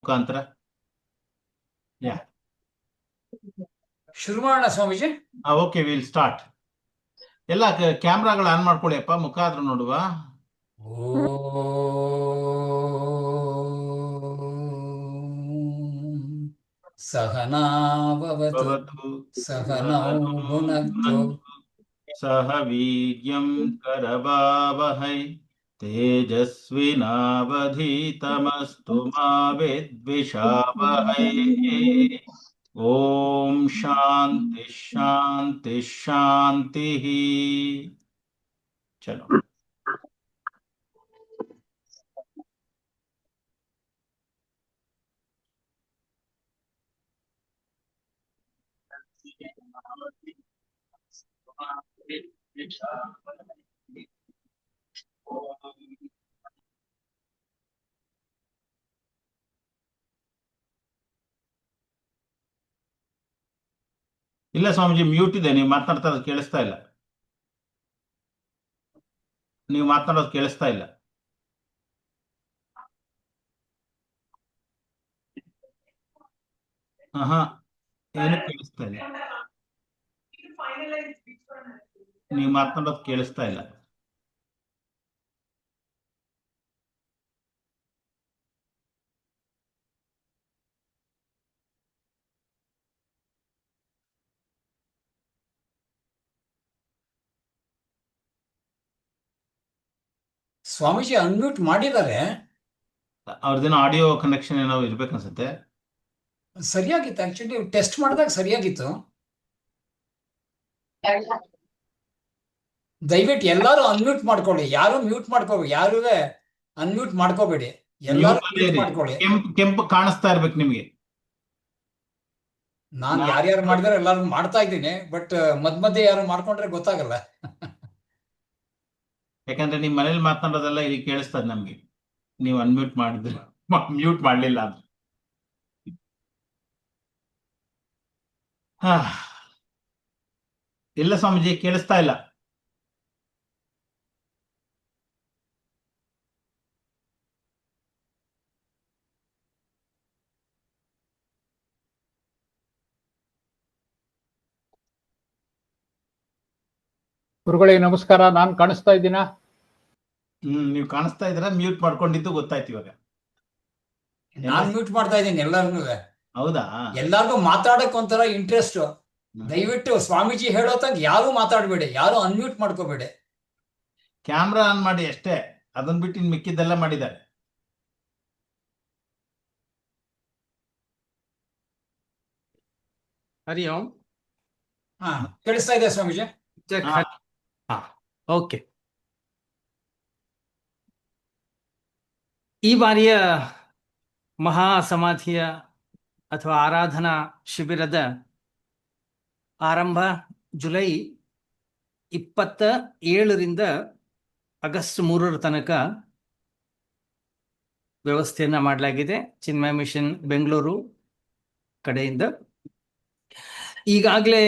ಮುಖಾಂತರ ಯಾ ಶುರು ಮಾಡೋಣ ಸ್ವಾಮೀಜಿ. Okay, will start. ಎಲ್ಲ ಕ್ಯಾಮ್ರಾಗಳು ಆನ್ ಮಾಡ್ಕೊಳ್ಳಿಯಪ್ಪ, ಮುಖ ಆದ್ರೂ ನೋಡುವ. ಸಹನಾ ಭವತು ಸಹನೌ ಭುನಕ್ತು ಸಹ ವೀರ್ಯಂ ಕರವಾವಹೈ ತೇಜಸ್ವಿನಾವಧೀತಮಸ್ತು ಮಾ ವಿದ್ವಿಷಾವಹೈ. ಓಂ ಶಾಂತಿ ಶಾಂತಿ ಶಾಂತಿ. ಚಲೋ. ಇಲ್ಲ ಸ್ವಾಮೀಜಿ, ಮ್ಯೂಟ್ ಇದೆ. ನೀವು ಮಾತನಾಡ್ತಾ ಇರೋದು ಕೇಳಿಸ್ತಾ ಇಲ್ಲ. ನೀವು ಮಾತನಾಡೋದು ಕೇಳಿಸ್ತಾ ಇಲ್ಲ. ಹಾ, ಏನು ಕೇಳಿಸ್ತಾ ಇಲ್ಲ. ನೀವು ಮಾತನಾಡೋದು ಕೇಳಿಸ್ತಾ ಇಲ್ಲ. ಸ್ವಾಮೀಜಿ ಅನ್ಮ್ಯೂಟ್ ಮಾಡಿದ್ದಾರೆ. ಅವ್ರದ್ದೇನೋ ಆಡಿಯೋ ಕನೆಕ್ಷನ್ ಏನೋ ಇರ್ಬೇಕನ್ಸುತ್ತೆ. ಸರಿಯಾಗಿತ್ತು, ಆಕ್ಚುಲಿ ಟೆಸ್ಟ್ ಮಾಡಿದಾಗ ಸರಿಯಾಗಿತ್ತು. ದಯವಿಟ್ಟು ಎಲ್ಲರೂ ಅನ್ಮ್ಯೂಟ್ ಮಾಡ್ಕೊಳ್ಳಿ. ಯಾರು ಮ್ಯೂಟ್ ಮಾಡ್ಕೋಬೇಡಿ, ಯಾರು ಅನ್ಮ್ಯೂಟ್ ಮಾಡ್ಕೋಬೇಡಿ, ಎಲ್ಲರೂ ಮ್ಯೂಟ್ ಮಾಡ್ಕೊಳ್ಳಿ. ಕೆಂಪು ಕಾಣಿಸ್ತಾ ಇರ್ಬೇಕು ನಿಮ್ಗೆ. ನಾನು ಯಾರ್ಯಾರು ಮಾಡಿದಾರೆ ಎಲ್ಲಾರು ಮಾಡ್ತಾ ಇದ್ದೀನಿ, ಬಟ್ ಮಧ್ಯೆ ಯಾರು ಮಾಡ್ಕೊಂಡ್ರೆ ಗೊತ್ತಾಗಲ್ಲ. ಯಾಕಂದ್ರೆ ನಿಮ್ ಮನೇಲಿ ಮಾತನಾಡೋದೆಲ್ಲ ಇಲ್ಲಿ ಕೇಳಿಸ್ತದೆ ನಮ್ಗೆ. ನೀವು ಅನ್ಮ್ಯೂಟ್ ಮಾಡಿದ್ರೆ ಮ್ಯೂಟ್ ಮಾಡ್ಲಿಲ್ಲ ಅಂದ್ರೆ. ಹಾ, ಇಲ್ಲ ಸ್ವಾಮೀಜಿ, ಕೇಳಿಸ್ತಾ ಇಲ್ಲ. ಗುರುಗಳೇ ನಮಸ್ಕಾರ. ನಾನು ಕಾಣಿಸ್ತಾ ಇದ್ದೀನಾ? ನೀವು ಕಾಣಿಸ್ತಾ ಇದ್ದೀರಾ? ಮ್ಯೂಟ್ ಮಾಡ್ಕೊಂಡಿದ್ದು ಗೊತ್ತಾಯ್ತು ಇವಾಗ. ನಾನು ಮ್ಯೂಟ್ ಮಾಡ್ತಾ ಇದ್ದೀನಿ ಎಲ್ಲಾರ್ನು. ಹೌದಾ? ಎಲ್ಲಾರ್ಗು ಮಾತಾಡಕ್ ಒಂಥರ ಇಂಟ್ರೆಸ್ಟ್. ದಯವಿಟ್ಟು ಸ್ವಾಮೀಜಿ ಹೇಳೋತಾಗ ಯಾರು ಮಾತಾಡಬೇಡಿ, ಯಾರು ಅನ್ಮ್ಯೂಟ್ ಮಾಡ್ಕೋಬೇಡಿ. ಕ್ಯಾಮ್ರಾ ಆನ್ ಮಾಡಿ ಅಷ್ಟೇ, ಅದನ್ನ ಬಿಟ್ಟು ಇನ್ ಮಿಕ್ಕಿದ್ದೆಲ್ಲ ಮಾಡಿದ್ದಾರೆ. ಹರಿ ಓಂ. ಹಾ, ಕೇಳಿಸ್ತಾ ಇದೆ ಸ್ವಾಮೀಜಿ? ಓಕೆ. ಈ ಬಾರಿಯ ಮಹಾ ಸಮಾಧಿಯ ಅಥವಾ ಆರಾಧನಾ ಶಿಬಿರದ ಆರಂಭ ಜುಲೈ 27ರಿಂದ ಆಗಸ್ಟ್ 3 ತನಕ ವ್ಯವಸ್ಥೆಯನ್ನ ಮಾಡಲಾಗಿದೆ ಚಿನ್ಮಯ ಮಿಷನ್ ಬೆಂಗಳೂರು ಕಡೆಯಿಂದ. ಈಗಾಗಲೇ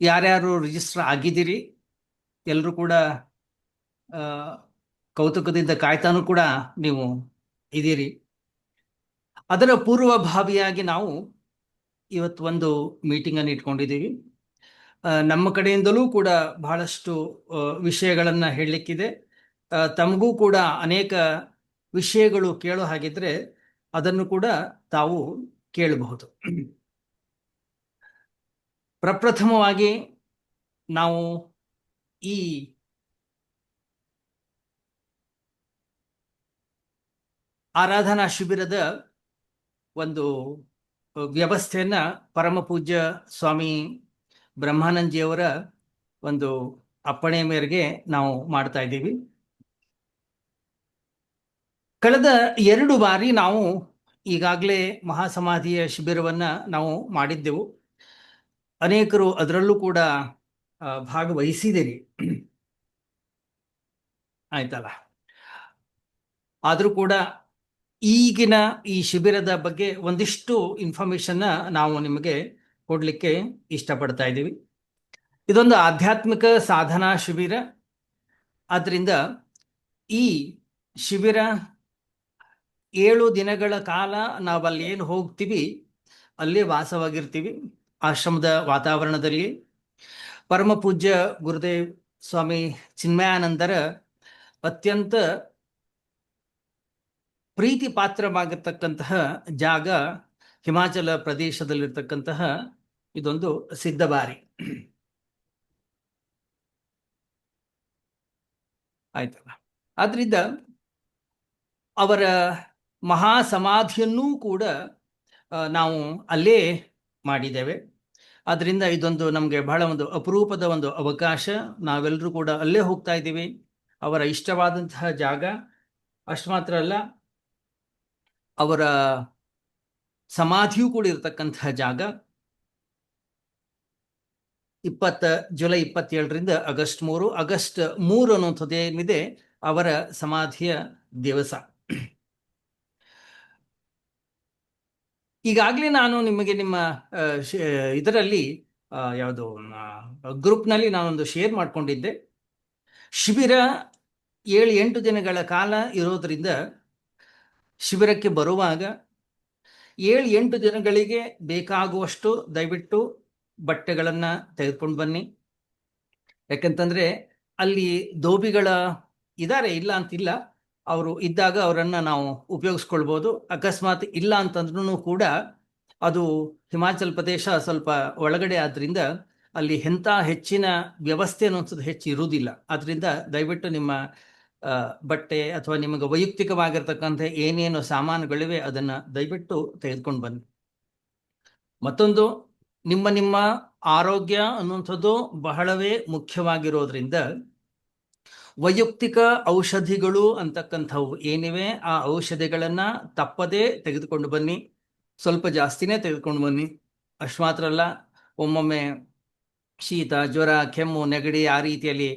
ಯಾರ್ಯಾರು ರಿಜಿಸ್ಟರ್ ಆಗಿದ್ದೀರಿ ಎಲ್ಲರೂ ಕೂಡ ಕೌತುಕದಿಂದ ಕಾಯ್ತಾನೂ ಕೂಡ ನೀವು ಇದ್ದೀರಿ. ಅದರ ಪೂರ್ವಭಾವಿಯಾಗಿ ನಾವು ಇವತ್ತು ಒಂದು ಮೀಟಿಂಗನ್ನು ಇಟ್ಕೊಂಡಿದ್ದೀವಿ. ನಮ್ಮ ಕಡೆಯಿಂದಲೂ ಕೂಡ ಬಹಳಷ್ಟು ವಿಷಯಗಳನ್ನು ಹೇಳಲಿಕ್ಕಿದೆ. ತಮಗೂ ಕೂಡ ಅನೇಕ ವಿಷಯಗಳು ಕೇಳೋ ಹಾಗಿದ್ರೆ ಅದನ್ನು ಕೂಡ ತಾವು ಕೇಳಬಹುದು. ಪ್ರಪ್ರಥಮವಾಗಿ ನಾವು ಈ ಆರಾಧನಾ ಶಿಬಿರದ ಒಂದು ವ್ಯವಸ್ಥೆಯನ್ನ ಪರಮ ಪೂಜ್ಯ ಸ್ವಾಮಿ ಬ್ರಹ್ಮಾನಂದಜಿಯವರ ಒಂದು ಅಪ್ಪಣೆ ಮೇರೆಗೆ ನಾವು ಮಾಡ್ತಾ ಇದ್ದೀವಿ. ಕಳೆದ 2 ಬಾರಿ ನಾವು ಈಗಾಗಲೇ ಮಹಾಸಮಾಧಿಯ ಶಿಬಿರವನ್ನ ನಾವು ಮಾಡಿದ್ದೆವು. ಅನೇಕರು ಅದರಲ್ಲೂ ಕೂಡ ಭಾಗವಹಿಸಿದಿರಿ, ಆಯ್ತಲ್ಲ. ಆದರೂ ಕೂಡ ಈಗಿನ ಈ ಶಿಬಿರದ ಬಗ್ಗೆ ಒಂದಿಷ್ಟು ಇನ್ಫಾರ್ಮೇಶನ್ನ ನಾವು ನಿಮಗೆ ಕೊಡಲಿಕ್ಕೆ ಇಷ್ಟಪಡ್ತಾ ಇದ್ದೀವಿ. ಇದೊಂದು ಆಧ್ಯಾತ್ಮಿಕ ಸಾಧನಾ ಶಿಬಿರ. ಆದ್ದರಿಂದ ಈ ಶಿಬಿರ 7 ದಿನಗಳ ಕಾಲ ನಾವಲ್ಲಿ ಏನು ಹೋಗ್ತೀವಿ ಅಲ್ಲೇ ವಾಸವಾಗಿರ್ತೀವಿ ಆಶ್ರಮದ ವಾತಾವರಣದಲ್ಲಿ. ಪರಮ ಪೂಜ್ಯ ಗುರುದೇವ್ ಸ್ವಾಮಿ ಚಿನ್ಮಯಾನಂದರ ಅತ್ಯಂತ ಪ್ರೀತಿ ಪಾತ್ರವಾಗಿರ್ತಕ್ಕಂತಹ ಜಾಗ ಹಿಮಾಚಲ ಪ್ರದೇಶದಲ್ಲಿರ್ತಕ್ಕಂತಹ ಇದೊಂದು ಸಿದ್ಧಬಾರಿ. ಆಯ್ತಲ್ಲ. ಆದ್ರಿಂದ ಅವರ ಮಹಾ ಸಮಾಧಿಯನ್ನೂ ಕೂಡ ನಾವು ಅಲ್ಲೇ ಮಾಡಿದ್ದೇವೆ. ಆದ್ರಿಂದ ಇದೊಂದು ನಮಗೆ ಬಹಳ ಒಂದು ಅಪರೂಪದ ಒಂದು ಅವಕಾಶ. ನಾವೆಲ್ಲರೂ ಕೂಡ ಅಲ್ಲೇ ಹೋಗ್ತಾ ಇದ್ದೀವಿ. ಅವರ ಇಷ್ಟವಾದಂತಹ ಜಾಗ. ಅಷ್ಟು ಮಾತ್ರ ಅಲ್ಲ, ಅವರ ಸಮಾಧಿಯೂ ಕೂಡ ಇರತಕ್ಕಂತಹ ಜಾಗ. ಜುಲೈ 27ರಿಂದ ಆಗಸ್ಟ್ 3 ಅನ್ನುವಂಥದ್ದು ಏನಿದೆ ಅವರ ಸಮಾಧಿಯ ದಿವಸ. ಈಗಾಗಲೇ ನಾನು ನಿಮಗೆ ನಿಮ್ಮ ಇದರಲ್ಲಿ ಯಾವುದು ಗ್ರೂಪ್ನಲ್ಲಿ ನಾನೊಂದು ಶೇರ್ ಮಾಡಿಕೊಂಡಿದ್ದೆ. ಶಿಬಿರ 7-8 ದಿನಗಳ ಕಾಲ ಇರೋದ್ರಿಂದ ಶಿಬಿರಕ್ಕೆ ಬರುವಾಗ 7-8 ದಿನಗಳಿಗೆ ಬೇಕಾಗುವಷ್ಟು ದಯವಿಟ್ಟು ಬಟ್ಟೆಗಳನ್ನು ತೆಗೆದುಕೊಂಡು ಬನ್ನಿ. ಯಾಕಂತಂದರೆ ಅಲ್ಲಿ ಧೋಬಿಗಳ ಇದ್ದಾರೆ, ಇಲ್ಲ ಅಂತಿಲ್ಲ. ಅವರು ಇದ್ದಾಗ ಅವರನ್ನು ನಾವು ಉಪಯೋಗಿಸ್ಕೊಳ್ಬೋದು. ಅಕಸ್ಮಾತ್ ಇಲ್ಲ ಅಂತಂದ್ರೂ ಕೂಡ ಅದು ಹಿಮಾಚಲ ಪ್ರದೇಶ ಸ್ವಲ್ಪ ಒಳಗಡೆ ಆದ್ದರಿಂದ ಅಲ್ಲಿ ಎಂಥ ಹೆಚ್ಚಿನ ವ್ಯವಸ್ಥೆ ಅನ್ನೋಂಥದ್ದು ಹೆಚ್ಚು ಇರುವುದಿಲ್ಲ. ಆದ್ದರಿಂದ ದಯವಿಟ್ಟು ನಿಮ್ಮ ಬಟ್ಟೆ ಅಥವಾ ನಿಮಗೆ ವೈಯಕ್ತಿಕವಾಗಿರ್ತಕ್ಕಂಥ ಏನೇನು ಸಾಮಾನುಗಳಿವೆ ಅದನ್ನು ದಯವಿಟ್ಟು ತೆಗೆದುಕೊಂಡು ಬನ್ನಿ. ಮತ್ತೊಂದು, ನಿಮ್ಮ ಆರೋಗ್ಯ ಅನ್ನುವಂಥದ್ದು ಬಹಳವೇ ಮುಖ್ಯವಾಗಿರೋದ್ರಿಂದ ವೈಯಕ್ತಿಕ ಔಷಧಿಗಳು ಅಂತಕ್ಕಂಥವು ಏನಿವೆ ಆ ಔಷಧಿಗಳನ್ನು ತಪ್ಪದೇ ತೆಗೆದುಕೊಂಡು ಬನ್ನಿ. ಸ್ವಲ್ಪ ಜಾಸ್ತಿನೇ ತೆಗೆದುಕೊಂಡು ಬನ್ನಿ. ಅಷ್ಟು ಮಾತ್ರ ಅಲ್ಲ, ಒಮ್ಮೊಮ್ಮೆ ಶೀತ, ಜ್ವರ, ಕೆಮ್ಮು, ನೆಗಡಿ ಆ ರೀತಿಯಲ್ಲಿ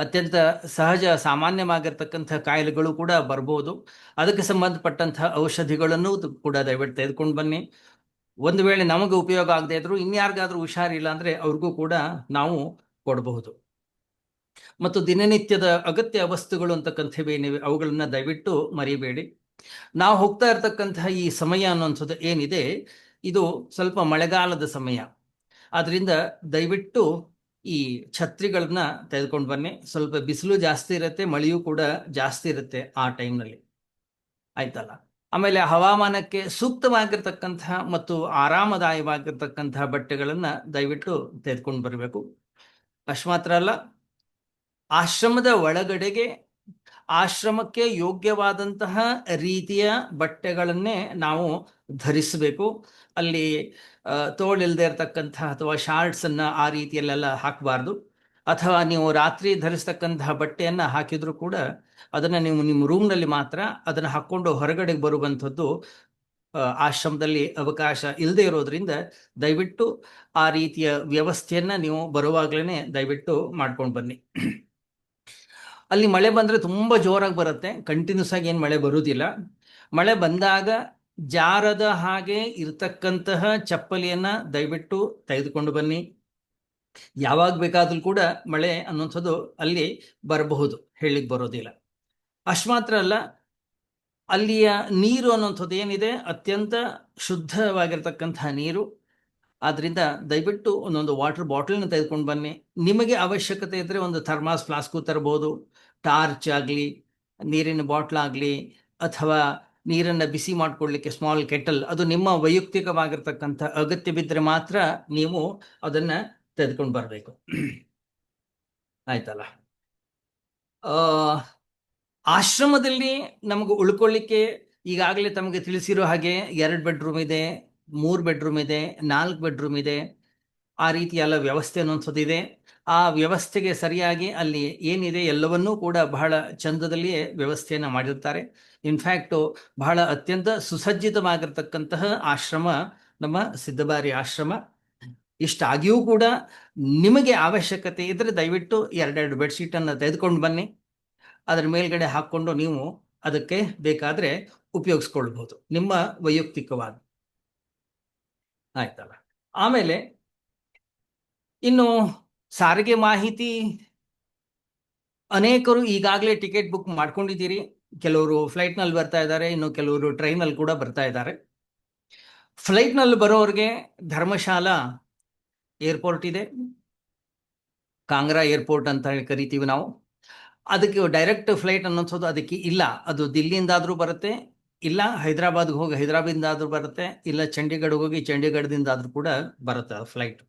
ಅತ್ಯಂತ ಸಹಜ ಸಾಮಾನ್ಯವಾಗಿರ್ತಕ್ಕಂಥ ಕಾಯಿಲೆಗಳು ಕೂಡ ಬರ್ಬೋದು. ಅದಕ್ಕೆ ಸಂಬಂಧಪಟ್ಟಂಥ ಔಷಧಿಗಳನ್ನು ಕೂಡ ದಯವಿಟ್ಟು ತೆಗೆದುಕೊಂಡು ಬನ್ನಿ. ಒಂದು ವೇಳೆ ನಮಗೆ ಉಪಯೋಗ ಆಗದೆ ಇದ್ರೂ ಇನ್ಯಾರಿಗಾದ್ರೂ ಹುಷಾರಿಲ್ಲ ಅಂದರೆ ಅವ್ರಿಗೂ ಕೂಡ ನಾವು ಕೊಡಬಹುದು. ಮತ್ತು ದಿನನಿತ್ಯದ ಅಗತ್ಯ ವಸ್ತುಗಳು ಅಂತಕ್ಕಂಥವೇನಿವೆ ಅವುಗಳನ್ನು ದಯವಿಟ್ಟು ಮರಿಬೇಡಿ. ನಾವು ಹೋಗ್ತಾ ಇರ್ತಕ್ಕಂತಹ ಈ ಸಮಯ ಅನ್ನುವಂಥದ್ದು ಏನಿದೆ ಇದು ಸ್ವಲ್ಪ ಮಳೆಗಾಲದ ಸಮಯ. ಆದ್ದರಿಂದ ದಯವಿಟ್ಟು ಈ ಛತ್ರಿಗಳನ್ನ ತೆಗೆದುಕೊಂಡು ಬನ್ನಿ. ಸ್ವಲ್ಪ ಬಿಸಿಲು ಜಾಸ್ತಿ ಇರುತ್ತೆ, ಮಳೆಯೂ ಕೂಡ ಜಾಸ್ತಿ ಇರುತ್ತೆ ಆ ಟೈಮ್ನಲ್ಲಿ. ಆಯ್ತಲ್ಲ. ಆಮೇಲೆ ಹವಾಮಾನಕ್ಕೆ ಸೂಕ್ತವಾಗಿರ್ತಕ್ಕಂತಹ ಮತ್ತು ಆರಾಮದಾಯವಾಗಿರ್ತಕ್ಕಂತಹ ಬಟ್ಟೆಗಳನ್ನು ದಯವಿಟ್ಟು ತೆಗೆದುಕೊಂಡು ಬರಬೇಕು. ಅಷ್ಟು ಮಾತ್ರ ಅಲ್ಲ, ಆಶ್ರಮದ ಒಳಗಡೆಗೆ ಆಶ್ರಮಕ್ಕೆ ಯೋಗ್ಯವಾದಂತಹ ರೀತಿಯ ಬಟ್ಟೆಗಳನ್ನೇ ನಾವು ಧರಿಸಬೇಕು. ಅಲ್ಲಿ ತೋಳಿಲ್ಲದೆ ಇರತಕ್ಕಂತಹ ಅಥವಾ ಶಾರ್ಟ್ಸನ್ನು ಆ ರೀತಿಯಲ್ಲೆಲ್ಲ ಹಾಕಬಾರ್ದು. ಅಥವಾ ನೀವು ರಾತ್ರಿ ಧರಿಸ್ತಕ್ಕಂತಹ ಬಟ್ಟೆಯನ್ನು ಹಾಕಿದರೂ ಕೂಡ ಅದನ್ನು ನೀವು ನಿಮ್ಮ ರೂಮ್ನಲ್ಲಿ ಮಾತ್ರ ಅದನ್ನು ಹಾಕ್ಕೊಂಡು ಹೊರಗಡೆಗೆ ಬರುವಂಥದ್ದು ಆಶ್ರಮದಲ್ಲಿ ಅವಕಾಶ ಇಲ್ಲದೆ ಇರೋದ್ರಿಂದ ದಯವಿಟ್ಟು ಆ ರೀತಿಯ ವ್ಯವಸ್ಥೆಯನ್ನು ನೀವು ಬರುವಾಗಲೇ ದಯವಿಟ್ಟು ಮಾಡ್ಕೊಂಡು ಬನ್ನಿ. ಅಲ್ಲಿ ಮಳೆ ಬಂದರೆ ತುಂಬ ಜೋರಾಗಿ ಬರುತ್ತೆ, ಕಂಟಿನ್ಯೂಸ್ ಆಗಿ ಏನು ಮಳೆ ಬರುವುದಿಲ್ಲ. ಮಳೆ ಬಂದಾಗ ಜಾರದ ಹಾಗೆ ಇರತಕ್ಕಂತಹ ಚಪ್ಪಲಿಯನ್ನು ದಯವಿಟ್ಟು ತೆಗೆದುಕೊಂಡು ಬನ್ನಿ. ಯಾವಾಗ ಬೇಕಾದರೂ ಕೂಡ ಮಳೆ ಅನ್ನುವಂಥದ್ದು ಅಲ್ಲಿ ಬರಬಹುದು, ಹೇಳಲಿಕ್ಕೆ ಬರೋದಿಲ್ಲ. ಅಷ್ಟು ಮಾತ್ರ ಅಲ್ಲ, ಅಲ್ಲಿಯ ನೀರು ಅನ್ನುವಂಥದ್ದು ಏನಿದೆ ಅತ್ಯಂತ ಶುದ್ಧವಾಗಿರ್ತಕ್ಕಂತಹ ನೀರು. ಆದ್ದರಿಂದ ದಯವಿಟ್ಟು ಒಂದೊಂದು ವಾಟರ್ ಬಾಟಲ್ನ ತೆಗೆದುಕೊಂಡು ಬನ್ನಿ. ನಿಮಗೆ ಅವಶ್ಯಕತೆ ಇದ್ದರೆ ಒಂದು ಥರ್ಮಾಸ್ ಫ್ಲಾಸ್ಕು ತರ್ಬೋದು, ಟಾರ್ಚ್ ಆಗಲಿ, ನೀರಿನ ಬಾಟ್ಲಾಗಲಿ, ಅಥವಾ ನೀರನ್ನು ಬಿಸಿ ಮಾಡಿಕೊಳ್ಳಿಕ್ಕೆ ಸ್ಮಾಲ್ ಕೆಟಲ್, ಅದು ನಿಮ್ಮ ವೈಯಕ್ತಿಕವಾಗಿರ್ತಕ್ಕಂಥ ಅಗತ್ಯ ಬಿದ್ದರೆ ಮಾತ್ರ ನೀವು ಅದನ್ನು ತೆಗೆದುಕೊಂಡು ಬರಬೇಕು. ಆಯ್ತಲ್ಲ. ಆಶ್ರಮದಲ್ಲಿ ನಮಗೆ ಉಳ್ಕೊಳ್ಳಿಕ್ಕೆ ಈಗಾಗಲೇ ತಮಗೆ ತಿಳಿಸಿರೋ ಹಾಗೆ 2 ಬೆಡ್ರೂಮ್ ಇದೆ, 3 ಬೆಡ್ರೂಮ್ ಇದೆ, 4 ಬೆಡ್ರೂಮ್ ಇದೆ. ಆ ರೀತಿ ಎಲ್ಲ ವ್ಯವಸ್ಥೆ ಅನ್ನೋಂಥದ್ದಿದೆ. ಆ ವ್ಯವಸ್ಥೆಗೆ ಸರಿಯಾಗಿ ಅಲ್ಲಿ ಏನಿದೆ ಎಲ್ಲವನ್ನೂ ಕೂಡ ಬಹಳ ಚಂದದಲ್ಲಿಯೇ ವ್ಯವಸ್ಥೆಯನ್ನು ಮಾಡಿರ್ತಾರೆ. ಇನ್ಫ್ಯಾಕ್ಟು ಬಹಳ ಅತ್ಯಂತ ಸುಸಜ್ಜಿತವಾಗಿರ್ತಕ್ಕಂತಹ ಆಶ್ರಮ ನಮ್ಮ ಸಿದ್ಧಬಾರಿ ಆಶ್ರಮ. ಇಷ್ಟಾಗಿಯೂ ಕೂಡ ನಿಮಗೆ ಅವಶ್ಯಕತೆ ಇದ್ದರೆ ದಯವಿಟ್ಟು 2 ಬೆಡ್ಶೀಟನ್ನು ತೆಗೆದುಕೊಂಡು ಬನ್ನಿ. ಅದರ ಮೇಲ್ಗಡೆ ಹಾಕ್ಕೊಂಡು ನೀವು ಅದಕ್ಕೆ ಬೇಕಾದರೆ ಉಪಯೋಗಿಸ್ಕೊಳ್ಬೋದು, ನಿಮ್ಮ ವೈಯಕ್ತಿಕವಾಗಿ. ಆಯ್ತಲ್ಲ. ಆಮೇಲೆ ಇನ್ನು ಸಾರಿಗೆ ಮಾಹಿತಿ, ಅನೇಕರು ಈಗಾಗಲೇ ಟಿಕೆಟ್ ಬುಕ್ ಮಾಡ್ಕೊಂಡಿದ್ದೀರಿ. ಕೆಲವರು ಫ್ಲೈಟ್ನಲ್ಲಿ ಬರ್ತಾ ಇದ್ದಾರೆ, ಇನ್ನು ಕೆಲವರು ಟ್ರೈನಲ್ಲಿ ಕೂಡ ಬರ್ತಾ ಇದ್ದಾರೆ. ಫ್ಲೈಟ್ನಲ್ಲಿ ಬರೋರಿಗೆ ಧರ್ಮಶಾಲಾ ಏರ್ಪೋರ್ಟ್ ಇದೆ, ಕಾಂಗ್ರಾ ಏರ್ಪೋರ್ಟ್ ಅಂತ ಹೇಳಿ ಕರಿತೀವಿ ನಾವು. ಅದಕ್ಕೆ ಡೈರೆಕ್ಟ್ ಫ್ಲೈಟ್ ಅನ್ನೋದು ಅದಕ್ಕೆ ಇಲ್ಲ. ಅದು ದಿಲ್ಲಿಯಿಂದಾದರೂ ಬರುತ್ತೆ, ಇಲ್ಲ ಹೈದರಾಬಾದ್ಗೆ ಹೋಗಿ ಹೈದರಾಬಾದಿಂದಾದರೂ ಬರುತ್ತೆ, ಇಲ್ಲ ಚಂಡೀಗಢ ಹೋಗಿ ಚಂಡೀಗಢದಿಂದಾದರೂ ಕೂಡ ಬರುತ್ತೆ ಫ್ಲೈಟ್.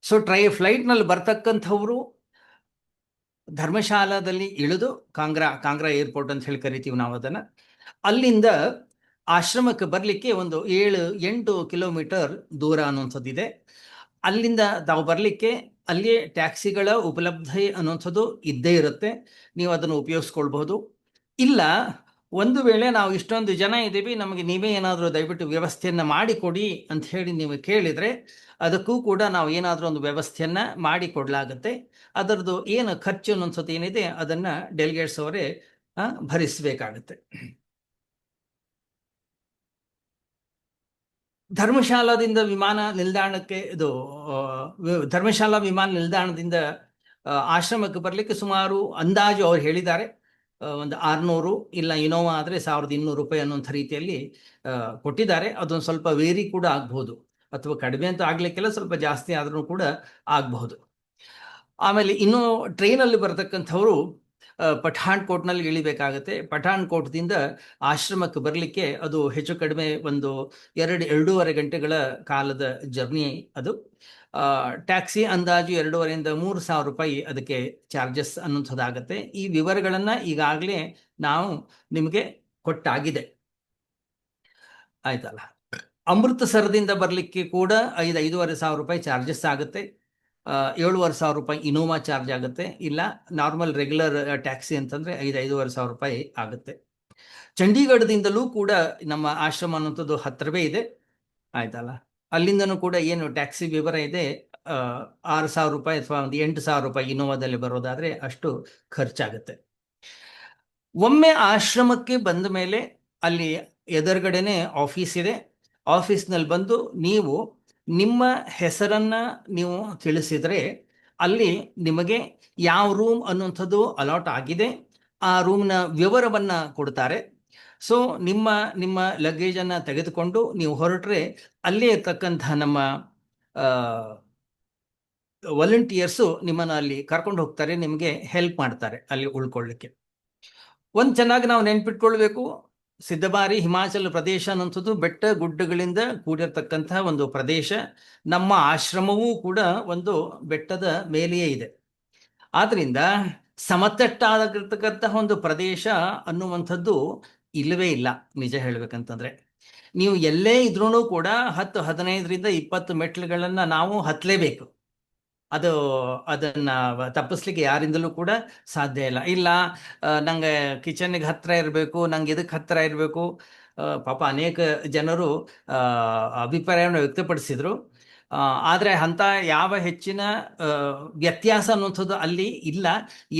ಸೊ ಫ್ಲೈಟ್ನಲ್ಲಿ ಬರ್ತಕ್ಕಂಥವ್ರು ಧರ್ಮಶಾಲಾದಲ್ಲಿ ಇಳಿದು ಕಾಂಗ್ರಾ ಏರ್ಪೋರ್ಟ್ ಅಂತ ಹೇಳಿ ಕರಿತೀವಿ ನಾವು ಅದನ್ನು. ಅಲ್ಲಿಂದ ಆಶ್ರಮಕ್ಕೆ ಬರಲಿಕ್ಕೆ ಒಂದು 7-8 ಕಿಲೋಮೀಟರ್ ದೂರ ಅನ್ನುವಂಥದ್ದಿದೆ. ಅಲ್ಲಿಂದ ತಾವು ಬರಲಿಕ್ಕೆ ಅಲ್ಲಿಯೇ ಟ್ಯಾಕ್ಸಿಗಳ ಉಪಲಬ್ಧತೆ ಅನ್ನುವಂಥದ್ದು ಇದ್ದೇ ಇರುತ್ತೆ, ನೀವು ಅದನ್ನು ಉಪಯೋಗಿಸ್ಕೊಳ್ಬಹುದು. ಇಲ್ಲ, ಒಂದು ವೇಳೆ ನಾವು ಇಷ್ಟೊಂದು ಜನ ಇದ್ದೀವಿ, ನಮಗೆ ನೀವೇ ಏನಾದರೂ ದಯವಿಟ್ಟು ವ್ಯವಸ್ಥೆಯನ್ನು ಮಾಡಿಕೊಡಿ ಅಂತ ಹೇಳಿ ನೀವು ಕೇಳಿದರೆ ಅದಕ್ಕೂ ಕೂಡ ನಾವು ಏನಾದರೂ ಒಂದು ವ್ಯವಸ್ಥೆಯನ್ನು ಮಾಡಿಕೊಡ್ಲಾಗುತ್ತೆ. ಅದರದ್ದು ಏನು ಖರ್ಚು ಅನ್ನೋಂಥದ್ದು ಏನಿದೆ ಅದನ್ನು ಡೆಲಿಗೇಟ್ಸ್ ಅವರೇ ಭರಿಸಬೇಕಾಗುತ್ತೆ. ಧರ್ಮಶಾಲಾದಿಂದ ವಿಮಾನ ನಿಲ್ದಾಣಕ್ಕೆ ಧರ್ಮಶಾಲಾ ವಿಮಾನ ನಿಲ್ದಾಣದಿಂದ ಆಶ್ರಮಕ್ಕೆ ಬರಲಿಕ್ಕೆ ಸುಮಾರು ಅಂದಾಜು ಅವ್ರು ಹೇಳಿದ್ದಾರೆ ಒಂದು 600, ಇಲ್ಲ ಇನೋವಾ ಆದರೆ 1200 ರೂಪಾಯಿ ಅನ್ನುವಂಥ ರೀತಿಯಲ್ಲಿ ಕೊಟ್ಟಿದ್ದಾರೆ. ಅದೊಂದು ಸ್ವಲ್ಪ ವೇರಿ ಕೂಡ ಆಗಬಹುದು, ಅಥವಾ ಕಡಿಮೆ ಅಂತ ಆಗ್ಲಿಕ್ಕೆಲ್ಲ, ಸ್ವಲ್ಪ ಜಾಸ್ತಿ ಆದ್ರೂ ಕೂಡ ಆಗಬಹುದು. ಆಮೇಲೆ ಇನ್ನು ಟ್ರೈನಲ್ಲಿ ಬರತಕ್ಕಂಥವ್ರು ಪಠಾಣ್ಕೋಟ್ನಲ್ಲಿ ಇಳಿಬೇಕಾಗತ್ತೆ. ಪಠಾಣ್ಕೋಟ್ದಿಂದ ಆಶ್ರಮಕ್ಕೆ ಬರಲಿಕ್ಕೆ ಅದು ಹೆಚ್ಚು ಕಡಿಮೆ ಒಂದು 2-2.5 ಗಂಟೆಗಳ ಕಾಲದ ಜರ್ನಿ ಅದು. ಟ್ಯಾಕ್ಸಿ ಅಂದಾಜು 2,500-3,000 ರೂಪಾಯಿ ಅದಕ್ಕೆ ಚಾರ್ಜಸ್ ಅನ್ನುವಂಥದ್ದಾಗತ್ತೆ. ಈ ವಿವರಗಳನ್ನು ಈಗಾಗಲೇ ನಾವು ನಿಮಗೆ ಕೊಟ್ಟಾಗಿದೆ, ಆಯ್ತಲ್ಲ. ಅಮೃತಸರದಿಂದ ಬರಲಿಕ್ಕೆ ಕೂಡ 5,000-5,500 ರೂಪಾಯಿ ಚಾರ್ಜಸ್ ಆಗುತ್ತೆ. 7,500 ರೂಪಾಯಿ ಇನೋವಾ ಚಾರ್ಜ್ ಆಗುತ್ತೆ. ಇಲ್ಲ ನಾರ್ಮಲ್ ರೆಗ್ಯುಲರ್ ಟ್ಯಾಕ್ಸಿ ಅಂತಂದರೆ 5,000-5,500 ರೂಪಾಯಿ ಆಗುತ್ತೆ. ಚಂಡೀಗಢದಿಂದಲೂ ಕೂಡ ನಮ್ಮ ಆಶ್ರಮ ಅನ್ನೋಂಥದ್ದು ಹತ್ತಿರವೇ ಇದೆ, ಆಯ್ತಲ್ಲ. ಅಲ್ಲಿಂದನೂ ಕೂಡ ಏನು ಟ್ಯಾಕ್ಸಿ ವಿವರ ಇದೆ, 6,000 ರೂಪಾಯಿ ಅಥವಾ ಒಂದು 8,000 ರೂಪಾಯಿ ಇನೋವಾದಲ್ಲಿ ಬರೋದಾದರೆ ಅಷ್ಟು ಖರ್ಚಾಗುತ್ತೆ. ಒಮ್ಮೆ ಆಶ್ರಮಕ್ಕೆ ಬಂದ ಮೇಲೆ ಅಲ್ಲಿ ಎದುರುಗಡೆನೆ ಆಫೀಸ್ ಇದೆ. ಆಫೀಸ್ನಲ್ಲಿ ಬಂದು ನೀವು ನಿಮ್ಮ ಹೆಸರನ್ನು ನೀವು ತಿಳಿಸಿದರೆ ಅಲ್ಲಿ ನಿಮಗೆ ಯಾವ ರೂಮ್ ಅನ್ನುವಂಥದ್ದು ಅಲಾಟ್ ಆಗಿದೆ ಆ ರೂಮ್ನ ವಿವರವನ್ನು ಕೊಡ್ತಾರೆ. ಸೊ ನಿಮ್ಮ ಲಗೇಜನ್ನು ತೆಗೆದುಕೊಂಡು ನೀವು ಹೊರಟ್ರೆ ಅಲ್ಲೇ ಇರ್ತಕ್ಕಂಥ ನಮ್ಮ ವಾಲಂಟಿಯರ್ಸು ನಿಮ್ಮನ್ನು ಅಲ್ಲಿ ಕರ್ಕೊಂಡು ಹೋಗ್ತಾರೆ, ನಿಮಗೆ ಹೆಲ್ಪ್ ಮಾಡ್ತಾರೆ ಅಲ್ಲಿ ಉಳ್ಕೊಳ್ಳಿಕ್ಕೆ. ಒಂದು ಚೆನ್ನಾಗಿ ನಾವು ನೆನ್ಪಿಟ್ಕೊಳ್ಬೇಕು, ಸಿದ್ದಬಾರಿ ಹಿಮಾಚಲ ಪ್ರದೇಶ ಅನ್ನೋಂಥದ್ದು ಬೆಟ್ಟ ಗುಡ್ಡಗಳಿಂದ ಕೂಡಿರ್ತಕ್ಕಂತಹ ಒಂದು ಪ್ರದೇಶ. ನಮ್ಮ ಆಶ್ರಮವೂ ಕೂಡ ಒಂದು ಬೆಟ್ಟದ ಮೇಲೆಯೇ ಇದೆ. ಆದ್ರಿಂದ ಸಮತಟ್ಟಾಗಿರ್ತಕ್ಕಂತಹ ಒಂದು ಪ್ರದೇಶ ಅನ್ನುವಂಥದ್ದು ಇಲ್ಲವೇ ಇಲ್ಲ. ನಿಜ ಹೇಳ್ಬೇಕಂತಂದ್ರೆ ನೀವು ಎಲ್ಲೇ ಇದ್ರೂ ಕೂಡ 10-15-20 ಮೆಟ್ಲುಗಳನ್ನು ನಾವು ಹತ್ತಲೇಬೇಕು. ಅದನ್ನು ತಪ್ಪಿಸ್ಲಿಕ್ಕೆ ಯಾರಿಂದಲೂ ಕೂಡ ಸಾಧ್ಯ ಇಲ್ಲ. ಇಲ್ಲ ನಂಗೆ ಕಿಚನ್ಗೆ ಹತ್ತಿರ ಇರಬೇಕು, ನಂಗೆ ಇದಕ್ಕೆ ಹತ್ತಿರ ಇರಬೇಕು. ಪಾಪ ಅನೇಕ ಜನರು ಅಭಿಪ್ರಾಯವನ್ನು ವ್ಯಕ್ತಪಡಿಸಿದರು. ಆದರೆ ಅಂಥ ಯಾವ ಹೆಚ್ಚಿನ ವ್ಯತ್ಯಾಸ ಅನ್ನುವಂಥದ್ದು ಅಲ್ಲಿ ಇಲ್ಲ.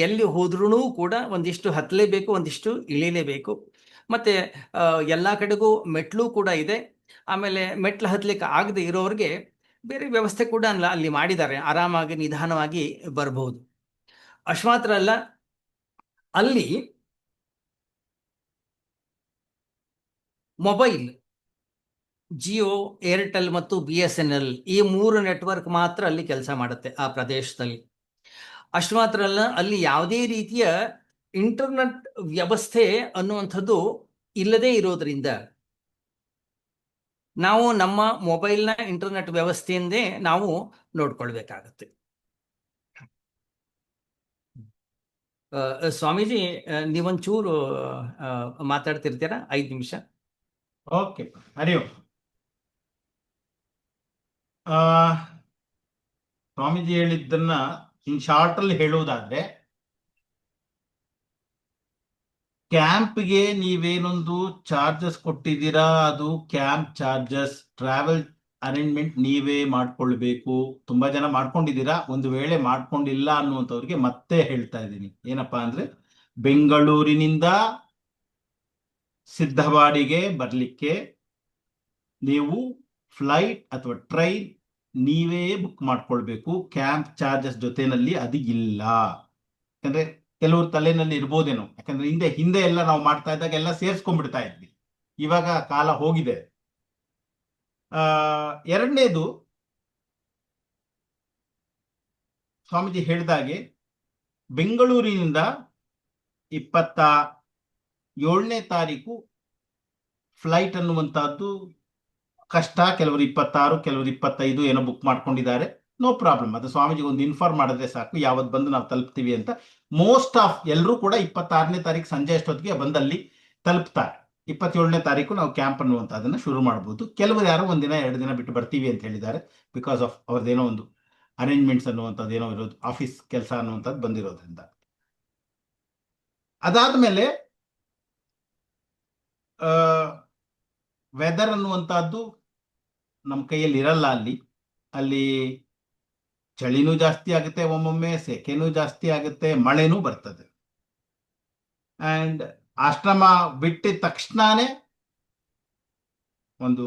ಎಲ್ಲಿ ಹೋದ್ರೂ ಕೂಡ ಒಂದಿಷ್ಟು ಹತ್ತಲೇಬೇಕು, ಒಂದಿಷ್ಟು ಇಳಿಲೇಬೇಕು. ಮತ್ತು ಎಲ್ಲ ಕಡೆಗೂ ಮೆಟ್ಲು ಕೂಡ ಇದೆ. ಆಮೇಲೆ ಮೆಟ್ಲು ಹತ್ತಲಿಕ್ಕೆ ಆಗದೆ ಇರೋರಿಗೆ ಬೇರೆ ವ್ಯವಸ್ಥೆ ಕೂಡ ಅಲ್ಲಿ ಮಾಡಿದ್ದಾರೆ, ಆರಾಮಾಗಿ ನಿಧಾನವಾಗಿ ಬರಬಹುದು. ಅಷ್ಟು ಮಾತ್ರ ಅಲ್ಲ, ಅಲ್ಲಿ ಮೊಬೈಲ್, ಜಿಯೋ, ಏರ್ಟೆಲ್ ಮತ್ತು BSNL ಈ 3 ನೆಟ್ವರ್ಕ್ ಮಾತ್ರ ಅಲ್ಲಿ ಕೆಲಸ ಮಾಡುತ್ತೆ ಆ ಪ್ರದೇಶದಲ್ಲಿ. ಅಷ್ಟು ಮಾತ್ರ ಅಲ್ಲ, ಅಲ್ಲಿ ಯಾವುದೇ ರೀತಿಯ ಇಂಟರ್ನೆಟ್ ವ್ಯವಸ್ಥೆ ಅನ್ನುವಂಥದ್ದು ಇಲ್ಲದೇ ಇರೋದ್ರಿಂದ ನಾವು ನಮ್ಮ ಮೊಬೈಲ್ನ ಇಂಟರ್ನೆಟ್ ವ್ಯವಸ್ಥೆಯಿಂದೇ ನಾವು ನೋಡ್ಕೊಳ್ಬೇಕಾಗತ್ತೆ. ಸ್ವಾಮೀಜಿ, ನೀವೊಂಚೂರು ಮಾತಾಡ್ತಿರ್ತೀರಾ? 5 ನಿಮಿಷ. ಓಕೆ, ಹರಿಯೋ. ಸ್ವಾಮೀಜಿ ಹೇಳಿದ್ದನ್ನ ಇನ್ ಶಾರ್ಟ್ ಅಲ್ಲಿ ಹೇಳುವುದಾದ್ರೆ, ಕ್ಯಾಂಪ್ಗೆ ನೀವೇನೊಂದು ಚಾರ್ಜಸ್ ಕೊಟ್ಟಿದ್ದೀರಾ, ಅದು ಕ್ಯಾಂಪ್ ಚಾರ್ಜಸ್, ಟ್ರಾವೆಲ್ ಅರೇಂಜ್ಮೆಂಟ್ ನೀವೇ ಮಾಡ್ಕೊಳ್ಬೇಕು. ತುಂಬಾ ಜನ ಮಾಡ್ಕೊಂಡಿದ್ದೀರಾ. ಒಂದು ವೇಳೆ ಮಾಡ್ಕೊಂಡಿಲ್ಲ ಅನ್ನುವಂಥವ್ರಿಗೆ ಮತ್ತೆ ಹೇಳ್ತಾ ಇದ್ದೀನಿ, ಏನಪ್ಪಾ ಅಂದ್ರೆ ಬೆಂಗಳೂರಿನಿಂದ ಸಿದ್ದವಾಡಿಗೆ ಬರ್ಲಿಕ್ಕೆ ನೀವು ಫ್ಲೈಟ್ ಅಥವಾ ಟ್ರೈನ್ ನೀವೇ ಬುಕ್ ಮಾಡ್ಕೊಳ್ಬೇಕು. ಕ್ಯಾಂಪ್ ಚಾರ್ಜಸ್ ಜೊತೆನಲ್ಲಿ ಅದು ಇಲ್ಲ. ಯಾಕಂದ್ರೆ ಕೆಲವ್ರ ತಲೆನಲ್ಲಿ ಇರ್ಬೋದೇನೋ, ಯಾಕಂದ್ರೆ ಹಿಂದೆ ಎಲ್ಲ ನಾವು ಮಾಡ್ತಾ ಇದ್ದಾಗ ಎಲ್ಲ ಸೇರಿಸ್ಕೊಂಡ್ಬಿಡ್ತಾ ಇದ್ವಿ. ಇವಾಗ ಕಾಲ ಹೋಗಿದೆ. ಎರಡನೇದು, ಸ್ವಾಮೀಜಿ ಹೇಳಿದಾಗೆ ಬೆಂಗಳೂರಿನಿಂದ 27ನೇ ತಾರೀಕು ಫ್ಲೈಟ್ ಅನ್ನುವಂತಹದ್ದು ಕಷ್ಟ. ಕೆಲವರು 26, ಕೆಲವರು 25 ಏನೋ ಬುಕ್ ಮಾಡ್ಕೊಂಡಿದ್ದಾರೆ. ನೋ ಪ್ರಾಬ್ಲಮ್, ಅದು ಸ್ವಾಮೀಜಿಗೆ ಒಂದು ಇನ್ಫಾರ್ಮ್ ಮಾಡಿದ್ರೆ ಸಾಕು, ಯಾವತ್ತು ಬಂದು ನಾವು ತಲುಪ್ತೀವಿ ಅಂತ. ಮೋಸ್ಟ್ ಆಫ್ ಎಲ್ಲರೂ ಕೂಡ 26ನೇ ತಾರೀಕು ಸಂಜೆ ಅಷ್ಟೊತ್ತಿಗೆ ಬಂದಲ್ಲಿ ತಲುಪ್ತಾರೆ. 27ನೇ ತಾರೀಕು ನಾವು ಕ್ಯಾಂಪ್ ಅನ್ನುವಂಥದ್ದನ್ನು ಶುರು ಮಾಡ್ಬೋದು. ಕೆಲವರು ಯಾರೋ ಒಂದಿನ 2 ದಿನ ಬಿಟ್ಟು ಬರ್ತೀವಿ ಅಂತ ಹೇಳಿದ್ದಾರೆ, ಬಿಕಾಸ್ ಆಫ್ ಅವ್ರದ್ದೇನೋ ಒಂದು ಅರೇಂಜ್ಮೆಂಟ್ಸ್ ಅನ್ನುವಂಥದ್ದು ಏನೋ ಇರೋದು, ಆಫೀಸ್ ಕೆಲಸ ಅನ್ನುವಂಥದ್ದು ಬಂದಿರೋದ್ರಿಂದ. ಅದಾದ್ಮೇಲೆ ವೆದರ್ ಅನ್ನುವಂಥದ್ದು ನಮ್ಮ ಕೈಯಲ್ಲಿ ಇರಲ್ಲ. ಅಲ್ಲಿ ಚಳಿನೂ ಜಾಸ್ತಿ ಆಗುತ್ತೆ, ಒಮ್ಮೊಮ್ಮೆ ಸೆಕೆನೂ ಜಾಸ್ತಿ ಆಗುತ್ತೆ, ಮಳೆನೂ ಬರ್ತದೆ. ಅಂಡ್ ಆಶ್ರಮ ಬಿಟ್ಟಿದ ತಕ್ಷಣನೇ ಒಂದು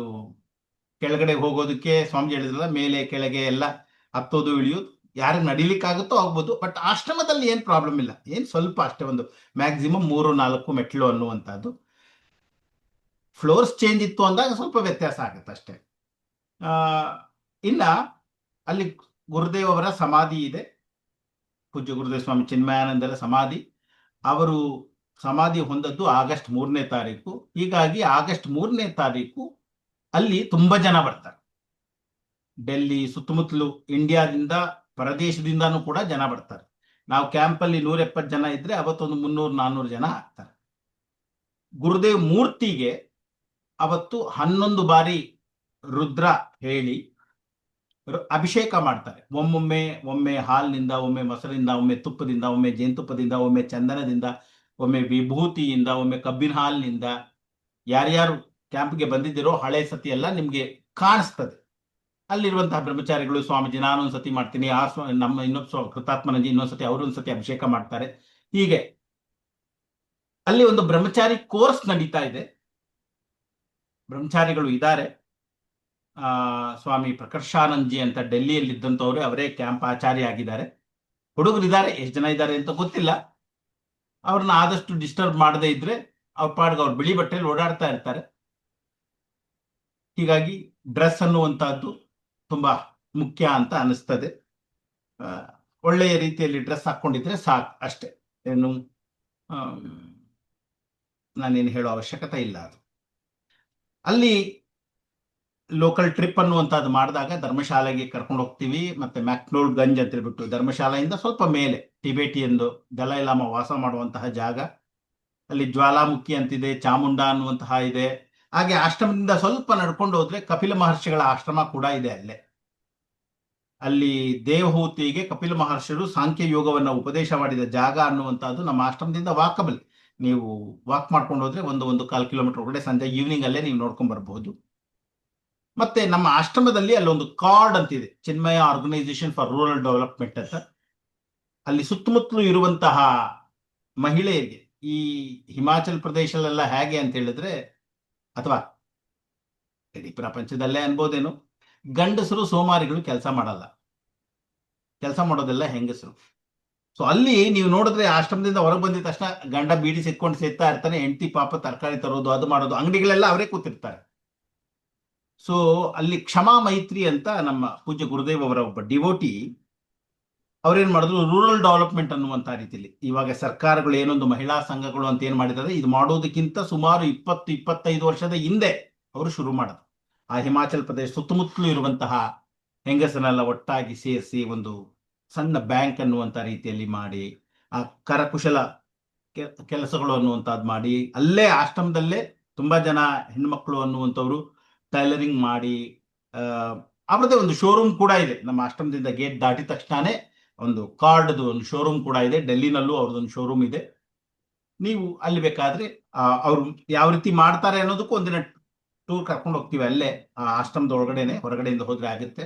ಕೆಳಗಡೆ ಹೋಗೋದಕ್ಕೆ ಸ್ವಾಮೀಜಿ ಹೇಳಿದ್ರಲ್ಲ, ಮೇಲೆ ಕೆಳಗೆ ಎಲ್ಲ ಹತ್ತೋದು ಇಳಿಯೋದು, ಯಾರಿಗೆ ನಡಿಲಿಕ್ಕಾಗುತ್ತೋ ಆಗ್ಬೋದು. ಬಟ್ ಆಶ್ರಮದಲ್ಲಿ ಏನು ಪ್ರಾಬ್ಲಮ್ ಇಲ್ಲ, ಏನು ಸ್ವಲ್ಪ ಅಷ್ಟೇ, ಒಂದು ಮ್ಯಾಕ್ಸಿಮಮ್ 3-4 ಮೆಟ್ಲು ಅನ್ನುವಂಥದ್ದು. ಫ್ಲೋರ್ಸ್ ಚೇಂಜ್ ಇತ್ತು ಅಂದಾಗ ಸ್ವಲ್ಪ ವ್ಯತ್ಯಾಸ ಆಗುತ್ತೆ ಅಷ್ಟೇ. ಇನ್ನ ಅಲ್ಲಿ ಗುರುದೇವ್ ಅವರ ಸಮಾಧಿ ಇದೆ, ಪೂಜ್ಯ ಗುರುದೇವ್ ಸ್ವಾಮಿ ಚಿನ್ಮಯಾನಂದರ ಸಮಾಧಿ. ಅವರು ಸಮಾಧಿ ಹೊಂದದ್ದು ಆಗಸ್ಟ್ 3ನೇ ತಾರೀಕು. ಹೀಗಾಗಿ ಆಗಸ್ಟ್ 3ನೇ ತಾರೀಕು ಅಲ್ಲಿ ತುಂಬಾ ಜನ ಬರ್ತಾರೆ. ಡೆಲ್ಲಿ ಸುತ್ತಮುತ್ತಲು ಇಂಡಿಯಾದಿಂದ, ಪರದೇಶದಿಂದಾನು ಕೂಡ ಜನ ಬರ್ತಾರೆ. ನಾವು ಕ್ಯಾಂಪಲ್ಲಿ 170 ಜನ ಇದ್ರೆ ಅವತ್ತೊಂದು 300-400 ಜನ ಆಗ್ತಾರೆ. ಗುರುದೇವ್ ಮೂರ್ತಿಗೆ ಅವತ್ತು 11 ಬಾರಿ ರುದ್ರ ಹೇಳಿ ಅಭಿಷೇಕ ಮಾಡ್ತಾರೆ. ಒಮ್ಮೆ ಹಾಲಿನಿಂದ, ಒಮ್ಮೆ ಮೊಸರಿಂದ, ಒಮ್ಮೆ ತುಪ್ಪದಿಂದ, ಒಮ್ಮೆ ಜೇನುತುಪ್ಪದಿಂದ, ಒಮ್ಮೆ ಚಂದನದಿಂದ, ಒಮ್ಮೆ ವಿಭೂತಿಯಿಂದ, ಒಮ್ಮೆ ಕಬ್ಬಿನ ಹಾಲಿನಿಂದ. ಯಾರ್ಯಾರು ಕ್ಯಾಂಪ್ಗೆ ಬಂದಿದ್ದೀರೋ ಹಳೆ ಸತಿ ಎಲ್ಲ ನಿಮ್ಗೆ ಕಾಣಿಸ್ತದೆ. ಅಲ್ಲಿರುವಂತಹ ಬ್ರಹ್ಮಚಾರಿಗಳು, ಸ್ವಾಮೀಜಿ ನಾನೊಂದು ಸತಿ ಮಾಡ್ತೀನಿ, ನಮ್ಮ ಇನ್ನೊಬ್ಬ ಕೃತಾತ್ಮನಂಜಿ ಇನ್ನೊಂದ್ಸತಿ ಅವರೊಂದ್ಸತಿ ಅಭಿಷೇಕ ಮಾಡ್ತಾರೆ. ಹೀಗೆ ಅಲ್ಲಿ ಒಂದು ಬ್ರಹ್ಮಚಾರಿ ಕೋರ್ಸ್ ನಡೀತಾ ಇದೆ. ಬ್ರಹ್ಮಚಾರಿಗಳು ಇದ್ದಾರೆ. ಸ್ವಾಮಿ ಪ್ರಕರ್ಷಾನಂದಜಿ ಅಂತ ಡೆಲ್ಲಿಯಲ್ಲಿದ್ದಂಥವ್ರು, ಅವರೇ ಕ್ಯಾಂಪ್ ಆಚಾರ್ಯ ಆಗಿದ್ದಾರೆ. ಹುಡುಗರು ಇದ್ದಾರೆ, ಎಷ್ಟು ಜನ ಇದ್ದಾರೆ ಅಂತ ಗೊತ್ತಿಲ್ಲ. ಅವ್ರನ್ನ ಆದಷ್ಟು ಡಿಸ್ಟರ್ಬ್ ಮಾಡದೇ ಇದ್ರೆ ಅವ್ರ ಪಾಡ್ಗೆ ಅವ್ರು ಬಿಳಿ ಬಟ್ಟೆಯಲ್ಲಿ ಓಡಾಡ್ತಾ ಇರ್ತಾರೆ. ಹೀಗಾಗಿ ಡ್ರೆಸ್ ಅನ್ನುವಂಥದ್ದು ತುಂಬಾ ಮುಖ್ಯ ಅಂತ ಅನಿಸ್ತದೆ. ಒಳ್ಳೆಯ ರೀತಿಯಲ್ಲಿ ಡ್ರೆಸ್ ಹಾಕೊಂಡಿದ್ರೆ ಸಾಕು ಅಷ್ಟೇ, ಏನು ನಾನೇನು ಹೇಳೋ ಅವಶ್ಯಕತೆ ಇಲ್ಲ. ಅದು ಅಲ್ಲಿ ಲೋಕಲ್ ಟ್ರಿಪ್ ಅನ್ನುವಂಥದ್ದು ಮಾಡಿದಾಗ ಧರ್ಮಶಾಲೆಗೆ ಕರ್ಕೊಂಡು ಹೋಗ್ತೀವಿ. ಮತ್ತೆ ಮ್ಯಾಕ್ನೋಲ್ ಗಂಜ್ ಅಂತ ಹೇಳ್ಬಿಟ್ಟು ಧರ್ಮಶಾಲೆಯಿಂದ ಸ್ವಲ್ಪ ಮೇಲೆ ಟಿಬೇಟಿಯಂದು ದಲೈ ಲಾಮಾ ವಾಸ ಮಾಡುವಂತಹ ಜಾಗ, ಅಲ್ಲಿ ಜ್ವಾಲಾಮುಖಿ ಅಂತಿದೆ, ಚಾಮುಂಡ ಅನ್ನುವಂತಹ ಇದೆ. ಹಾಗೆ ಆಶ್ರಮದಿಂದ ಸ್ವಲ್ಪ ನಡ್ಕೊಂಡು ಹೋದ್ರೆ ಕಪಿಲ ಮಹರ್ಷಿಗಳ ಆಶ್ರಮ ಕೂಡ ಇದೆ ಅಲ್ಲೇ. ಅಲ್ಲಿ ದೇವಹೂತಿಗೆ ಕಪಿಲ ಮಹರ್ಷಿಗಳು ಸಾಂಖ್ಯ ಯೋಗವನ್ನ ಉಪದೇಶ ಮಾಡಿದ ಜಾಗ ಅನ್ನುವಂಥದ್ದು ನಮ್ಮ ಆಶ್ರಮದಿಂದ ವಾಕಬಲ್. ನೀವು ವಾಕ್ ಮಾಡ್ಕೊಂಡು ಹೋದ್ರೆ 1-1.25 ಕಿಲೋಮೀಟರ್ ಒಳಗಡೆ ಸಂಜೆ ಈವ್ನಿಂಗ್ ಅಲ್ಲೇ ನೀವು ನೋಡ್ಕೊಂಡ್ ಬರ್ಬಹುದು. ಮತ್ತೆ ನಮ್ಮ ಆಶ್ರಮದಲ್ಲಿ ಅಲ್ಲೊಂದು ಕಾರ್ಡ್ ಅಂತಿದೆ, ಚಿನ್ಮಯ ಆರ್ಗನೈಸೇಷನ್ ಫಾರ್ ರೂರಲ್ ಡೆವಲಪ್ಮೆಂಟ್ ಅಂತ. ಅಲ್ಲಿ ಸುತ್ತಮುತ್ತಲು ಇರುವಂತಹ ಮಹಿಳೆಯರಿಗೆ, ಈ ಹಿಮಾಚಲ್ ಪ್ರದೇಶದಲ್ಲೆಲ್ಲ ಹೇಗೆ ಅಂತ ಹೇಳಿದ್ರೆ, ಅಥವಾ ಇಡೀ ಪ್ರಪಂಚದಲ್ಲೇ ಅನ್ಬೋದೇನು, ಗಂಡಸರು ಸೋಮಾರಿಗಳು ಕೆಲಸ ಮಾಡಲ್ಲ, ಕೆಲಸ ಮಾಡೋದೆಲ್ಲ ಹೆಂಗಸರು. ಸೊ ಅಲ್ಲಿ ನೀವು ನೋಡಿದ್ರೆ ಆಶ್ರಮದಿಂದ ಹೊರಗೆ ಬಂದಿದ ತಕ್ಷಣ ಗಂಡ ಬೀಡಿ ಸಿಕ್ಕೊಂಡು ಸೇರ್ತಾ ಇರ್ತಾನೆ, ಹೆಂಡತಿ ಪಾಪ ತರಕಾರಿ ತರೋದು, ಅದು ಮಾಡೋದು, ಅಂಗಡಿಗಳೆಲ್ಲ ಅವರೇ ಕೂತಿರ್ತಾರೆ. ಸೊ ಅಲ್ಲಿ ಕ್ಷಮಾ ಮೈತ್ರಿ ಅಂತ ನಮ್ಮ ಪೂಜ್ಯ ಗುರುದೇವ್ ಅವರ ಒಬ್ಬ ಡಿವೋಟಿ ಅವ್ರೇನ್ ಮಾಡಿದ್ರು, ರೂರಲ್ ಡೆವಲಪ್ಮೆಂಟ್ ಅನ್ನುವಂತ ರೀತಿಯಲ್ಲಿ ಇವಾಗ ಸರ್ಕಾರಗಳು ಏನೊಂದು ಮಹಿಳಾ ಸಂಘಗಳು ಅಂತ ಏನ್ ಮಾಡಿದ್ದಾರೆ, ಇದು ಮಾಡೋದಕ್ಕಿಂತ ಸುಮಾರು 20-25 ವರ್ಷದ ಹಿಂದೆ ಅವರು ಶುರು ಮಾಡಿದ್ರು. ಆ ಹಿಮಾಚಲ್ ಪ್ರದೇಶ ಸುತ್ತಮುತ್ತಲೂ ಇರುವಂತಹ ಹೆಂಗಸನೆಲ್ಲ ಒಟ್ಟಾಗಿ ಸೇರಿಸಿ ಒಂದು ಸಣ್ಣ ಬ್ಯಾಂಕ್ ಅನ್ನುವಂತ ರೀತಿಯಲ್ಲಿ ಮಾಡಿ, ಆ ಕರಕುಶಲ ಕೆಲಸಗಳು ಅನ್ನುವಂಥದ್ದು ಮಾಡಿ, ಅಲ್ಲೇ ಆಶ್ರಮದಲ್ಲೇ ತುಂಬಾ ಜನ ಹೆಣ್ಮಕ್ಳು ಅನ್ನುವಂಥವ್ರು ಟೈಲರಿಂಗ್ ಮಾಡಿ, ಅವ್ರದ್ದೇ ಒಂದು ಶೋರೂಮ್ ಕೂಡ ಇದೆ. ನಮ್ಮ ಆಶ್ರಮದಿಂದ ಗೇಟ್ ದಾಟಿದ ತಕ್ಷಣನೇ ಒಂದು ಕಾರ್ಡ್ದು ಒಂದು ಶೋರೂಮ್ ಕೂಡ ಇದೆ. ಡೆಲ್ಲಿನಲ್ಲೂ ಅವ್ರದ್ದೊಂದು ಶೋರೂಮ್ ಇದೆ. ನೀವು ಅಲ್ಲಿ ಬೇಕಾದ್ರೆ ಅವ್ರು ಯಾವ ರೀತಿ ಮಾಡ್ತಾರೆ ಅನ್ನೋದಕ್ಕೂ ಒಂದಿನ ಟೂರ್ ಕರ್ಕೊಂಡು ಹೋಗ್ತೀವಿ. ಅಲ್ಲೇ ಆ ಆಶ್ರಮದ ಒಳಗಡೆನೆ, ಹೊರಗಡೆಯಿಂದ ಹೋದ್ರೆ ಆಗುತ್ತೆ.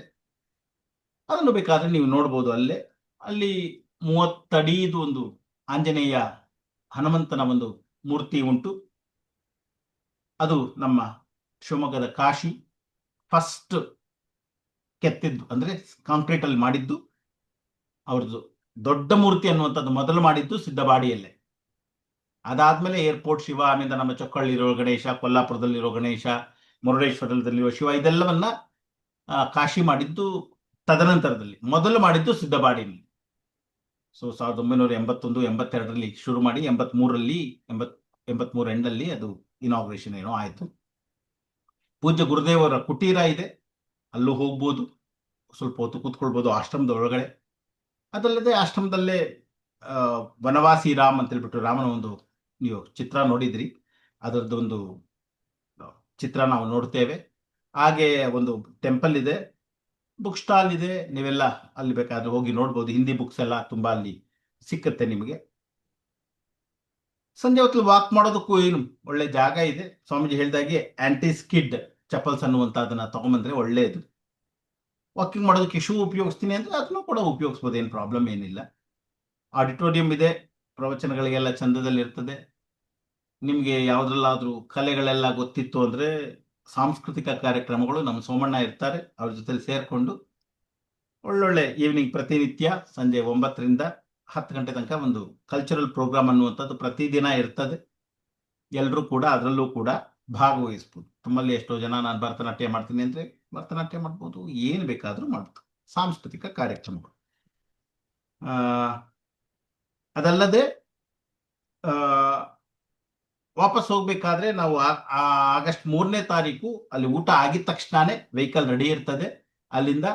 ಅದನ್ನು ಬೇಕಾದ್ರೆ ನೀವು ನೋಡ್ಬೋದು. ಅಲ್ಲಿ 30 ಅಡಿದು ಒಂದು ಆಂಜನೇಯ ಹನುಮಂತನ ಒಂದು ಮೂರ್ತಿ ಉಂಟು. ಅದು ನಮ್ಮ ಶಿವಮೊಗ್ಗದ ಕಾಶಿ ಫಸ್ಟ್ ಕೆತ್ತಿದ್ದು, ಅಂದ್ರೆ ಕಾಂಕ್ರೀಟ್ ಅಲ್ಲಿ ಮಾಡಿದ್ದು ಅವ್ರದ್ದು ದೊಡ್ಡ ಮೂರ್ತಿ ಅನ್ನುವಂಥದ್ದು ಮೊದಲು ಮಾಡಿದ್ದು ಸಿದ್ದವಾಡಿಯಲ್ಲೇ. ಅದಾದ್ಮೇಲೆ ಏರ್ಪೋರ್ಟ್ ಶಿವ, ಆಮೇಲೆ ನಮ್ಮ ಚೊಕ್ಕಳ್ಳಿರೋ ಗಣೇಶ, ಕೊಲ್ಲಾಪುರದಲ್ಲಿರೋ ಗಣೇಶ, ಮುರುಡೇಶ್ವರದಲ್ಲಿರೋ ಶಿವ, ಇದೆಲ್ಲವನ್ನ ಕಾಶಿ ಮಾಡಿದ್ದು ತದನಂತರದಲ್ಲಿ. ಮೊದಲು ಮಾಡಿದ್ದು ಸಿದ್ದವಾಡಿಯಲ್ಲಿ. ಸೊ 1981, 82ರಲ್ಲಿ ಶುರು ಮಾಡಿ 83ರಲ್ಲಿ 83 ಎಂಡಲ್ಲಿ ಅದು ಇನಾಗ್ರೇಷನ್ ಏನೋ ಆಯ್ತು. ಪೂಜ್ಯ ಗುರುದೇವರ ಕುಟೀರ ಇದೆ, ಅಲ್ಲೂ ಹೋಗ್ಬೋದು, ಸ್ವಲ್ಪ ಹೊತ್ತು ಕೂತ್ಕೊಳ್ಬೋದು ಆಶ್ರಮದ ಒಳಗಡೆ. ಅದಲ್ಲದೆ ಆಶ್ರಮದಲ್ಲೇ ವನವಾಸಿ ರಾಮ್ ಅಂತ ಹೇಳ್ಬಿಟ್ಟು ರಾಮನ ಒಂದು, ನೀವು ಚಿತ್ರ ನೋಡಿದ್ರಿ, ಅದರದ್ದೊಂದು ಚಿತ್ರ ನಾವು ನೋಡ್ತೇವೆ. ಹಾಗೆ ಒಂದು ಟೆಂಪಲ್ ಇದೆ, ಬುಕ್ ಸ್ಟಾಲ್ ಇದೆ, ನೀವೆಲ್ಲ ಅಲ್ಲಿ ಬೇಕಾದ್ರೆ ಹೋಗಿ ನೋಡ್ಬೋದು. ಹಿಂದಿ ಬುಕ್ಸ್ ಎಲ್ಲ ತುಂಬಾ ಅಲ್ಲಿ ಸಿಕ್ಕತ್ತೆ ನಿಮಗೆ. ಸಂಜೆ ಹೊತ್ತು ವಾಕ್ ಮಾಡೋದಕ್ಕೂ ಏನು ಒಳ್ಳೆ ಜಾಗ ಇದೆ. ಸ್ವಾಮೀಜಿ ಹೇಳಿದಾಗೆ ಆಂಟಿ ಸ್ಕಿಡ್ ಚಪಲ್ಸ್ ಅನ್ನುವಂಥದ್ದನ್ನ ತಗೊಂಬಂದ್ರೆ ಒಳ್ಳೆಯದು. ವಾಕಿಂಗ್ ಮಾಡೋದಕ್ಕೆ ಶೂ ಉಪಯೋಗಿಸ್ತೀನಿ ಅಂದ್ರೆ ಅದನ್ನು ಕೂಡ ಉಪಯೋಗಿಸ್ಬೋದು, ಏನು ಪ್ರಾಬ್ಲಮ್ ಏನಿಲ್ಲ. ಆಡಿಟೋರಿಯಂ ಇದೆ, ಪ್ರವಚನಗಳಿಗೆಲ್ಲ ಚಂದದಲ್ಲಿ ಇರ್ತದೆ. ನಿಮಗೆ ಯಾವುದ್ರಲ್ಲಾದ್ರೂ ಕಲೆಗಳೆಲ್ಲ ಗೊತ್ತಿತ್ತು ಅಂದ್ರೆ ಸಾಂಸ್ಕೃತಿಕ ಕಾರ್ಯಕ್ರಮಗಳು ನಮ್ಮ ಸೋಮಣ್ಣ ಇರ್ತಾರೆ, ಅವ್ರ ಜೊತೆ ಸೇರ್ಕೊಂಡು ಒಳ್ಳೊಳ್ಳೆ ಈವ್ನಿಂಗ್ ಪ್ರತಿನಿತ್ಯ ಸಂಜೆ 9ರಿಂದ 10 ಗಂಟೆ ತನಕ ಒಂದು ಕಲ್ಚರಲ್ ಪ್ರೋಗ್ರಾಮ್ ಅನ್ನುವಂಥದ್ದು ಪ್ರತಿದಿನ ಇರ್ತದೆ. ಎಲ್ಲರೂ ಕೂಡ ಅದರಲ್ಲೂ ಕೂಡ ಭಾಗವಹಿಸ್ಬೋದು. ತಮ್ಮಲ್ಲಿ ಎಷ್ಟೋ ಜನ ನಾನು ಭರತನಾಟ್ಯ ಮಾಡ್ತೀನಿ ಅಂದ್ರೆ ಭರತನಾಟ್ಯ ಮಾಡ್ಬೋದು, ಏನು ಬೇಕಾದ್ರೂ ಮಾಡ್ಬೋದು. ಸಾಂಸ್ಕೃತಿಕ ಕಾರ್ಯಕ್ರಮಗಳು. ಅದಲ್ಲದೆ ವಾಪಸ್ ಹೋಗ್ಬೇಕಾದ್ರೆ ನಾವು ಆಗಸ್ಟ್ 3ನೇ ತಾರೀಕು ಅಲ್ಲಿ ಊಟ ಆಗಿದ ತಕ್ಷಣನೇ ವೆಹಿಕಲ್ ರೆಡಿ ಇರ್ತದೆ. ಅಲ್ಲಿಂದ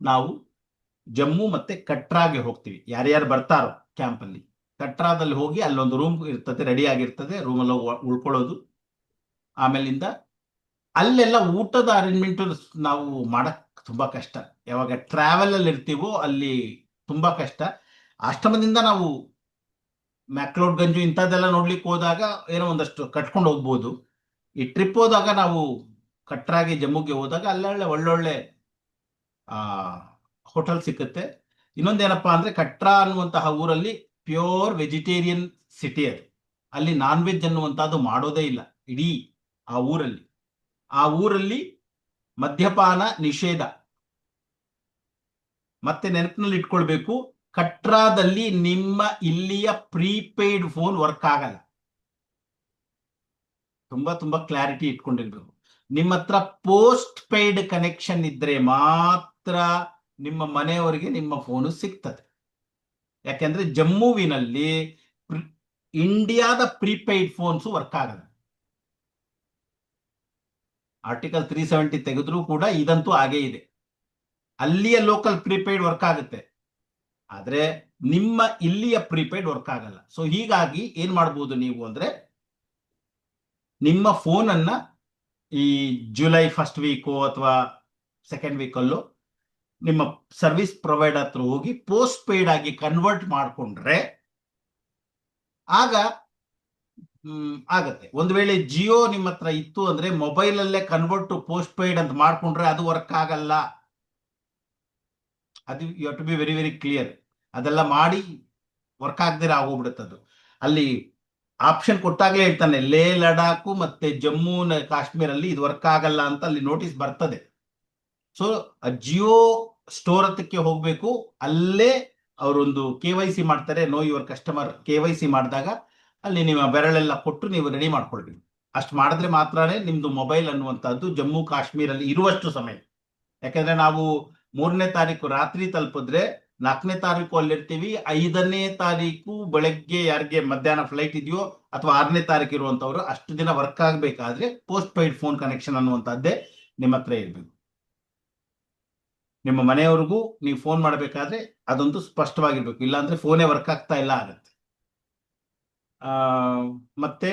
ನಾವು ಜಮ್ಮು ಮತ್ತೆ ಕಟ್ರಾಗೆ ಹೋಗ್ತೀವಿ. ಯಾರ್ಯಾರು ಬರ್ತಾರೋ ಕ್ಯಾಂಪಲ್ಲಿ ಕಟ್ರಾದಲ್ಲಿ ಹೋಗಿ ಅಲ್ಲೊಂದು ರೂಮ್ ಇರ್ತದೆ, ರೆಡಿ ಆಗಿರ್ತದೆ, ರೂಮಲ್ಲಿ ಉಳ್ಕೊಳ್ಳೋದು. ಆಮೇಲಿಂದ ಅಲ್ಲೆಲ್ಲ ಊಟದ ಅರೇಂಜ್ಮೆಂಟ್ ನಾವು ಮಾಡಕ್ ತುಂಬಾ ಕಷ್ಟ. ಯಾವಾಗ ಟ್ರಾವೆಲ್ ಅಲ್ಲಿ ಇರ್ತೀವೋ ಅಲ್ಲಿ ತುಂಬಾ ಕಷ್ಟ. ಆಶ್ರಮದಿಂದ ನಾವು ಮ್ಯಾಕ್ಲೋಡ್ ಗಂಜು ಇಂಥದ್ದೆಲ್ಲ ನೋಡ್ಲಿಕ್ಕೆ ಹೋದಾಗ ಏನೋ ಒಂದಷ್ಟು ಕಟ್ಕೊಂಡು ಹೋಗ್ಬೋದು. ಈ ಟ್ರಿಪ್ ಹೋದಾಗ ನಾವು ಕಟ್ರಾಗೆ ಜಮ್ಮುಗೆ ಹೋದಾಗ ಅಲ್ಲೊಳ್ಳೆ ಒಳ್ಳೊಳ್ಳೆ ಹೋಟೆಲ್ ಸಿಕ್ಕುತ್ತೆ. ಇನ್ನೊಂದೇನಪ್ಪಾ ಅಂದ್ರೆ ಕಟ್ರಾ ಅನ್ನುವಂತಹ ಊರಲ್ಲಿ ಪ್ಯೂರ್ ವೆಜಿಟೇರಿಯನ್ ಸಿಟಿ ಅದು. ಅಲ್ಲಿ ನಾನ್ ವೆಜ್ ಅನ್ನುವಂಥದ್ದು ಮಾಡೋದೇ ಇಲ್ಲ ಇಡೀ ಆ ಊರಲ್ಲಿ ಮದ್ಯಪಾನ ನಿಷೇಧ. ಮತ್ತೆ ನೆನಪಿನಲ್ಲಿ ಇಟ್ಕೊಳ್ಬೇಕು, ಕಟ್ರಾದಲ್ಲಿ ನಿಮ್ಮ ಇಲ್ಲಿಯ ಪ್ರೀಪೇಯ್ಡ್ ಫೋನ್ ವರ್ಕ್ ಆಗಲ್ಲ. ತುಂಬಾ ಕ್ಲಾರಿಟಿ ಇಟ್ಕೊಂಡಿರ್ಬೇಕು. ನಿಮ್ಮ ಹತ್ರ ಪೋಸ್ಟ್ ಪೇಯ್ಡ್ ಕನೆಕ್ಷನ್ ಇದ್ರೆ ಮಾತ್ರ ನಿಮ್ಮ ಮನೆಯವರಿಗೆ ನಿಮ್ಮ ಫೋನು ಸಿಗ್ತದೆ. ಯಾಕೆಂದ್ರೆ ಜಮ್ಮುವಿನಲ್ಲಿ ಇಂಡಿಯಾದ ಪ್ರೀಪೇಯ್ಡ್ ಫೋನ್ಸ್ ವರ್ಕ್ ಆಗಲ್ಲ. ಆರ್ಟಿಕಲ್ 370 ತೆಗೆದ್ರೂ ಕೂಡ ಇದಂತೂ ಹಾಗೇ ಇದೆ. ಅಲ್ಲಿಯ ಲೋಕಲ್ ಪ್ರೀಪೇಯ್ಡ್ ವರ್ಕ್ ಆಗುತ್ತೆ, ಆದ್ರೆ ನಿಮ್ಮ ಇಲ್ಲಿಯ ಪ್ರೀಪೇಯ್ಡ್ ವರ್ಕ್ ಆಗಲ್ಲ. ಸೊ ಹೀಗಾಗಿ ಏನ್ ಮಾಡ್ಬೋದು ನೀವು ಅಂದ್ರೆ, ನಿಮ್ಮ ಫೋನ್ ಅನ್ನ ಈ ಜುಲೈ 1st ವೀಕೋ ಅಥವಾ 2nd ವೀಕಲ್ಲೋ ನಿಮ್ಮ ಸರ್ವಿಸ್ ಪ್ರೊವೈಡರ್ ಹತ್ರ ಹೋಗಿ ಪೋಸ್ಟ್ ಪೇಯ್ಡ್ ಆಗಿ ಕನ್ವರ್ಟ್ ಮಾಡಿಕೊಂಡ್ರೆ ಆಗ ಆಗತ್ತೆ. ಒಂದು ವೇಳೆ ಜಿಯೋ ನಿಮ್ಮ ಹತ್ರ ಇತ್ತು ಅಂದ್ರೆ ಮೊಬೈಲ್ ಅಲ್ಲೇ ಕನ್ವರ್ಟ್ ಟು ಪೋಸ್ಟ್ ಪೇಯ್ಡ್ ಅಂತ ಮಾಡ್ಕೊಂಡ್ರೆ ಅದು ವರ್ಕ್ ಆಗಲ್ಲ. ಅದು you have to be very very clear. ಅದೆಲ್ಲ ಮಾಡಿ ವರ್ಕ್ ಆಗದಿರ ಆಗೋಗ್ಬಿಡುತ್ತದು. ಅಲ್ಲಿ ಆಪ್ಷನ್ ಕೊಟ್ಟಾಗಲೇ ಹೇಳ್ತಾನೆ, ಲೇ ಲಡಾಖ್ ಮತ್ತೆ ಜಮ್ಮು ಕಾಶ್ಮೀರ್ ಅಲ್ಲಿ ಇದು ವರ್ಕ್ ಆಗಲ್ಲ ಅಂತ ಅಲ್ಲಿ ನೋಟಿಸ್ ಬರ್ತದೆ. ಸೊ ಜಿಯೋ ಸ್ಟೋರ್ ಹತ್ತಕ್ಕೆ ಹೋಗ್ಬೇಕು, ಅಲ್ಲೇ ಅವರೊಂದು KYC ಮಾಡ್ತಾರೆ, ನೋ ಯುವರ್ ಕಸ್ಟಮರ್. KYC ಮಾಡಿದಾಗ ಅಲ್ಲಿ ನಿಮ್ಮ ಬೆರಳೆಲ್ಲ ಕೊಟ್ಟು ನೀವು ರೆಡಿ ಮಾಡ್ಕೊಳ್ಬೇಕು. ಅಷ್ಟು ಮಾಡಿದ್ರೆ ಮಾತ್ರನೇ ನಿಮ್ದು ಮೊಬೈಲ್ ಅನ್ನುವಂಥದ್ದು ಜಮ್ಮು ಕಾಶ್ಮೀರಲ್ಲಿ ಇರುವಷ್ಟು ಸಮಯ. ಯಾಕಂದ್ರೆ ನಾವು 3ನೇ ತಾರೀಕು ರಾತ್ರಿ ತಲುಪಿದ್ರೆ 4ನೇ ತಾರೀಕು ಅಲ್ಲಿರ್ತೀವಿ. 5ನೇ ತಾರೀಕು ಬೆಳಗ್ಗೆ ಯಾರಿಗೆ ಮಧ್ಯಾಹ್ನ ಫ್ಲೈಟ್ ಇದೆಯೋ ಅಥವಾ 6ನೇ ತಾರೀಕು ಇರುವಂತವ್ರು ಅಷ್ಟು ದಿನ ವರ್ಕ್ ಆಗಬೇಕಾದ್ರೆ ಪೋಸ್ಟ್ ಪೇಯ್ಡ್ ಫೋನ್ ಕನೆಕ್ಷನ್ ಅನ್ನುವಂಥದ್ದೇ ನಿಮ್ಮ ಹತ್ರ ಇರಬೇಕು. ನಿಮ್ಮ ಮನೆಯವ್ರಿಗೂ ನೀವು ಫೋನ್ ಮಾಡಬೇಕಾದ್ರೆ ಅದಂತೂ ಸ್ಪಷ್ಟವಾಗಿರ್ಬೇಕು, ಇಲ್ಲಾಂದ್ರೆ ಫೋನೇ ವರ್ಕ್ ಆಗ್ತಾ ಇಲ್ಲ ಆಗತ್ತೆ. ಮತ್ತೆ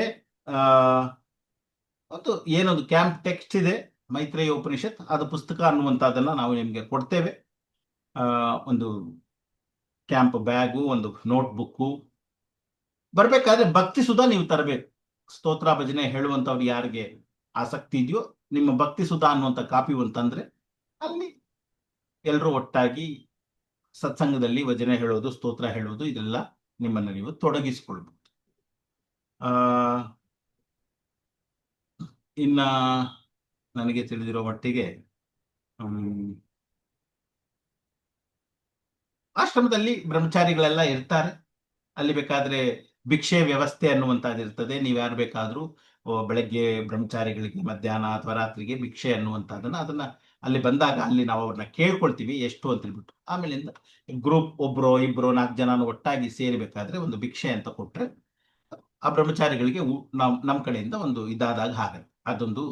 ಒಂದು ಏನೊಂದು ಕ್ಯಾಂಪ್ ಟೆಕ್ಸ್ಟ್ ಇದೆ, ಮೈತ್ರೇಯ ಉಪನಿಷತ್, ಅದು ಪುಸ್ತಕ ಅನ್ನುವಂಥದ್ದನ್ನ ನಾವು ನಿಮಗೆ ಕೊಡ್ತೇವೆ. ಒಂದು ಕ್ಯಾಂಪ್ ಬ್ಯಾಗು, ಒಂದು ನೋಟ್ ಬುಕ್ಕು. ಬರ್ಬೇಕಾದ್ರೆ ಭಕ್ತಿ ಸುಧಾ ನೀವು ತರಬೇಕು. ಸ್ತೋತ್ರ ಭಜನೆ ಹೇಳುವಂಥವ್ರು ಯಾರಿಗೆ ಆಸಕ್ತಿ ಇದೆಯೋ ನಿಮ್ಮ ಭಕ್ತಿ ಸುಧಾ ಅನ್ನುವಂಥ ಕಾಪಿ ಅಂತಂದ್ರೆ ಅಲ್ಲಿ ಎಲ್ಲರೂ ಒಟ್ಟಾಗಿ ಸತ್ಸಂಗದಲ್ಲಿ ಭಜನೆ ಹೇಳೋದು, ಸ್ತೋತ್ರ ಹೇಳೋದು, ಇದೆಲ್ಲ ನಿಮ್ಮನ್ನು ನೀವು ತೊಡಗಿಸಿಕೊಳ್ಬಹುದು. ಇನ್ನ ನನಗೆ ತಿಳಿದಿರೋ ಮಟ್ಟಿಗೆ ಆಶ್ರಮದಲ್ಲಿ ಬ್ರಹ್ಮಚಾರಿಗಳೆಲ್ಲ ಇರ್ತಾರೆ. ಅಲ್ಲಿ ಬೇಕಾದ್ರೆ ಭಿಕ್ಷೆ ವ್ಯವಸ್ಥೆ ಅನ್ನುವಂಥದ್ದು ಇರ್ತದೆ. ನೀವು ಯಾರು ಬೇಕಾದ್ರೂ ಬೆಳಗ್ಗೆ ಬ್ರಹ್ಮಚಾರಿಗಳಿಗೆ ಮಧ್ಯಾಹ್ನ ಅಥವಾ ರಾತ್ರಿಗೆ ಭಿಕ್ಷೆ ಅನ್ನುವಂಥದ್ದನ್ನ ಅದನ್ನ ಅಲ್ಲಿ ಬಂದಾಗ ಅಲ್ಲಿ ನಾವು ಅವ್ರನ್ನ ಕೇಳ್ಕೊಳ್ತೀವಿ ಎಷ್ಟು ಅಂತ ಹೇಳ್ಬಿಟ್ಟು. ಆಮೇಲಿಂದ ಗ್ರೂಪ್ ಒಬ್ರು ಇಬ್ರು 4 ಜನನು ಒಟ್ಟಾಗಿ ಸೇರಿಬೇಕಾದ್ರೆ ಒಂದು ಭಿಕ್ಷೆ ಅಂತ ಕೊಟ್ರೆ ಆ ಬ್ರಹ್ಮಚಾರಿಗಳಿಗೆ ನಮ್ಮ ಕಡೆಯಿಂದ ಒಂದು ಇದಾದಾಗ ಆಗತ್ತೆ. ಅದೊಂದು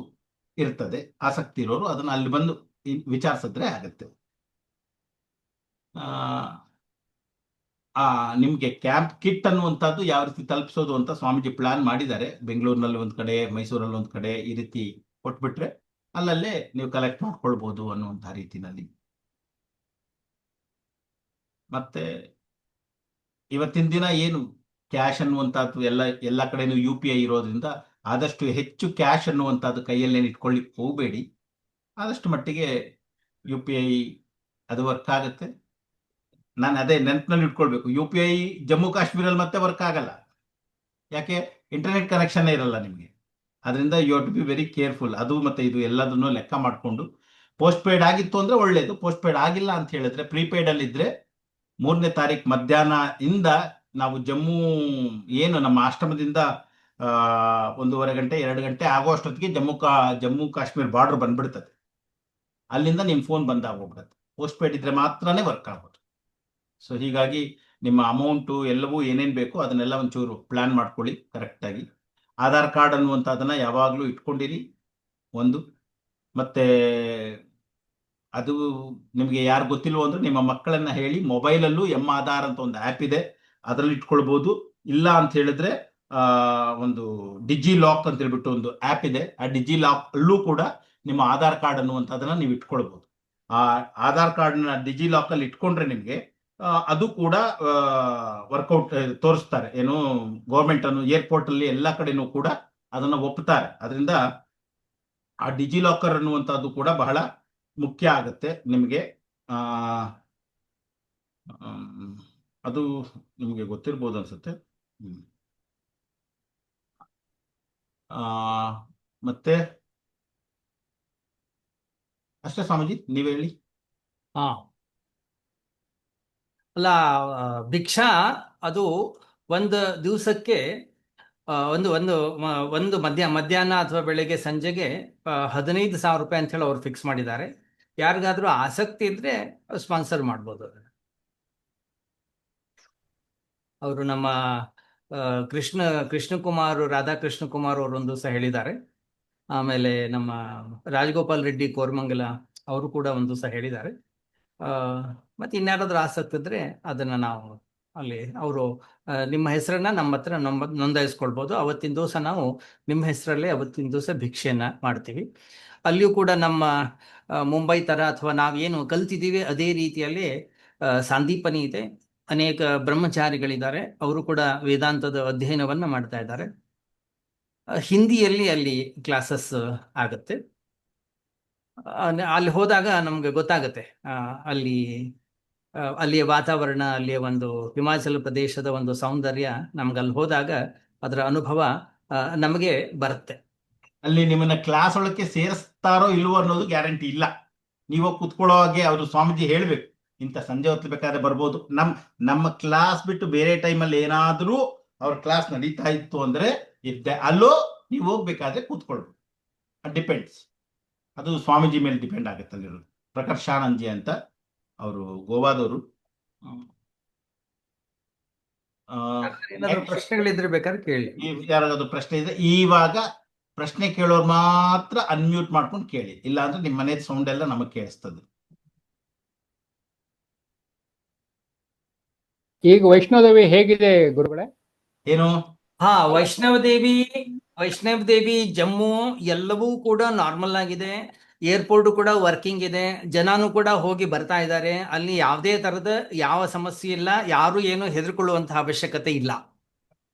ಇರ್ತದೆ. ಆಸಕ್ತಿ ಇರೋರು ಅದನ್ನ ಅಲ್ಲಿ ಬಂದು ವಿಚಾರಿಸಿದ್ರೆ ಆಗತ್ತೆ. ನಿಮ್ಗೆ ಕ್ಯಾಂಪ್ ಕಿಟ್ ಅನ್ನುವಂಥದ್ದು ಯಾವ ರೀತಿ ತಲುಪಿಸೋದು ಅಂತ ಸ್ವಾಮೀಜಿ ಪ್ಲಾನ್ ಮಾಡಿದ್ದಾರೆ. ಬೆಂಗಳೂರಿನಲ್ಲಿ ಒಂದ್ ಕಡೆ, ಮೈಸೂರಲ್ಲಿ ಒಂದ್ ಕಡೆ ಈ ರೀತಿ ಕೊಟ್ಬಿಟ್ರೆ ಅಲ್ಲಲ್ಲೇ ನೀವು ಕಲೆಕ್ಟ್ ಮಾಡ್ಕೊಳ್ಬಹುದು ಅನ್ನುವಂಥ ರೀತಿನಲ್ಲಿ. ಮತ್ತೆ ಇವತ್ತಿನ ದಿನ ಏನು ಕ್ಯಾಶ್ ಅನ್ನುವಂಥದ್ದು ಎಲ್ಲ ಕಡೆನೂ UPI ಇರೋದ್ರಿಂದ ಆದಷ್ಟು ಹೆಚ್ಚು ಕ್ಯಾಶ್ ಅನ್ನುವಂಥದ್ದು ಕೈಯಲ್ಲೇನು ಇಟ್ಕೊಳ್ಳಿ ಹೋಗಬೇಡಿ. ಆದಷ್ಟು ಮಟ್ಟಿಗೆ UPI ಅದು ವರ್ಕ್ ಆಗುತ್ತೆ. ನಾನು ಅದೇ ನೆನಪಿನಲ್ಲಿ ಇಟ್ಕೊಳ್ಬೇಕು, UPI ಜಮ್ಮು ಕಾಶ್ಮೀರಲ್ಲಿ ಮತ್ತೆ ವರ್ಕ್ ಆಗಲ್ಲ. ಯಾಕೆ? ಇಂಟರ್ನೆಟ್ ಕನೆಕ್ಷನ್ ಇರಲ್ಲ ನಿಮಗೆ. ಅದರಿಂದ you have to be very careful. ಅದು ಮತ್ತೆ ಇದು ಎಲ್ಲದನ್ನು ಲೆಕ್ಕ ಮಾಡಿಕೊಂಡು. ಪೋಸ್ಟ್ ಪೇಯ್ಡ್ ಆಗಿತ್ತು ಅಂದ್ರೆ ಒಳ್ಳೇದು. ಪೋಸ್ಟ್ ಪೇಯ್ಡ್ ಆಗಿಲ್ಲ ಅಂತ ಹೇಳಿದ್ರೆ ಪ್ರೀಪೇಯ್ಡ್ ಅಲ್ಲಿ ಇದ್ರೆ 3ನೇ ತಾರೀಕು ಮಧ್ಯಾಹ್ನ ಇಂದ ನಾವು ಜಮ್ಮು ಏನು ನಮ್ಮ ಆಶ್ರಮದಿಂದ 1:30 ಗಂಟೆ 2 ಗಂಟೆ ಆಗೋ ಅಷ್ಟೊತ್ತಿಗೆ ಜಮ್ಮು ಕಾಶ್ಮೀರ್ ಬಾರ್ಡರ್ ಬಂದ್ಬಿಡ್ತದೆ. ಅಲ್ಲಿಂದ ನಿಮ್ಮ ಫೋನ್ ಬಂದಾಗೋಗ್ಬಿಡುತ್ತೆ. ಪೋಸ್ಟ್ ಪೇಯ್ಡ್ ಇದ್ರೆ ಮಾತ್ರನೇ ವರ್ಕ್ ಆಗೋದು. ಸೊ ಹೀಗಾಗಿ ನಿಮ್ಮ ಅಮೌಂಟು ಎಲ್ಲವೂ ಏನೇನು ಬೇಕು ಅದನ್ನೆಲ್ಲ ಒಂಚೂರು ಪ್ಲಾನ್ ಮಾಡ್ಕೊಳ್ಳಿ ಕರೆಕ್ಟಾಗಿ. ಆಧಾರ್ ಕಾರ್ಡ್ ಅನ್ನುವಂಥದ್ದನ್ನ ಯಾವಾಗಲೂ ಇಟ್ಕೊಂಡಿರಿ ಒಂದು. ಮತ್ತೆ ಅದು ನಿಮಗೆ ಯಾರು ಗೊತ್ತಿಲ್ವೋ ಅಂದ್ರೆ ನಿಮ್ಮ ಮಕ್ಕಳನ್ನ ಹೇಳಿ ಮೊಬೈಲಲ್ಲೂ ಆಧಾರ್ ಅಂತ ಒಂದು ಆ್ಯಪ್ ಇದೆ, ಅದರಲ್ಲಿ ಇಟ್ಕೊಳ್ಬೋದು. ಇಲ್ಲ ಅಂತ ಹೇಳಿದ್ರೆ ಒಂದು ಡಿಜಿ ಲಾಕ್ ಅಂತ ಹೇಳ್ಬಿಟ್ಟು ಒಂದು ಆ್ಯಪ್ ಇದೆ. ಆ ಡಿಜಿ ಲಾಕ್ ಅಲ್ಲೂ ಕೂಡ ನಿಮ್ಮ ಆಧಾರ್ ಕಾರ್ಡ್ ಅನ್ನುವಂಥದ್ದನ್ನ ನೀವು ಇಟ್ಕೊಳ್ಬೋದು. ಆ ಆಧಾರ್ ಕಾರ್ಡ್ನ ಡಿಜಿ ಲಾಕ್ ಅಲ್ಲಿ ಇಟ್ಕೊಂಡ್ರೆ ನಿಮಗೆ ಅದು ಕೂಡ ವರ್ಕೌಟ್ ತೋರಿಸ್ತಾರೆ. ಏನು ಗೌರ್ಮೆಂಟ್ ಅನ್ನು ಏರ್ಪೋರ್ಟ್ ಅಲ್ಲಿ ಎಲ್ಲ ಕಡೆನೂ ಕೂಡ ಅದನ್ನ ಒಪ್ಪುತ್ತಾರೆ. ಅದರಿಂದ ಆ ಡಿಜಿ ಲಾಕರ್ ಅನ್ನುವಂಥದ್ದು ಕೂಡ ಬಹಳ ಮುಖ್ಯ ಆಗುತ್ತೆ ನಿಮಗೆ. ಅದು ನಿಮಗೆ ಗೊತ್ತಿರ್ಬೋದು ಅನ್ಸುತ್ತೆ. ಮತ್ತೆ ಅಷ್ಟೇ ಸ್ವಾಮೀಜಿ, ನೀವ್ ಹೇಳಿ. ಹಾ ಅಲ್ಲ, ಭಿಕ್ಷಾ ಅದು ಒಂದು ದಿವಸಕ್ಕೆ ಒಂದು ಮಧ್ಯಾಹ್ನ ಅಥವಾ ಬೆಳಗ್ಗೆ ಸಂಜೆಗೆ 15,000 ರೂಪಾಯಿ ಅಂತ ಹೇಳಿ ಅವ್ರು ಫಿಕ್ಸ್ ಮಾಡಿದ್ದಾರೆ. ಯಾರಿಗಾದ್ರೂ ಆಸಕ್ತಿ ಇದ್ರೆ ಸ್ಪಾನ್ಸರ್ ಮಾಡ್ಬೋದು ಅದನ್ನ. ಅವರು ನಮ್ಮ ಕೃಷ್ಣಕುಮಾರ್ ರಾಧಾಕೃಷ್ಣ ಕುಮಾರ್ ಅವರು ಒಂದು ದಿವಸ ಹೇಳಿದ್ದಾರೆ. ಆಮೇಲೆ ನಮ್ಮ ರಾಜಗೋಪಾಲ್ ರೆಡ್ಡಿ ಕೋರಮಂಗಲ ಅವರು ಕೂಡ ಒಂದು ದಿವಸ ಹೇಳಿದ್ದಾರೆ. ಮತ್ತೆ ಇನ್ಯಾರಾದ್ರೂ ಆಸಕ್ತಿ ಇದ್ರೆ ಅದನ್ನ ನಾವು ಅಲ್ಲಿ ಅವರು ನಿಮ್ಮ ಹೆಸರನ್ನ ನಮ್ಮ ಹತ್ರ ನೋಂದಾಯಿಸ್ಕೊಳ್ಬೋದು. ಅವತ್ತಿನ ದಿವಸ ನಾವು ನಿಮ್ಮ ಹೆಸರಲ್ಲೇ ಅವತ್ತಿನ ದಿವಸ ಭಿಕ್ಷೆಯನ್ನ ಮಾಡ್ತೀವಿ. ಅಲ್ಲಿಯೂ ಕೂಡ ನಮ್ಮ ಮುಂಬೈ ತರ ಅಥವಾ ನಾವೇನು ಕಲ್ತಿದ್ದೀವಿ ಅದೇ ರೀತಿಯಲ್ಲಿ ಸಾಂದೀಪನಿ ಇದೆ. ಅನೇಕ ಬ್ರಹ್ಮಚಾರಿಗಳಿದ್ದಾರೆ, ಅವರು ಕೂಡ ವೇದಾಂತದ ಅಧ್ಯಯನವನ್ನ ಮಾಡ್ತಾ ಇದ್ದಾರೆ. ಹಿಂದಿಯಲ್ಲಿ ಅಲ್ಲಿ ಕ್ಲಾಸಸ್ ಆಗುತ್ತೆ. ಅಲ್ಲಿ ಹೋದಾಗ ನಮ್ಗೆ ಗೊತ್ತಾಗತ್ತೆ ಅಲ್ಲಿಯ ವಾತಾವರಣ, ಅಲ್ಲಿಯ ಒಂದು ಹಿಮಾಚಲ ಪ್ರದೇಶದ ಒಂದು ಸೌಂದರ್ಯ ನಮ್ಗೆ ಅಲ್ಲಿ ಹೋದಾಗ ಅದರ ಅನುಭವ ನಮಗೆ ಬರುತ್ತೆ. ಅಲ್ಲಿ ನಿಮ್ಮನ್ನ ಕ್ಲಾಸ್ ಒಳಕ್ಕೆ ಸೇರಿಸ್ತಾರೋ ಇಲ್ವೋ ಅನ್ನೋದು ಗ್ಯಾರಂಟಿ ಇಲ್ಲ. ನೀವು ಕೂತ್ಕೊಳ್ಳೋ ಹಾಗೆ ಅವರು ಸ್ವಾಮೀಜಿ ಹೇಳ್ಬೇಕು, ಇಂಥ ಸಂಜೆ ಹೊತ್ತು ಬೇಕಾದ್ರೆ ಬರ್ಬೋದು. ನಮ್ಮ ಕ್ಲಾಸ್ ಬಿಟ್ಟು ಬೇರೆ ಟೈಮಲ್ಲಿ ಏನಾದ್ರೂ ಅವ್ರ ಕ್ಲಾಸ್ ನಡೀತಾ ಇತ್ತು ಅಂದ್ರೆ ಅಲ್ಲೋ ನೀವು ಹೋಗ್ಬೇಕಾದ್ರೆ ಕೂತ್ಕೊಳ್ಬೇಕು. ಡಿಪೆಂಡ್ಸ್, ಅದು ಸ್ವಾಮೀಜಿ ಮೇಲೆ ಡಿಪೆಂಡ್ ಆಗುತ್ತೆ. ಅಲ್ಲಿರೋದು ಪ್ರಕರ್ಷಾನಂದಜಿ ಅಂತ, ಅವರು ಗೋವಾದವರು. ಪ್ರಶ್ನೆಗಳಿದ್ರೆ ಬೇಕಾದ್ರೆ ಕೇಳಿ. ಯಾರಾದ್ರು ಪ್ರಶ್ನೆ ಇದೆ, ಇವಾಗ ಪ್ರಶ್ನೆ ಕೇಳೋರು ಮಾತ್ರ ಅನ್ಮ್ಯೂಟ್ ಮಾಡ್ಕೊಂಡು ಕೇಳಿ, ಇಲ್ಲ ಅಂದ್ರೆ ನಿಮ್ಮ ಮನೆ ಸೌಂಡ್ ಎಲ್ಲ ನಮಗ್ ಕೇಳಿಸ್ತದೆ. ಈಗ ವೈಷ್ಣೋದೇವಿ ಹೇಗಿದೆ ಗುರುಗಳೇ? ಏನು? ವೈಷ್ಣವ್ ದೇವಿ ಜಮ್ಮು ಎಲ್ಲವೂ ಕೂಡ ನಾರ್ಮಲ್ ಆಗಿದೆ. ಏರ್ಪೋರ್ಟ್ ಕೂಡ ವರ್ಕಿಂಗ್ ಇದೆ, ಜನನು ಕೂಡ ಹೋಗಿ ಬರ್ತಾ ಇದ್ದಾರೆ. ಅಲ್ಲಿ ಯಾವುದೇ ತರದ ಯಾವ ಸಮಸ್ಯೆ ಇಲ್ಲ, ಯಾರು ಏನು ಹೆದರ್ಕೊಳ್ಳುವಂತಹ ಅವಶ್ಯಕತೆ ಇಲ್ಲ.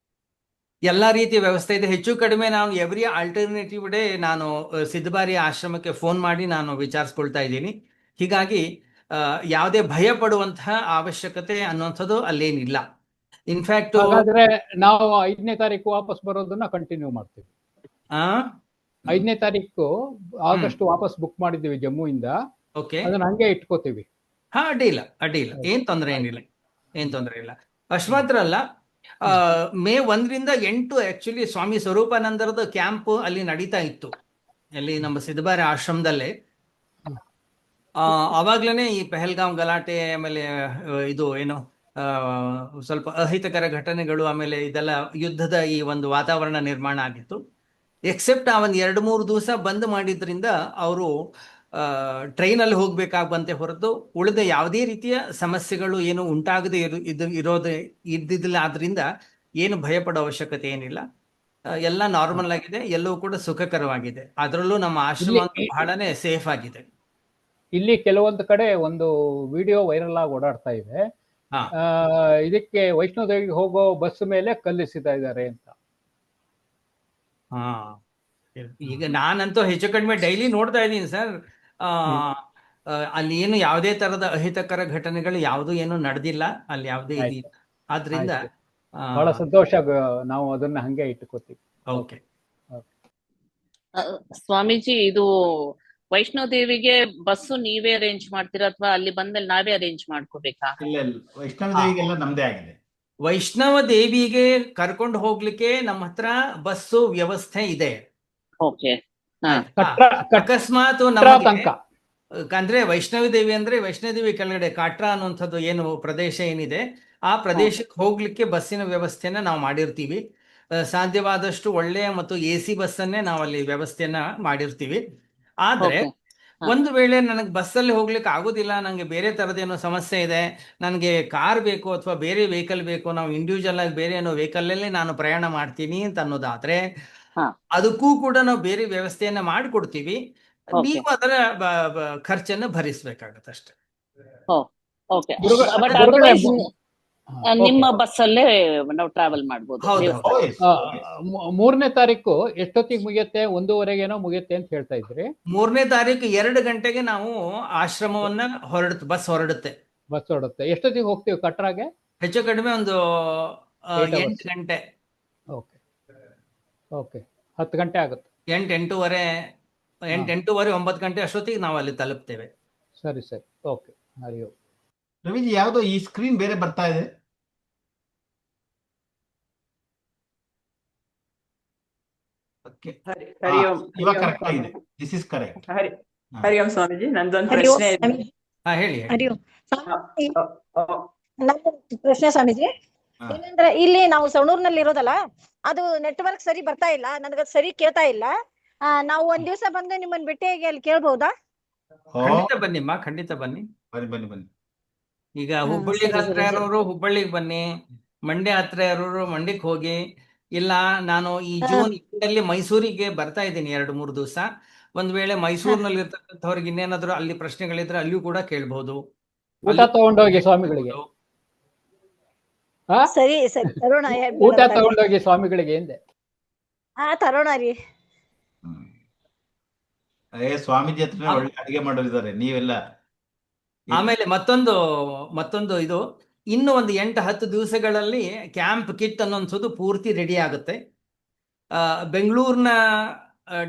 ಎಲ್ಲಾ ರೀತಿಯ ವ್ಯವಸ್ಥೆ ಇದೆ. ಹೆಚ್ಚು ಕಡಿಮೆ ನಾನು ಎವ್ರಿ ಆಲ್ಟರ್ನೇಟಿವ್ ಡೇ ನಾನು ಸಿದ್ಧಬಾರಿ ಆಶ್ರಮಕ್ಕೆ ಫೋನ್ ಮಾಡಿ ನಾನು ವಿಚಾರಿಸ್ಕೊಳ್ತಾ ಇದ್ದೀನಿ. ಹೀಗಾಗಿ ಯಾವುದೇ ಭಯ ಪಡುವಂತಹ ಅವಶ್ಯಕತೆ ಅನ್ನುವಂಥದ್ದು ಅಲ್ಲೇನಿಲ್ಲ. ಇನ್ಫ್ಯಾಕ್ಟ್ ಹಾಗಾದ್ರೆ ನಾವು 5ನೇ ತಾರೀಕು ವಾಪಸ್ ಬರೋದನ್ನ ಕಂಟಿನ್ಯೂ ಮಾಡ್ತೀವಿ. 5ನೇ ತಾರೀಕು ಆಗಸ್ಟ್ ವಾಪಸ್ ಬುಕ್ ಮಾಡಿದ್ದೀವಿ ಜಮ್ಮುವಿಂದ. ಓಕೆ, ಅದನ್ನ ಹಂಗೆ ಇಟ್ಕೋತೀವಿ. ಹಾ, ಅಡ್ಡಿ ಇಲ್ಲ, ಏನ್ ತೊಂದರೆ ಏನಿಲ್ಲ, ಏನ್ ತೊಂದರೆ ಇಲ್ಲ. ಅಷ್ಟು ಮಾತ್ರ ಅಲ್ಲ, ಮೇ 1ರಿಂದ 8 ಆಕ್ಚುಲಿ ಸ್ವಾಮಿ ಸ್ವರೂಪಾನಂದರದ ಕ್ಯಾಂಪ್ ಅಲ್ಲಿ ನಡೀತಾ ಇತ್ತು, ಅಲ್ಲಿ ನಮ್ಮ ಸಿದ್ಧಬಾರಿ ಆಶ್ರಮದಲ್ಲೇ. ಅವಾಗ್ಲೇನೆ ಈ ಪೆಹಲ್ಗಾಮ್ ಗಲಾಟೆ, ಆಮೇಲೆ ಇದು ಏನು ಸ್ವಲ್ಪ ಅಹಿತಕರ ಘಟನೆಗಳು, ಆಮೇಲೆ ಇದೆಲ್ಲ ಯುದ್ಧದ ಈ ಒಂದು ವಾತಾವರಣ ನಿರ್ಮಾಣ ಆಗಿತ್ತು. ಎಕ್ಸೆಪ್ಟ್ ಆ ಒಂದು 2-3 ದಿವಸ ಬಂದ್ ಮಾಡಿದ್ರಿಂದ ಅವರು ಟ್ರೈನಲ್ಲಿ ಹೋಗ್ಬೇಕಾಗಿ ಬಂತೆ ಹೊರತು ಉಳಿದ ಯಾವುದೇ ರೀತಿಯ ಸಮಸ್ಯೆಗಳು ಏನು ಉಂಟಾಗದೆ ಇದ್ದಿದ್ದಿಲ್ಲ. ಆದ್ರಿಂದ ಏನು ಭಯ ಪಡೋ ಅವಶ್ಯಕತೆ ಏನಿಲ್ಲ, ಎಲ್ಲ ನಾರ್ಮಲ್ ಆಗಿದೆ, ಎಲ್ಲವೂ ಕೂಡ ಸುಖಕರವಾಗಿದೆ. ಅದರಲ್ಲೂ ನಮ್ಮ ಆಶ್ರಮ ಬಹಳನೇ ಸೇಫ್ ಆಗಿದೆ. ಇಲ್ಲಿ ಕೆಲವೊಂದು ಕಡೆ ಒಂದು ವಿಡಿಯೋ ವೈರಲ್ ಆಗಿ ಓಡಾಡ್ತಾ ಇದೆ, ಹಾ. ಇದಕ್ಕೆ ವೈಷ್ಣೋದೇವಿಗೆ ಹೋಗೋ ಬಸ್ ಮೇಲೆ ಕಲ್ಲಿಸಿತಾ ಇದ್ದಾರೆ ಅಂತ. ಹಾ, ಈಗ ನಾನಂತೂ ಹೆಚ್ಚು ಕಡಿಮೆ ಡೈಲಿ ನೋಡ್ತಾ ಇದ್ದೀನಿ ಸರ್. ಅಲ್ಲಿ ಏನು ಯಾವುದೇ ತರದ ಅಹಿತಕರ ಘಟನೆಗಳು ಯಾವುದು ಏನು ನಡೆದಿಲ್ಲ ಅಲ್ಲಿ, ಯಾವುದೇ ಆಯ್ತು. ಆದ್ರಿಂದ ಆಯ್ತು. ಬಹಳ ಸಂತೋಷ, ನಾವು ಅದನ್ನ ಹಂಗೆ ಇಟ್ಕೋತೀವಿ. ಓಕೆ. ಸ್ವಾಮೀಜಿ, ಇದು ವೈಷ್ಣೋದೇವಿಗೆ ಬಸ್ಸು ನೀವೇ ಅರೇಂಜ್ ಮಾಡ್ತೀರಾ ಅಥವಾ ಅಲ್ಲಿ ಬಂದಲ್ಲಿ ನಾವೇ ಅರೇಂಜ್ ಮಾಡ್ಕೋಬೇಕಾ? ಇಲ್ಲ ಇಲ್ಲ, ವೈಷ್ಣವ ದೇವಿಗೆಲ್ಲ ನಮ್ದೇ ಆಗಿದೆ. ವೈಷ್ಣವ ದೇವಿಗೆ ಕರ್ಕೊಂಡು ಹೋಗ್ಲಿಕ್ಕೆ ನಮ್ಮ ಹತ್ರ ಬಸ್ಸು ವ್ಯವಸ್ಥೆ ಇದೆ. ಓಕೆ. ಅಕಸ್ಮಾತ್ ತನಕ ಅಂದ್ರೆ ವೈಷ್ಣವ ದೇವಿ ಕೆಳಗಡೆ ಕಾಟ್ರಾ ಅನ್ನುವಂಥದ್ದು ಏನು ಪ್ರದೇಶ ಏನಿದೆ, ಆ ಪ್ರದೇಶಕ್ಕೆ ಹೋಗ್ಲಿಕ್ಕೆ ಬಸ್ಸಿನ ವ್ಯವಸ್ಥೆನ ನಾವು ಮಾಡಿರ್ತೀವಿ. ಸಾಧ್ಯವಾದಷ್ಟು ಒಳ್ಳೆಯ ಮತ್ತು AC ಬಸ್ಸನ್ನೇ ನಾವು ಅಲ್ಲಿ ವ್ಯವಸ್ಥೆಯನ್ನ ಮಾಡಿರ್ತೀವಿ. ಆದ್ರೆ ಒಂದು ವೇಳೆ ನನಗೆ ಬಸ್ಸಲ್ಲಿ ಹೋಗ್ಲಿಕ್ಕೆ ಆಗೋದಿಲ್ಲ, ನನಗೆ ಬೇರೆ ತರದೇನೋ ಸಮಸ್ಯೆ ಇದೆ, ನನಗೆ ಕಾರ್ ಬೇಕು ಅಥವಾ ಬೇರೆ ವೆಹಿಕಲ್ ಬೇಕು, ನಾವು ಇಂಡಿವಿಜುವಲ್ ಆಗಿ ಬೇರೆ ಏನೋ ವೆಹಿಕಲ್ ಅಲ್ಲಿ ನಾನು ಪ್ರಯಾಣ ಮಾಡ್ತೀನಿ ಅಂತ ಅನ್ನೋದಾದ್ರೆ ಅದಕ್ಕೂ ಕೂಡ ನಾವು ಬೇರೆ ವ್ಯವಸ್ಥೆಯನ್ನ ಮಾಡಿಕೊಡ್ತೀವಿ. ನೀವು ಅದರ ಖರ್ಚನ್ನು ಭರಿಸ್ಬೇಕಾಗತ್ತೆ ಅಷ್ಟೇ. ನಿಮ್ಮ ಬಸ್ಸಲ್ಲೇ ನಾವು ಟ್ರಾವೆಲ್ ಮಾಡ್ಬೋದು. 3ನೇ ತಾರೀಕು ಎಷ್ಟೊತ್ತಿಗೆ ಮುಗಿಯುತ್ತೆ? 1:15 ಮುಗಿಯುತ್ತೆ ಅಂತ ಹೇಳ್ತಾ ಇದ್ರಿ. 3ನೇ ತಾರೀಕು 2 ಗಂಟೆಗೆ ನಾವು ಆಶ್ರಮವನ್ನ ಬಸ್ ಹೊರಡುತ್ತೆ. ಎಷ್ಟೊತ್ತಿಗೆ ಹೋಗ್ತೀವಿ ಕಟ್ರಾಗೆ? ಹೆಚ್ಚು ಕಡಿಮೆ ಒಂದು 8 ಗಂಟೆ. ಓಕೆ, 10 ಗಂಟೆ ಆಗುತ್ತೆ. 8:30 9 ಗಂಟೆ ಅಷ್ಟೊತ್ತಿಗೆ ನಾವು ಅಲ್ಲಿ ತಲುಪ್ತೇವೆ. ಸರಿ, ಓಕೆ. ರವಿಜಿ, ಯಾವ್ದೋ ಈ ಸ್ಕ್ರೀನ್ ಬೇರೆ ಬರ್ತಾ ಇದೆ. ಇವಾಗ ಕರೆಕ್ಟ್ ಆಗಿದೆ. This is correct. Hari Om Swamiji, ನಂದೊಂದು ಪ್ರಶ್ನೆ ಇದೆ. ಹೇಳಿ. ಪ್ರಶ್ನೆ ಸ್ವಾಮೀಜಿ, ಏನಂದ್ರೆ ಇಲ್ಲಿ ನಾವು ಸವಣೂರ್ನಲ್ಲಿ ಇರೋದಲ್ಲ, ಅದು ನೆಟ್ವರ್ಕ್ ಸರಿ ಬರ್ತಾ ಇಲ್ಲ, ನನಗ ಸರಿ ಕೇಳ್ತಾ ಇಲ್ಲ. ನಾವು ಒಂದ್ ದಿವಸ ಬಂದು ನಿಮ್ಮನ್ನ ಭೇಟಿಯಾಗಿ ಅಲ್ಲಿ ಕೇಳ್ಬಹುದಾ? ಖಂಡಿತ ಬನ್ನಿಮ್ಮ, ಖಂಡಿತ ಬನ್ನಿ. ಬನ್ನಿ. ಈಗ ಹುಬ್ಬಳ್ಳಿಗೆ ಹತ್ರ ಇರೋರು ಹುಬ್ಬಳ್ಳಿಗೆ ಬನ್ನಿ, ಮಂಡ್ಯ ಹತ್ರ ಇರೋರು ಮಂಡ್ಯಕ್ಕೆ ಹೋಗಿ. ಇಲ್ಲ, ನಾನು ಈ ಜೂನ್ ಅಲ್ಲಿ ಮೈಸೂರಿಗೆ ಬರ್ತಾ ಇದ್ದೀನಿ 2-3 ದಿವಸ. ಒಂದ್ ವೇಳೆ ಮೈಸೂರಿನಲ್ಲಿ ಇರ್ತಕ್ಕಂಥವ್ರಿಗೆ ಇನ್ನೇನಾದ್ರು ಅಲ್ಲಿ ಪ್ರಶ್ನೆಗಳಿದ್ರೆ ಅಲ್ಲಿಯೂ ಕೂಡ ಕೇಳ್ಬಹುದು. ಊಟ ತಗೊಂಡೋಗಿ ಸ್ವಾಮಿಗಳಿಗೆ. ಸರಿ, ತರೋಣ. ಊಟ ತಗೊಂಡೋಗಿ ಸ್ವಾಮಿಗಳಿಗೆ ಎಂದೆ. ತರೋಣ ರೀ. ಸ್ವಾಮೀಜಿ ಹತ್ರ ಒಳ್ಳೆ ಅಡಿಗೆ ಮಾಡೋರಿದ್ದಾರೆ ನೀವೆಲ್ಲ. ಆಮೇಲೆ ಮತ್ತೊಂದು ಇದು, ಇನ್ನು ಒಂದು 8-10 ದಿವಸಗಳಲ್ಲಿ ಕ್ಯಾಂಪ್ ಕಿಟ್ ಅನ್ನೋದು ಪೂರ್ತಿ ರೆಡಿ ಆಗುತ್ತೆ. ಬೆಂಗಳೂರಿನ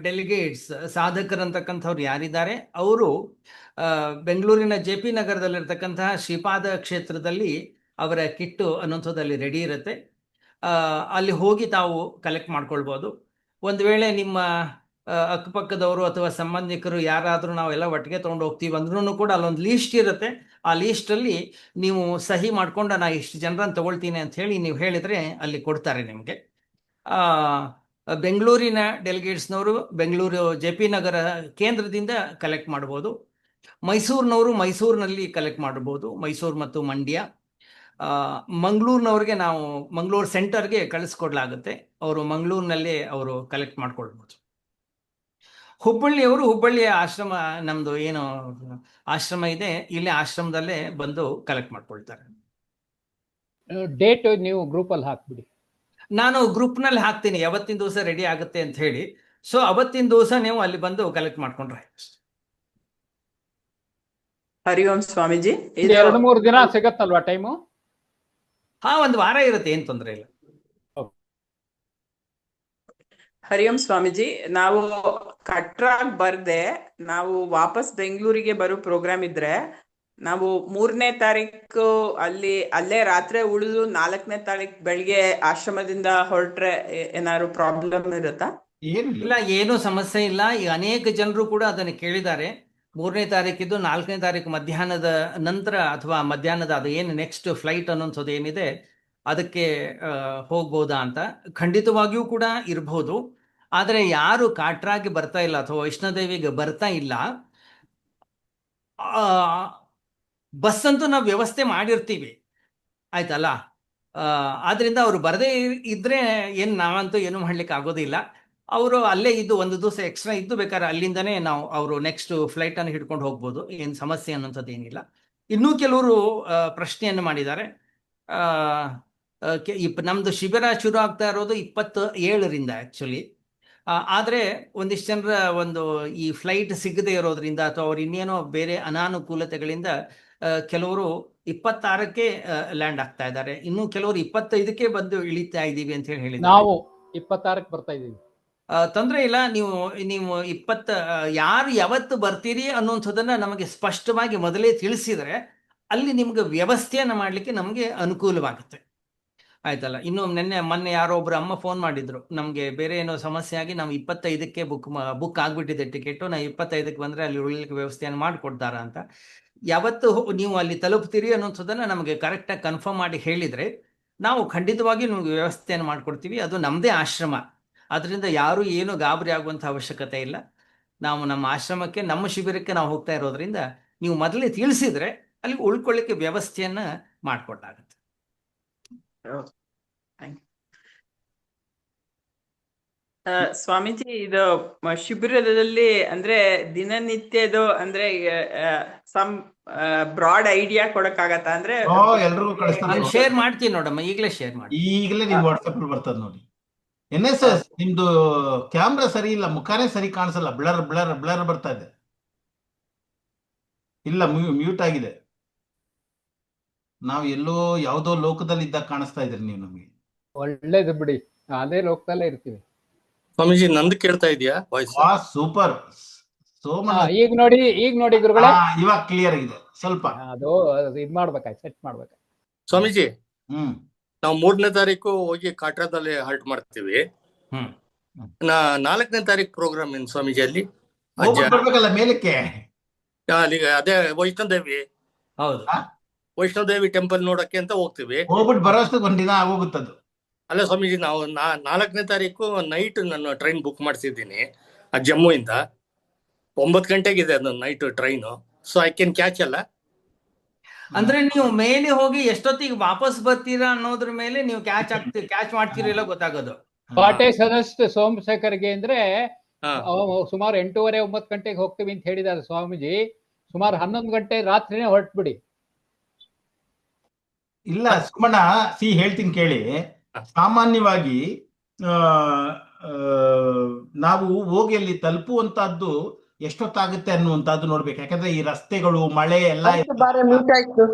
ಡೆಲಿಗೇಟ್ಸ್, ಸಾಧಕರಂತಕ್ಕಂಥವ್ರು ಯಾರಿದ್ದಾರೆ ಅವರು ಬೆಂಗಳೂರಿನ JP ನಗರದಲ್ಲಿರ್ತಕ್ಕಂತಹ ಶ್ರೀಪಾದ ಕ್ಷೇತ್ರದಲ್ಲಿ ಅವರ ಕಿಟ್ಟು ಅನ್ನೋಂಥದ್ದಲ್ಲಿ ರೆಡಿ ಇರುತ್ತೆ. ಅಲ್ಲಿ ಹೋಗಿ ತಾವು ಕಲೆಕ್ಟ್ ಮಾಡ್ಕೊಳ್ಬೋದು. ಒಂದು ವೇಳೆ ನಿಮ್ಮ ಅಕ್ಕಪಕ್ಕದವರು ಅಥವಾ ಸಂಬಂಧಿಕರು ಯಾರಾದರೂ ನಾವೆಲ್ಲ ಒಟ್ಟಿಗೆ ತೊಗೊಂಡು ಹೋಗ್ತೀವಿ ಅಂದ್ರೂ ಕೂಡ ಅಲ್ಲೊಂದು ಲೀಸ್ಟ್ ಇರುತ್ತೆ. ಆ ಲೀಸ್ಟಲ್ಲಿ ನೀವು ಸಹಿ ಮಾಡ್ಕೊಂಡು ನಾ ಇಷ್ಟು ಜನರನ್ನು ತಗೊಳ್ತೀನಿ ಅಂತ ಹೇಳಿ ನೀವು ಹೇಳಿದರೆ ಅಲ್ಲಿ ಕೊಡ್ತಾರೆ ನಿಮಗೆ. ಬೆಂಗಳೂರಿನ ಡೆಲಿಗೇಟ್ಸ್ನವರು ಬೆಂಗಳೂರು JP ನಗರ ಕೇಂದ್ರದಿಂದ ಕಲೆಕ್ಟ್ ಮಾಡ್ಬೋದು. ಮೈಸೂರಿನವರು ಮೈಸೂರಿನಲ್ಲಿ ಕಲೆಕ್ಟ್ ಮಾಡ್ಬೋದು, ಮೈಸೂರು ಮತ್ತು ಮಂಡ್ಯ. ಮಂಗಳೂರಿನವ್ರಿಗೆ ನಾವು ಮಂಗಳೂರು ಸೆಂಟರ್ಗೆ ಕಳಿಸ್ಕೊಡ್ಲಾಗುತ್ತೆ, ಅವರು ಮಂಗಳೂರಿನಲ್ಲೇ ಅವರು ಕಲೆಕ್ಟ್ ಮಾಡ್ಕೊಳ್ಬೋದು. ಹುಬ್ಬಳ್ಳಿಯ ಆಶ್ರಮ, ನಮ್ದು ಏನು ಆಶ್ರಮ ಇದೆ ಇಲ್ಲಿ, ಆಶ್ರಮದಲ್ಲೇ ಬಂದು ಕಲೆಕ್ಟ್ ಮಾಡ್ಕೊಳ್ತಾರೆ. ಡೇಟ್ ನೀವು ಗ್ರೂಪಲ್ಲಿ ಹಾಕ್ಬಿಡಿ. ನಾನು ಗ್ರೂಪ್ನಲ್ಲಿ ಹಾಕ್ತೀನಿ ಯಾವತ್ತಿನ ದಿವಸ ರೆಡಿ ಆಗುತ್ತೆ ಅಂತ ಹೇಳಿ. ಸೊ ಅವತ್ತಿನ ದಿವಸ ನೀವು ಅಲ್ಲಿ ಬಂದು ಕಲೆಕ್ಟ್ ಮಾಡ್ಕೊಂಡ್ರೆ. ಹರಿ ಓಂ ಸ್ವಾಮೀಜಿ, 2-3 ದಿನ ಸಿಗತ್ತಲ್ವಾ ಟೈಮು? ಒಂದು ವಾರ ಇರುತ್ತೆ, ಏನ್ ತೊಂದರೆ ಇಲ್ಲ. ಹರಿ ಓಂ ಸ್ವಾಮೀಜಿ, ನಾವು ಕಟ್ರಾಗ್ ಬರ್ದೆ ನಾವು ವಾಪಸ್ ಬೆಂಗಳೂರಿಗೆ ಬರೋ ಪ್ರೋಗ್ರಾಮ್ ಇದ್ರೆ ನಾವು 3ನೇ ತಾರೀಕು ಅಲ್ಲೇ ರಾತ್ರಿ ಉಳಿದು 4ನೇ ತಾರೀಕು ಬೆಳಿಗ್ಗೆ ಆಶ್ರಮದಿಂದ ಹೊರಟ್ರೆ ಏನಾದ್ರು ಪ್ರಾಬ್ಲಮ್ ಇರುತ್ತಾ? ಏನಿಲ್ಲ. ಇಲ್ಲ, ಏನೂ ಸಮಸ್ಯೆ ಇಲ್ಲ. ಈಗ ಅನೇಕ ಜನರು ಕೂಡ ಅದನ್ನು ಕೇಳಿದ್ದಾರೆ. 3ನೇ ತಾರೀಕಿದ್ದು 4ನೇ ತಾರೀಕು ಮಧ್ಯಾಹ್ನದ ನಂತರ ಅಥವಾ ಮಧ್ಯಾಹ್ನದ ಅದು ಏನು ನೆಕ್ಸ್ಟ್ ಫ್ಲೈಟ್ ಅನ್ನೋದು ಏನಿದೆ ಅದಕ್ಕೆ ಹೋಗ್ಬೋದಾ ಅಂತ. ಖಂಡಿತವಾಗಿಯೂ ಕೂಡ ಇರಬಹುದು. ಆದರೆ ಯಾರು ಕಾಟ್ರಾಗೆ ಬರ್ತಾ ಇಲ್ಲ ಅಥವಾ ವೈಷ್ಣೋದೇವಿಗೆ ಬರ್ತಾ ಇಲ್ಲ, ಬಸ್ ಅಂತೂ ನಾವು ವ್ಯವಸ್ಥೆ ಮಾಡಿರ್ತೀವಿ, ಆಯ್ತಲ್ಲ. ಆದ್ರಿಂದ ಅವರು ಬರದೇ ಇದ್ರೆ ಏನು ನಾವಂತೂ ಏನು ಮಾಡ್ಲಿಕ್ಕೆ ಆಗೋದಿಲ್ಲ. ಅವರು ಅಲ್ಲೇ ಇದ್ದು ಒಂದು ದಿವಸ ಎಕ್ಸ್ಟ್ರಾ ಇದ್ದು ಬೇಕಾದ್ರೆ ಅಲ್ಲಿಂದನೇ ನಾವು ಅವರು ನೆಕ್ಸ್ಟ್ ಫ್ಲೈಟ್ ಅನ್ನು ಹಿಡ್ಕೊಂಡು ಹೋಗ್ಬೋದು. ಏನು ಸಮಸ್ಯೆ ಅನ್ನೋಂಥದ್ದು ಏನಿಲ್ಲ. ಇನ್ನೂ ಕೆಲವರು ಪ್ರಶ್ನೆಯನ್ನು ಮಾಡಿದ್ದಾರೆ. ನಮ್ದು ಶಿಬಿರ ಶುರು ಆಗ್ತಾ ಇರೋದು 27ರಿಂದ ಆ್ಯಕ್ಚುಲಿ. ಆದರೆ ಒಂದಿಷ್ಟು ಜನರ ಈ ಫ್ಲೈಟ್ ಸಿಗದೆ ಇರೋದ್ರಿಂದ ಅಥವಾ ಅವ್ರು ಇನ್ನೇನೋ ಬೇರೆ ಅನಾನುಕೂಲತೆಗಳಿಂದ ಕೆಲವರು 26ಕ್ಕೆ ಲ್ಯಾಂಡ್ ಆಗ್ತಾ ಇದ್ದಾರೆ. ಇನ್ನು ಕೆಲವರು 25ಕ್ಕೆ ಬಂದು ಇಳಿತಾ ಇದ್ದೀವಿ ಅಂತ ಹೇಳಿದ್ದಾರೆ. ನಾವು 26ಕ್ಕೆ ಬರ್ತಾ ಇದ್ದೀವಿ. ತೊಂದರೆ ಇಲ್ಲ. ನೀವು ಯಾರು ಯಾವತ್ತು ಬರ್ತೀರಿ ಅನ್ನುವಂಥದ್ದನ್ನ ನಮಗೆ ಸ್ಪಷ್ಟವಾಗಿ ಮೊದಲೇ ತಿಳಿಸಿದರೆ ಅಲ್ಲಿ ನಿಮ್ಗೆ ವ್ಯವಸ್ಥೆಯನ್ನು ಮಾಡಲಿಕ್ಕೆ ನಮಗೆ ಅನುಕೂಲವಾಗುತ್ತೆ, ಆಯ್ತಲ್ಲ. ಇನ್ನು ಮೊನ್ನೆ ಯಾರೋ ಒಬ್ರು ಅಮ್ಮ ಫೋನ್ ಮಾಡಿದ್ರು, ನಮಗೆ ಬೇರೆ ಏನೋ ಸಮಸ್ಯೆ ಆಗಿ ನಾವು 25ಕ್ಕೆ ಬುಕ್ ಆಗ್ಬಿಟ್ಟಿದೆ ಟಿಕೆಟು, ನಾವು 25ಕ್ಕೆ ಬಂದರೆ ಅಲ್ಲಿ ಉಳಿಲಿಕ್ಕೆ ವ್ಯವಸ್ಥೆಯನ್ನು ಮಾಡಿಕೊಡ್ತಾರ ಅಂತ. ಯಾವತ್ತು ನೀವು ಅಲ್ಲಿ ತಲುಪ್ತೀರಿ ಅನ್ನೋಂಥದ್ದನ್ನು ನಮಗೆ ಕರೆಕ್ಟಾಗಿ ಕನ್ಫರ್ಮ್ ಮಾಡಿ ಹೇಳಿದರೆ ನಾವು ಖಂಡಿತವಾಗಿ ನಿಮಗೆ ವ್ಯವಸ್ಥೆಯನ್ನು ಮಾಡಿಕೊಡ್ತೀವಿ. ಅದು ನಮ್ಮದೇ ಆಶ್ರಮ, ಅದರಿಂದ ಯಾರೂ ಏನು ಗಾಬರಿ ಆಗುವಂಥ ಅವಶ್ಯಕತೆ ಇಲ್ಲ. ನಾವು ನಮ್ಮ ಆಶ್ರಮಕ್ಕೆ, ನಮ್ಮ ಶಿಬಿರಕ್ಕೆ ನಾವು ಹೋಗ್ತಾ ಇರೋದ್ರಿಂದ ನೀವು ಮೊದಲೇ ತಿಳಿಸಿದರೆ ಅಲ್ಲಿ ಉಳ್ಕೊಳ್ಳಿಕ್ಕೆ ವ್ಯವಸ್ಥೆಯನ್ನು ಮಾಡಿಕೊಟ್ಟಾಗುತ್ತೆ. ಸ್ವಾಮೀಜಿ, ಇದು ಶಿಬಿರದಲ್ಲಿ ಅಂದ್ರೆ ದಿನನಿತ್ಯದು ಅಂದ್ರೆ ಸಮ್ ಬ್ರಾಡ್ ಐಡಿಯಾ ಕೊಡಕ್ಕಾಗತ್ತ? ಅಂದ್ರೆ ಎಲ್ರಿಗೂ ನಾನು ಶೇರ್ ಮಾಡ್ತೀನಿ ನೋಡಮ್ಮ, ಈಗಲೇ ಶೇರ್ ಮಾಡಿ. ಈಗಲೇ ನಿಮ್ ವಾಟ್ಸಪ್ ಬರ್ತದ ನೋಡಿ. NSS ನಿಮ್ದು ಕ್ಯಾಮ್ರಾ ಸರಿ ಇಲ್ಲ, ಮುಖಾನೇ ಸರಿ ಕಾಣಿಸಲ್ಲ, ಬ್ಲರ್ ಬ್ಲರ್ ಬ್ಲರ್ ಬರ್ತಾ ಇದೆ. ಇಲ್ಲ, ಮ್ಯೂಟ್ ಆಗಿದೆ. ನಾವು ಎಲ್ಲೋ ಯಾವುದೋ ಲೋಕದಲ್ಲಿ ಇದ್ದಾಗ ಕಾಣಿಸ್ತಾ ಇದ್ರಿ ನೀವು ನಮಗೆ. ಒಳ್ಳೇದು ಬಿಡಿ, ಅದೇ ಲೋಕದಲ್ಲೇ ಇರ್ತೀವಿ. ಸ್ವಾಮೀಜಿ, ನಂದು ಕೇಳ್ತಾ ಇದೆಯಾ ವಾಯ್ಸ್? ಸೂಪರ್. ಈಗ ನೋಡಿ ಗುರುಗಳೇ, ಇವಾಗ ಕ್ಲಿಯರ್ ಆಗಿದೆ ಸ್ವಲ್ಪ. ಅದು ಇದ್ ಮಾಡ್ಬೇಕಾಯ್ತು, ಸೆಟ್ ಮಾಡ್ಬೇಕು. ಸ್ವಾಮೀಜಿ, ನಾವು 3ನೇ ತಾರೀಕು ಹೋಗಿ ಕಾಟ್ರಾದಲ್ಲಿ ಹಾಲ್ಟ್ ಮಾಡ್ತೀವಿ. 4ನೇ ತಾರೀಕು ಪ್ರೋಗ್ರಾಮ್ ಏನು ಸ್ವಾಮೀಜಿ ಅಲ್ಲಿ? ಬರ್ಬೇಕಲ್ಲ ಮೇಲಕ್ಕೆ. ಅದೇ ವೈಷ್ಣೋದೇವಿ. ಹೌದು, ವೈಷ್ಣೋದೇವಿ ಟೆಂಪಲ್ ನೋಡಕ್ಕೆ ಅಂತ ಹೋಗ್ತೀವಿ. ಹೋಗ್ಬಿಟ್ಟು ಬರೋಷ್ಟು ಒಂದಿನ ಆಗೋಗುತ್ತದು. ಅಲ್ಲ ಸ್ವಾಮೀಜಿ, ನಾವು 4ನೇ ತಾರೀಕು ನೈಟ್ ನಾನು ಟ್ರೈನ್ ಬುಕ್ ಮಾಡಿಸಿದ್ದೀನಿ ಜಮ್ಮುವಿಂದ. 9 ಗಂಟೆಗಿದೆ ಅದು night train. So I can catch ಅಲ್ಲ? ಅಂದ್ರೆ ನೀವು ಮೇಲೆ ಹೋಗಿ ಎಷ್ಟೊತ್ತಿಗೆ ವಾಪಸ್ ಬರ್ತೀರಾ ಅನ್ನೋದ್ರ ಮೇಲೆ ನೀವು ಕ್ಯಾಚ್ ಮಾಡ್ತೀರಿಲ್ಲ ಗೊತ್ತಾಗೋದು. ಪಾಟೆ ಸದಸ್ಯ ಸೋಮಶೇಖರ್ಗೆ ಅಂದ್ರೆ ಸುಮಾರು 8:30-9 ಗಂಟೆಗೆ ಹೋಗ್ತೀವಿ ಅಂತ ಹೇಳಿದ್ದಾರೆ ಸ್ವಾಮೀಜಿ. ಸುಮಾರು 11 ಗಂಟೆ ರಾತ್ರಿನೇ ಹೊರಟ್ಬಿಡಿ. ಇಲ್ಲ ಸುಮಣ್ಣ, ಹೇಳ್ತೀನಿ ಕೇಳಿ. ಸಾಮಾನ್ಯವಾಗಿ ನಾವು ಹೋಗಿ ಅಲ್ಲಿ ತಲುಪುವಂತಹದ್ದು ಎಷ್ಟೊತ್ತಾಗುತ್ತೆ ಅನ್ನುವಂಥದ್ದು ನೋಡ್ಬೇಕು. ಯಾಕಂದ್ರೆ ಈ ರಸ್ತೆಗಳು, ಮಳೆ ಎಲ್ಲ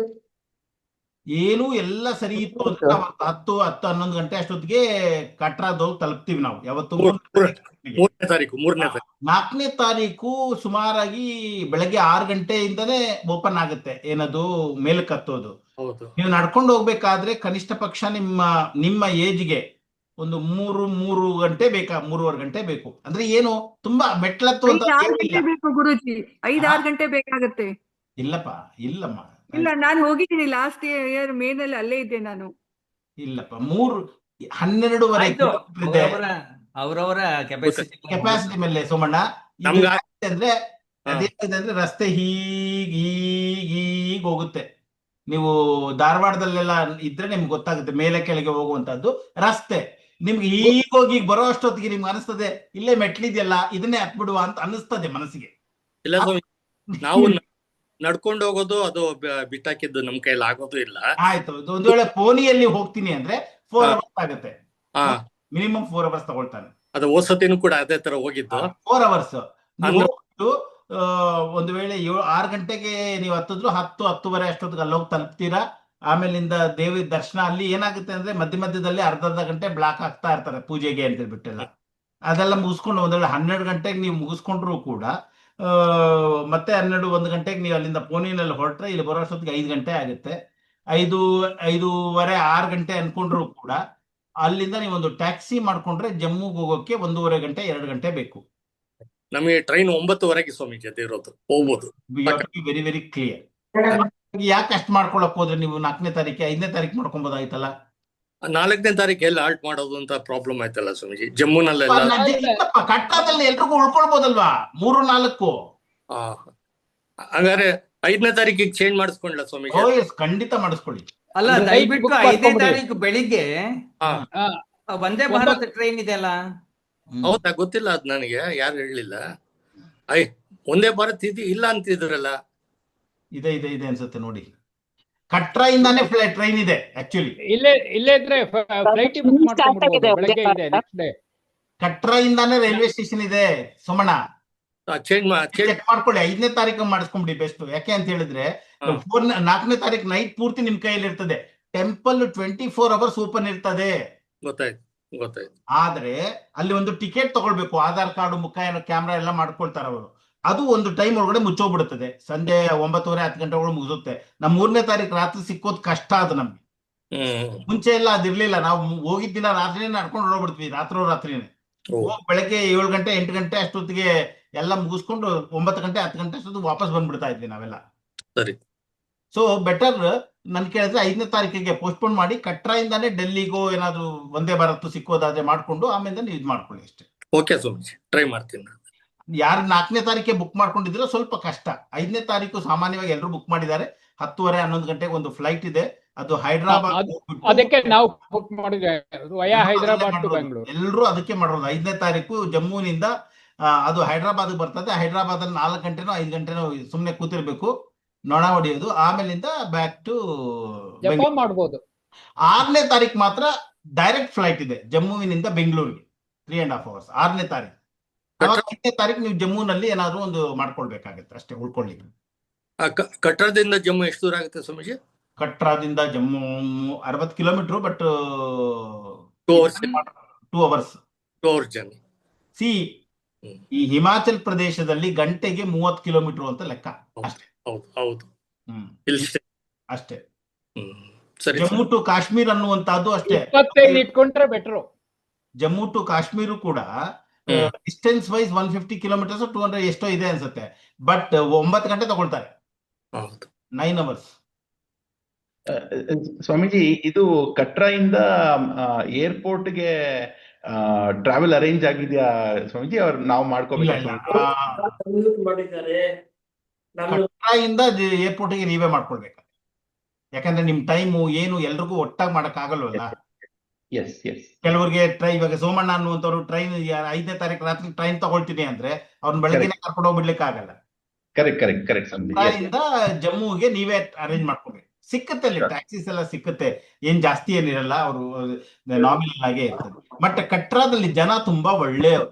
ಏನು ಎಲ್ಲ ಸರಿ ಇತ್ತು ಅಂದ್ರೆ ನಾವು 10-11 ಗಂಟೆ ಅಷ್ಟೊತ್ತಿಗೆ ಕಟ್ರಾದೋಗಿ ತಲುಪ್ತೀವಿ ನಾವು ಯಾವತ್ತು. 4ನೇ ತಾರೀಕು ಸುಮಾರಾಗಿ ಬೆಳಗ್ಗೆ 6 ಗಂಟೆಯಿಂದನೇ ಓಪನ್ ಆಗುತ್ತೆ. ಏನದು ಮೇಲಕ್ಕೆ ಹತ್ತೋದು. ನೀವು ನಡ್ಕೊಂಡು ಹೋಗ್ಬೇಕಾದ್ರೆ ಕನಿಷ್ಠ ಪಕ್ಷ ನಿಮ್ಮ ಏಜ್ಗೆ ಒಂದು 3 ಗಂಟೆ ಬೇಕಾ, 3.5 ಗಂಟೆ ಬೇಕು. ಅಂದ್ರೆ ಏನು ತುಂಬಾ ಮೆಟ್ಲತ್ತು ಗುರುಜಿ, 5-6 ಗಂಟೆ ಬೇಕಾಗತ್ತೆ. ಇಲ್ಲಪ್ಪ, ಇಲ್ಲಮ್ಮ, ಇಲ್ಲ, ನಾನು ಹೋಗಿದ್ದೀನಿ ಲಾಸ್ಟ್ ಇಯರ್ ಮೇನಲ್ಲಿ, ಅಲ್ಲೇ ಇದ್ದೆ ನಾನು. ಇಲ್ಲಪ್ಪ, 12.5 ಅವರವರ ಕೆಪಾಸಿಟಿ ಮೇಲೆ ಸೋಮಣ್ಣ. ಅಂದ್ರೆ ಅದೇನಿದೆ ಅಂದ್ರೆ ರಸ್ತೆ ಹೀಗ್ ಹೋಗುತ್ತೆ. ನೀವು ಧಾರವಾಡದಲ್ಲೆಲ್ಲ ಇದ್ರೆ ನಿಮ್ಗೆ ಗೊತ್ತಾಗುತ್ತೆ, ಮೇಲೆ ಕೆಳಗೆ ಹೋಗುವಂತದ್ದು ರಸ್ತೆ. ನಿಮ್ಗೆ ಹೀಗೋಗಿ ಬರೋ ಅಷ್ಟೊತ್ತಿಗೆ ನಿಮ್ಗೆ ಅನಿಸ್ತದೆ ಇಲ್ಲೇ ಮೆಟ್ಲಿದೆಯಲ್ಲ, ಇದನ್ನೇ ಹತ್ಬಿಡುವ ಅಂತ ಅನಿಸ್ತದೆ ಮನಸ್ಸಿಗೆ. ಇಲ್ಲ, ನಾವು ನಡ್ಕೊಂಡು ಹೋಗೋದು ಅದು ಬಿಟ್ಟಾಕಿದ್ದು ನಮ್ ಕೈಲಿ ಆಗೋದು ಇಲ್ಲ. ಆಯ್ತು, ಒಂದು ವೇಳೆ ಪೋನಿಯಲ್ಲಿ ಹೋಗ್ತೀನಿ ಅಂದ್ರೆ 4 ಅವರ್ಸ್ ಆಗುತ್ತೆ. ಮಿನಿಮಮ್ 4 ಅವರ್ಸ್ ತಗೊಳ್ತಾನೆ. ಅದು ಓಸತಿನೂ ಕೂಡ ಅದೇ ತರ ಹೋಗಿದ್ದು. 4 ಅವರ್ಸ್. ಒಂದು ವೇಳೆ 6 ಗಂಟೆಗೆ ನೀವು ಹತ್ತಿದ್ರು 10-10:30 ಅಷ್ಟೊತ್ತಿಗೆ ಅಲ್ಲೋಗಿ ತಲುಪ್ತೀರಾ. ಆಮೇಲಿಂದ ದೇವಿ ದರ್ಶನ ಅಲ್ಲಿ ಏನಾಗುತ್ತೆ ಅಂದ್ರೆ ಮಧ್ಯದಲ್ಲಿ ಅರ್ಧ ಗಂಟೆ ಬ್ಲಾಕ್ ಆಗ್ತಾ ಇರ್ತಾರೆ ಪೂಜೆಗೆ ಅಂತ ಹೇಳ್ಬಿಟ್ಟೆಲ್ಲ. ಅದೆಲ್ಲ ಮುಗಿಸ್ಕೊಂಡು ಒಂದ್ ವೇಳೆ 12 ಗಂಟೆಗೆ ನೀವು ಮುಗಿಸ್ಕೊಂಡ್ರು ಕೂಡ ಮತ್ತೆ 12-1 ಗಂಟೆಗೆ ನೀವು ಅಲ್ಲಿಂದ ಪೋನಿನಲ್ಲಿ ಹೊರಟ್ರೆ ಇಲ್ಲಿ ಬರೋ ಅಷ್ಟೊತ್ತಿಗೆ 5 ಗಂಟೆ ಆಗುತ್ತೆ. 5:30 6 ಗಂಟೆ ಅನ್ಕೊಂಡ್ರು ಕೂಡ ಅಲ್ಲಿಂದ ನೀವೊಂದು ಟ್ಯಾಕ್ಸಿ ಮಾಡ್ಕೊಂಡ್ರೆ ಜಮ್ಮುಗೆ ಹೋಗೋಕೆ 1.5 ಗಂಟೆ 2 ಗಂಟೆ ಬೇಕು. ನಮಗೆ ಟ್ರೈನ್ 9:00 ಸ್ವಾಮೀಜಿ ಅದೇ ಇರೋದು, ಹೋಗ್ಬೋದು. Very very clear. ಯಾಕೆ ಅಷ್ಟು ಮಾಡ್ಕೊಳಕ್ ಹೋದ್ರೆ ನೀವು 4ನೇ ತಾರೀಕು 5ನೇ ತಾರೀಕು ಮಾಡ್ಕೊಬೋದಾಯ್ತಲ್ಲ? 4ನೇ ತಾರೀಕು ಎಲ್ಲಿ ಆಲ್ಟ್ ಮಾಡೋದು ಅಂತ ಪ್ರಾಬ್ಲಮ್ ಆಯ್ತಲ್ಲ ಸ್ವಾಮೀಜಿ, ಜಮ್ಮುನಲ್ಲೆಲ್ಲ. ಕಟ್ಟಾದಲ್ಲಿ ಎಲ್ರಿಗೂ ಉಳ್ಕೊಳ್ಬೋದಲ್ವಾ 3-4? ಹಂಗಾರೆ 5ನೇ ತಾರೀಕಿಗೆ ಚೇಂಜ್ ಮಾಡಿಸ್ಕೊಂಡ್ಲ ಸ್ವಾಮೀಜಿ? ಖಂಡಿತ ಮಾಡಿಸ್ಕೊಳ್ಳಿ. ಅಲ್ಲ, ಅಂದ್ರೆ ದಯವಿಟ್ಟು book 5ನೇ ಮಾಡ್ಕೊಂಬಿಡಿ. ತಾರೀಕು ಬೆಳಿಗ್ಗೆ ವಂದೇ ಭಾರತ್ ಟ್ರೈನ್ ಇದೆಯಲ್ಲ. ಹೌದಾ? ಗೊತ್ತಿಲ್ಲ ಅದ್ ನನಗೆ, ಯಾರು ಹೇಳಲಿಲ್ಲ. ಒಂದೇ ಭಾರತ್ ಇಲ್ಲ ಅಂತಿದ್ರಲ್ಲ. ಇದೆ ಅನ್ಸುತ್ತೆ ನೋಡಿ. ಕಟ್ರಾಯಿಂದಾನೇ ಟ್ರೈನ್ ಇದೆ ಆಕ್ಚುಲಿ. ಇಲ್ಲೇ ಇದ್ರೆ ಫ್ಲೈಟ್ ಬುಕ್ ಮಾಡ್ಕೊಂಡ್ಬಿಡ್ಬೋದು, ಬೆಳಗ್ಗೆ ಇದೆ ನೆಕ್ಸ್ಟ್ ಡೇ. ಕಟ್ರಾಯಿಂದಾನೇ ರೈಲ್ವೆ ಸ್ಟೇಷನ್ ಇದೆ ಸೋಮಣ್ಣ. ಚೇಂಜ್ ಚೆಕ್ ಮಾಡ್ಕೊಳ್ಳಿ, 5ನೇ ತಾರೀಕು ಮಾಡಿಸ್ಕೊಂಬಿಡಿ ಬೆಸ್ಟ್. ಯಾಕೆ ಅಂತ ಹೇಳಿದ್ರೆ 4ನೇ ತಾರೀಕು ನೈಟ್ ಪೂರ್ತಿ ನಿಮ್ ಕೈಯಲ್ಲಿ ಇರ್ತದೆ. ಟೆಂಪಲ್ 24 ಅವರ್ಸ್ ಓಪನ್ ಇರ್ತದೆ. ಗೊತ್ತಾಯ್ತು. ಆದ್ರೆ ಅಲ್ಲಿ ಒಂದು ಟಿಕೆಟ್ ತಗೊಳ್ಬೇಕು, ಆಧಾರ್ ಕಾರ್ಡ್ ಮುಖ ಏನೋ ಕ್ಯಾಮ್ರಾ ಎಲ್ಲ ಮಾಡ್ಕೊಳ್ತಾರ ಅವರು. ಅದು ಒಂದು ಟೈಮ್ ಒಳಗಡೆ ಮುಚ್ಚೋಗ್ಬಿಡುತ್ತದೆ. ಸಂಜೆ 9:30-10 ಗಂಟೆ ಒಳಗೆ ಮುಗಿಸುತ್ತೆ. ನಮ್ಮ 3ನೇ ತಾರೀಕು ರಾತ್ರಿ ಸಿಕ್ಕೋದು ಕಷ್ಟ. ಅದು ನಮ್ಗೆ ಮುಂಚೆ ಎಲ್ಲ ಅದಿರ್ಲಿಲ್ಲ. ನಾವು ಹೋಗಿದ್ದ ದಿನ ರಾತ್ರಿನೇ ನಡ್ಕೊಂಡು ಹೊರಡ್ಬಿಡ್ತೀವಿ, ರಾತ್ರಿನೇ. ಬೆಳಗ್ಗೆ 7 ಗಂಟೆ 8 ಗಂಟೆ ಅಷ್ಟೊತ್ತಿಗೆ ಎಲ್ಲ ಮುಗಿಸ್ಕೊಂಡು 9 ಗಂಟೆ 10 ಗಂಟೆ ಅಷ್ಟೊತ್ತಿಗೆ ವಾಪಸ್ ಬಂದ್ಬಿಡ್ತಾ ಇದ್ವಿ ನಾವೆಲ್ಲ. ಸರಿ. ಸೊ ಬೆಟರ್ ನನ್ ಕೇಳಿದ್ರೆ 5ನೇ ತಾರೀಕಿಗೆ ಪೋಸ್ಟ್ಪೋನ್ ಮಾಡಿ ಕಟ್ರಾಯಿಂದಾನೇ ಡೆಲ್ಲಿಗೋ ಏನಾದ್ರು ವಂದೇ ಭಾರತ್ ಸಿಕ್ಕೋದಾದ್ರೆ ಮಾಡ್ಕೊಂಡು ಆಮೇಲೆ ನೀವು ಇದು ಮಾಡ್ಕೊಳ್ಳಿ ಅಷ್ಟೇ. ಓಕೆ ಸ್ವಾಮೀಜಿ, ಟ್ರೈ ಮಾಡ್ತೀನಿ. ಯಾರು 4ನೇ ತಾರೀಕಿಗೆ ಬುಕ್ ಮಾಡ್ಕೊಂಡಿದ್ರೆ ಸ್ವಲ್ಪ ಕಷ್ಟ. 5ನೇ ತಾರೀಕು ಸಾಮಾನ್ಯವಾಗಿ ಎಲ್ಲರೂ ಬುಕ್ ಮಾಡಿದ್ದಾರೆ. 10:30-11 ಗಂಟೆಗೆ ಒಂದು ಫ್ಲೈಟ್ ಇದೆ, ಅದು ಹೈದರಾಬಾದ್. ಅದಕ್ಕೆ ನಾವು ಬುಕ್ ಮಾಡಿದ್ವಿ ವಯಾ ಹೈದರಾಬಾದ್ ಟು ಬೆಂಗಳೂರು. ಎಲ್ಲರೂ ಅದಕ್ಕೆ ಮಾಡೋದು. 5ನೇ ತಾರೀಕು ಜಮ್ಮುನಿಂದ ಅದು ಹೈದರಾಬಾದ್ ಬರ್ತದೆ. ಹೈದರಾಬಾದ್ ಅಲ್ಲಿ 4 ಗಂಟೆನೋ 5 ಗಂಟೆನೋ ಸುಮ್ನೆ ಕೂತಿರ್ಬೇಕು, ನೊಣ ಹೊಡೆಯೋದು. ಆಮೇಲಿಂದ ಬ್ಯಾಕ್ ಟು ಮಾಡ್ಬೋದು. 6ನೇ ತಾರೀಕು ಮಾತ್ರ ಡೈರೆಕ್ಟ್ ಫ್ಲೈಟ್ ಇದೆ ಜಮ್ಮುವಿನಿಂದ ಬೆಂಗಳೂರಿಗೆ, 3.5 hours 6ನೇ ತಾರೀಕು. 5ನೇ ತಾರೀಕು ನೀವು ಜಮ್ಮುನಲ್ಲಿ ಏನಾದ್ರು ಒಂದು ಮಾಡ್ಕೊಳ್ಬೇಕಾಗತ್ತೆ ಅಷ್ಟೇ ಉಳ್ಕೊಳ್ಳಿಕ್ಕೆ. ಕಟ್ರಾದಿಂದ ಜಮ್ಮು ಎಷ್ಟು ದೂರ ಆಗುತ್ತೆ ಸ್ವಾಮೀಜಿ? ಕಟ್ರಾದಿಂದ Jammu 60 kilometre, but 2 hours journey. ಈ ಹಿಮಾಚಲ್ ಪ್ರದೇಶದಲ್ಲಿ ಗಂಟೆಗೆ 30 ಕಿಲೋಮೀಟರ್ ಅಂತ ಲೆಕ್ಕ ಅಷ್ಟೇ. ಹೌದು. ಅಷ್ಟೇ. ಸರಿ. ಜಮ್ಮು ಟು ಕಾಶ್ಮೀರ್ ಅನ್ನುವಂತಹದ್ದು ಅಷ್ಟೇ. 25 ಇಟ್ಕೊಂಡ್ರೆ ಬೆಟರ್. ಜಮ್ಮು ಟು ಕಾಶ್ಮೀರು ಕೂಡ ಡಿಸ್ಟೆನ್ಸ್ ವೈಸ್ 150 ಕಿಲೋಮೀಟರ್ಸ್ 200 ಎಷ್ಟೋ ಇದೆ ಅನ್ಸುತ್ತೆ. ಬಟ್ 9 ಗಂಟೆ ತಗೊಳ್ತಾರೆ, 9 hours. ಸ್ವಾಮೀಜಿ, ಇದು ಕಟ್ರಾಯಿಂದ ಏರ್ಪೋರ್ಟ್ಗೆ ಟ್ರಾವೆಲ್ ಅರೇಂಜ್ ಆಗಿದೆಯಾ ಸ್ವಾಮೀಜಿ? ಅವ್ರು ನಾವು ಮಾಡ್ಕೋಬೇಕು? ಕಟ್ರಾಯಿಂದ ಏರ್ಪೋರ್ಟ್ಗೆ ನೀವೇ ಮಾಡ್ಕೊಳ್ಬೇಕು. ಯಾಕಂದ್ರೆ ನಿಮ್ ಟೈಮು ಏನು ಎಲ್ರಿಗೂ ಒಟ್ಟಾಗಿ ಮಾಡಕ್ ಆಗಲ್ವಲ್ಲ. ಕೆಲವರಿಗೆ ಇವಾಗ ಸೋಮಣ್ಣ ಅನ್ನುವಂಥವ್ರು ಟ್ರೈನ್ 5ನೇ ತಾರೀಕು ರಾತ್ರಿ ಟ್ರೈನ್ ತಗೊಳ್ತೀನಿ ಅಂದ್ರೆ ಅವ್ರನ್ನ ಬೆಳಗ್ಗೆ ಕರ್ಕೊಂಡು ಹೋಗ್ಬಿಡ್ಲಿಕ್ಕೆ ಆಗಲ್ಲ. ಕಟ್ರಾಯಿಂದ ಜಮ್ಮುಗೆ ನೀವೇ ಅರೇಂಜ್ ಮಾಡ್ಕೊಬೇಕು. ಸಿಕ್ಕತ್ತೆ ಅಲ್ಲಿ ಟ್ಯಾಕ್ಸೀಸ್ ಎಲ್ಲ ಸಿಕ್ಕತ್ತೆ, ಏನ್ ಜಾಸ್ತಿ ಏನಿರಲ್ಲ, ಅವರು ನಾಮಿನಲ್ ಆಗೇ ಇರ್ತದೆ. ಬಟ್ ಕಟ್ರಾದಲ್ಲಿ ಜನ ತುಂಬಾ ಒಳ್ಳೆಯವರು.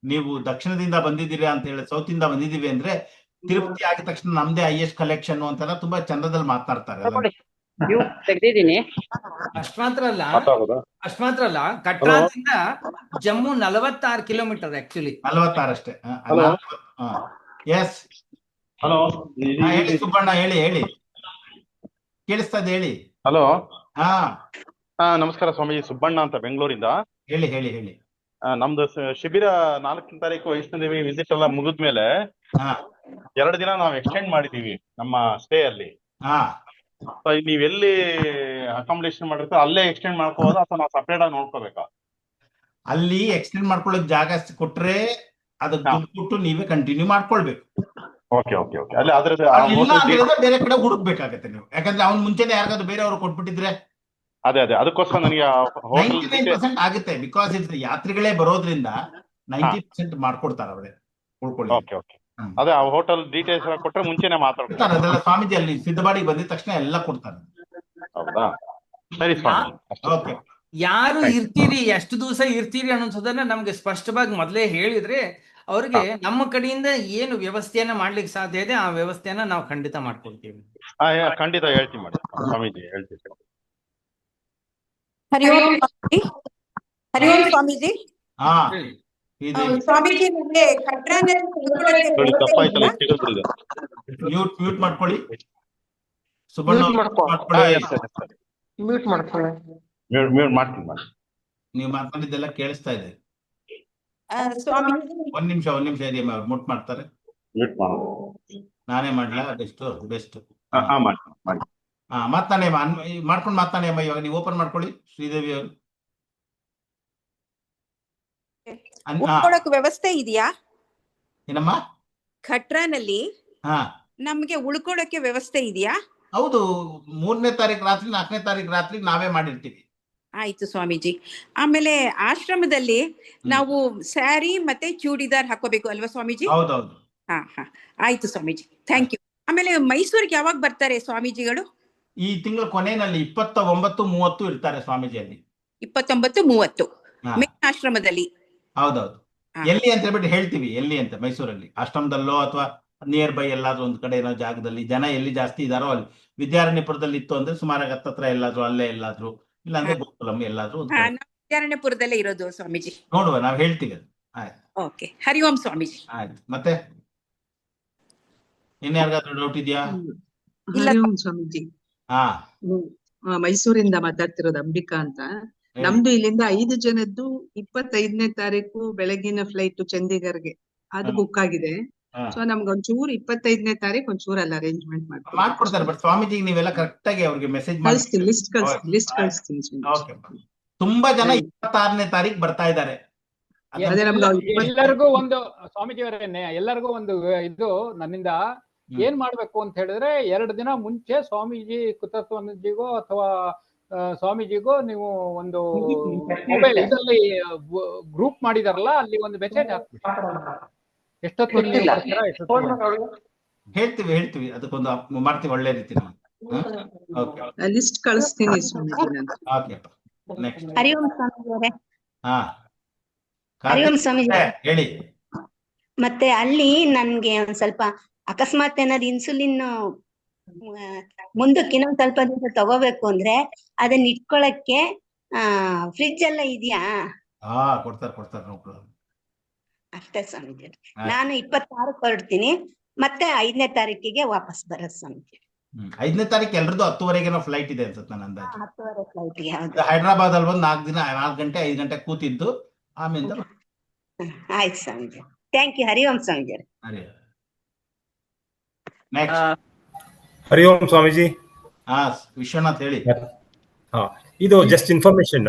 ನೀವು ದಕ್ಷಿಣದಿಂದ ಬಂದಿದ್ದೀರಾ ಅಂತ ಹೇಳಿ, ಸೌತ್ ಇಂದ ಬಂದಿದೀವಿ ಅಂದ್ರೆ ತಿರುಪತಿ ಆಗಿದ ತಕ್ಷಣ ನಮ್ದೇ ಹೈಯೆಸ್ಟ್ ಕಲೆಕ್ಷನ್ ಅಂತೆಲ್ಲ ತುಂಬಾ ಚಂದದಲ್ಲಿ ಮಾತನಾಡ್ತಾರೆ. ಅಷ್ಟ್ ಮಾತ್ರ ಅಲ್ಲ, ಕಟ್ರಾದಿಂದ ಜಮ್ಮು 46 ಕಿಲೋಮೀಟರ್ ಆಕ್ಚುಲಿ. 46 ಅಷ್ಟೇ. ಎಸ್. ಹೇಳಿ ಸುಬ್ಬಣ್ಣ, ಹೇಳಿ ಕೇಳಿಸ್ತಾ ಇದೆ, ಹೇಳಿ. ಹಲೋ. ನಮಸ್ಕಾರ ಸ್ವಾಮೀಜಿ, ಸುಬ್ಬಣ್ಣ ಅಂತ ಬೆಂಗಳೂರಿಂದ. ಹೇಳಿ. ನಮ್ದು ಶಿಬಿರ 4ನೇ ತಾರೀಕು ವೈಷ್ಣೋದೇವಿ ವಿಸಿಟ್ ಎಲ್ಲ ಮುಗಿದ್ಮೇಲೆ 2 ದಿನ ನಾವು ಎಕ್ಸ್ಟೆಂಡ್ ಮಾಡಿದೀವಿ ನಮ್ಮ ಸ್ಟೇ ಅಲ್ಲಿ. ನೀವೆಲ್ಲಿ ಅಕಾಮಿಡೇಷನ್ ಮಾಡಿರ್ತೀರ ಅಲ್ಲೇ ಎಕ್ಸ್ಟೆಂಡ್ ಮಾಡ್ಕೋಬೋದಾ ಅಥವಾ ನಾವು ಸಪರೇಟ್ ಆಗಿ ನೋಡ್ಕೋಬೇಕಾ? ಅಲ್ಲಿ ಎಕ್ಸ್ಟೆಂಡ್ ಮಾಡ್ಕೊಳ್ಳೋಕೆ ಜಾಗ ಕೊಟ್ರೆ ಅದಕ್ಕೆ ದುಡ್ಡು ಕೊಟ್ಟು ನೀವೇ ಕಂಟಿನ್ಯೂ ಮಾಡ್ಕೊಳ್ಬೇಕು. ಓಕೆ. ಅದ್ರದ್ದು ಬೇರೆ ಕಡೆ ಹುಡುಕ್ಬೇಕಾಗತ್ತೆ ನೀವು. ಯಾಕಂದ್ರೆ ಅವ್ನು ಮುಂಚೆನೆ ಯಾರಿಗಾದ್ರು ಬೇರೆ ಅವ್ರು ಕೊಟ್ಬಿಟ್ಟಿದ್ರೆ ಅದೇ ಅದಕ್ಕೋಸ್ಕರ ನನಗೆ 99% ಆಗುತ್ತೆ. ಬಿಕಾಸ್ ಇದು ಯಾತ್ರಿಗಳೇ ಬರೋದ್ರಿಂದ 90% ಮಾಡ್ಕೊಡ್ತಾರೆ ಅವರೇ ಉಳ್ಕೊಳ್ಳಿ. ಓಕೆ. ಅದೇ ಆ ಹೋಟೆಲ್ ಡೀಟೇಲ್ಸ್ ಕೊಟ್ರೆ ಮುಂಚೆನೆ ಮಾತಾಡ್ತಾರೆ. ಅದೆಲ್ಲ ಸ್ವಾಮೀಜಿ ಅಲ್ಲಿ ಸಿದ್ಧಬಾಡಿಗೆ ಬಂದಿದ ತಕ್ಷಣ ಎಲ್ಲ ಕೊಡ್ತಾರೆ. ಹೌದಾ? ಸರಿ ಸ್ವಾಮಿ. ಓಕೆ. ಯಾರು ಇರ್ತೀರಿ, ಎಷ್ಟು ದಿವಸ ಇರ್ತೀರಿ ಅನ್ನೋದನ್ನ ನಮ್ಗೆ ಸ್ಪಷ್ಟವಾಗಿ ಮೊದಲೇ ಹೇಳಿದ್ರೆ ಅವ್ರಿಗೆ ನಮ್ಮ ಕಡೆಯಿಂದ ಏನು ವ್ಯವಸ್ಥೆಯನ್ನ ಮಾಡ್ಲಿಕ್ಕೆ ಸಾಧ್ಯ ಇದೆ ಆ ವ್ಯವಸ್ಥೆಯನ್ನ ನಾವು ಖಂಡಿತ ಮಾಡ್ಕೊಳ್ತೀವಿ. ಖಂಡಿತ ಹೇಳ್ತೀವಿ ಮಾಡಿ ಸ್ವಾಮೀಜಿ, ಹೇಳ್ತೀವಿ. ಹರಿ ಓಂ ಸ್ವಾಮೀಜಿ. ಸ್ವಾಮೀಜಿ ನಮ್ಗೆ ಕಟ್ರಾನಲ್ಲಿ ಉಳ್ಕೊಳಕ್ಕೆ ನೋಡಿ ವ್ಯವಸ್ಥೆ ತಪ್ಪಾಯ್ತಲ್ಲ ಇದೆಯಾ? ಈಗ ಸಿಗೋದ್ರಿದೆ. ಮ್ಯೂಟ್ ಮಾಡ್ಕೊಳ್ಳಿ. ಸುಬ್ಬಣ್ಣ ಮಾಡ್ಕೊಳ್ಳಿ. ಮ್ಯೂಟ್ ಮಾಡ್ಕೊಳ್ಳಿ. ಮ್ಯೂಟ್ ಮಾಡ್ತೀನಿ ಮಾಡಿ. ನೀವು ಮಾತಾಡಿದ್ದೆಲ್ಲ ಕೇಳಿಸ್ತಾ ಇದೆ. ಸ್ವಾಮೀಜಿ ಒಂದ್ ನಿಮಿಷ ಇದೆಯಮ್ಮ, ಅವ್ರು ಮುಟ್ ಮಾಡ್ತಾರೆ. ಮ್ಯೂಟ್ ಮಾಡು. ನಾನೇ ಮಾಡ್ಲಾ? ಬೆಸ್ಟ್. ಮಾಡಿ. ಹಾ, ಮಾತಾಡಿ ಅಮ್ಮ, ಮಾಡ್ಕೊಂಡು ಮಾತಾಡಿ ಅಮ್ಮ. ಇವಾಗ ನೀವು ಓಪನ್ ಮಾಡ್ಕೊಳ್ಳಿ ಶ್ರೀದೇವಿ ಅವರು. ಉಳ್ಕೊಳಕ್ ವ್ಯವಸ್ಥೆ ಇದೆಯಾ? ಏನಮ್ಮ? ಖಟ್ರಾನಲ್ಲಿ ಹಾ, ನಮ್ಗೆ ಉಳ್ಕೊಳಕ್ಕೆ ವ್ಯವಸ್ಥೆ ಇದೆಯಾ? ಹೌದು. 3ನೇ ತಾರೀಕು ರಾತ್ರಿ 4ನೇ ತಾರೀಕು ರಾತ್ರಿ ನಾವೇ ಮಾಡಿರ್ತೀವಿ. ಆಯ್ತು ಸ್ವಾಮೀಜಿ. ಆಮೇಲೆ ಆಶ್ರಮದಲ್ಲಿ ನಾವು ಸ್ಯಾರಿ ಮತ್ತೆ ಚೂಡಿದಾರ್ ಹಾಕೋಬೇಕು ಅಲ್ವಾ ಸ್ವಾಮೀಜಿ? ಹೌದೌದು. ಹಾ ಆಯ್ತು ಸ್ವಾಮೀಜಿ, ಥ್ಯಾಂಕ್ ಯು. ಆಮೇಲೆ ಮೈಸೂರಿಗೆ ಯಾವಾಗ ಬರ್ತಾರೆ ಸ್ವಾಮೀಜಿಗಳು? ಈ ತಿಂಗಳ ಕೊನೆಯಲ್ಲಿ 29, 30 ಇರ್ತಾರೆ ಸ್ವಾಮೀಜಿಯಲ್ಲಿ. 29, 30 ಮೇನ್ ಆಶ್ರಮದಲ್ಲಿ. ಹೌದೌದು. ಎಲ್ಲಿ ಅಂತ ಹೇಳ್ಬಿಟ್ಟು ಹೇಳ್ತೀವಿ, ಎಲ್ಲಿ ಅಂತ. ಮೈಸೂರಲ್ಲಿ ಆಶ್ರಮದಲ್ಲೋ ಅಥವಾ ನಿಯರ್ ಬೈ ಎಲ್ಲಾದ್ರೂ ಒಂದ್ ಕಡೆ ಏನೋ ಜಾಗದಲ್ಲಿ ಜನ ಎಲ್ಲಿ ಜಾಸ್ತಿ ಇದಾರೋ ಅಲ್ಲಿ. ವಿದ್ಯಾರಣ್ಯಪುರದಲ್ಲಿ ಇತ್ತು ಅಂದ್ರೆ ಸುಮಾರು ಹತ್ತತ್ರ ಎಲ್ಲಾದ್ರೂ ಅಲ್ಲೇ ಎಲ್ಲಾದ್ರೂ, ಇಲ್ಲಾಂದ್ರೆ ಗೋಕುಲಂ ಎಲ್ಲಾದ್ರೂ ಒಂದ್ ಕಡೆ. ನಾವು ವಿದ್ಯಾರಣ್ಯಪುರದಲ್ಲೇ ಇರೋದು ಸ್ವಾಮೀಜಿ. ನೋಡುವ, ನಾವ್ ಹೇಳ್ತೀವಿ ಅದು. ಆಯ್ತು, ಓಕೆ. ಹರಿ ಓಂ ಸ್ವಾಮೀಜಿ. ಆಯ್ತು. ಮತ್ತೆ ಇನ್ಯಾರಿಗಾದ್ರೂ ಡೌಟ್ ಇದೆಯಾ? ಇಲ್ಲ ಸ್ವಾಮೀಜಿ. ಹಾ, ಮೈಸೂರಿಂದ ಮಾತಾಡ್ತಿರೋದು ಅಂಬಿಕಾ ಅಂತ. ನಮ್ದು ಇಲ್ಲಿಂದ 5 ಜನದ್ದು 25ನೇ ತಾರೀಕು ಬೆಳಗಿನ ಫ್ಲೈಟ್ ಚಂಡೀಗರ್ಗೆ, ಅದು ಬುಕ್ ಆಗಿದೆ. ಸೊ ನಮ್ಗೆ ಒಂಚೂರು 25ನೇ ತಾರೀಕು ಒಂಚೂರು ಅಲ್ಲಿ ಅರೇಂಜ್ಮೆಂಟ್ ಮಾಡ್ಕೊಡ್ತಾರೆ. ಬಟ್ ಸ್ವಾಮೀಜಿಗೆ ನೀವೆಲ್ಲ ಕರೆಕ್ಟ್ ಆಗಿ ಅವ್ರಿಗೆ ಮೆಸೇಜ್ ಕಳಿಸ್ತೀನಿ, ಲಿಸ್ಟ್ ಕಳಿಸ್ತೀನಿ. ತುಂಬಾ ಜನ 26ನೇ ತಾರೀಕು ಬರ್ತಾ ಇದ್ದಾರೆ. ಎಲ್ಲರಿಗೂ ಒಂದು ಸ್ವಾಮೀಜಿ ಅವರೇನೆ, ಎಲ್ಲರಿಗೂ ಒಂದು ಇದು ನನ್ನಿಂದ ಏನ್ ಮಾಡ್ಬೇಕು ಅಂತ ಹೇಳಿದ್ರೆ, 2 ದಿನ ಮುಂಚೆ ಸ್ವಾಮೀಜಿ ಕುತಸ್ವಾಮೀಜಿಗೋ ಅಥವಾ ಸ್ವಾಮೀಜಿಗೋ ನೀವು ಒಂದು ಮೊಬೈಲ್ ಇದರಲ್ಲಿ ಗ್ರೂಪ್ ಮಾಡಿದಾರಲ್ಲ, ಅಲ್ಲಿ ಒಂದು ಮೆಸೇಜ್ ಹಾಕ್ಬಿಟ್ಟು ಎಷ್ಟೊತ್ತಿಗೆ ಹೇಳ್ತೀವಿ. ಅದಕ್ಕೊಂದು ಮಾಡ್ತೀವಿ, ಒಳ್ಳೆ ರೀತಿ. ಲಿಸ್ಟ್ ಕಳಿಸ್ತೀನಿ ಸ್ವಾಮೀಜಿ. ನೆಕ್ಸ್ಟ್. ಹರಿ ಓಂ ಸ್ವಾಮೀಜಿ. ಹಾ, ಹರಿ ಓಂ ಸ್ವಾಮೀಜಿ. ಹೇಳಿ. ಮತ್ತೆ ಅಲ್ಲಿ ನನ್ಗೆ ಒಂದ್ ಸ್ವಲ್ಪ ಅಕಸ್ಮಾತ್ ಏನಾದ್ರು ಇನ್ಸುಲಿನ್ ಮುಂದಕ್ಕೆ ಇನ್ನೊಂದ್ ಸ್ವಲ್ಪ ದಿವಸ ತಗೋಬೇಕು ಅಂದ್ರೆ ಅದನ್ನ ಇಟ್ಕೊಳಕ್ಕೆ ಫ್ರಿಡ್ಜ್ ಎಲ್ಲ ಇದೆಯಾ? ಕೊಡ್ತಾರೆ ನೋಡ್ಕೊಳ್ಳಿ. ಅಷ್ಟೇ ಸ್ವಾಮೀಜಿ. ನಾನು 26 ಹೊರಡ್ತೀನಿ, ಮತ್ತೆ 5ನೇ ತಾರೀಕಿಗೆ ವಾಪಸ್ ಬರೋದು ಸ್ವಾಮೀಜಿ. 5ನೇ ತಾರೀಕು ಎಲ್ರದ್ದು 10:30 ಫ್ಲೈಟ್ ಇದೆ ಅನ್ಸುತ್ತೆ ನನ್ನ ಅಂದಾಜು. 10:30 ಫ್ಲೈಟ್ಗೆ. ಹೈದರಾಬಾದ್ ಅಲ್ಲಿ ಒಂದು 4 ಗಂಟೆ 5 ಗಂಟೆ ಕೂತಿದ್ದು ಆಮೇಲೆ. ಆಯ್ತು ಸ್ವಾಮೀಜಿ, ಥ್ಯಾಂಕ್ ಯು. ಹರಿ ಓಂ ಸ್ವಾಮೀಜಿ. ಹರಿ ಓಂ ಸ್ವಾಮೀಜಿ. ವಿಶ್ವನಾಥ್ ಹೇಳಿ. ಇದು ಜಸ್ಟ್ ಇನ್ಫಾರ್ಮೇಶನ್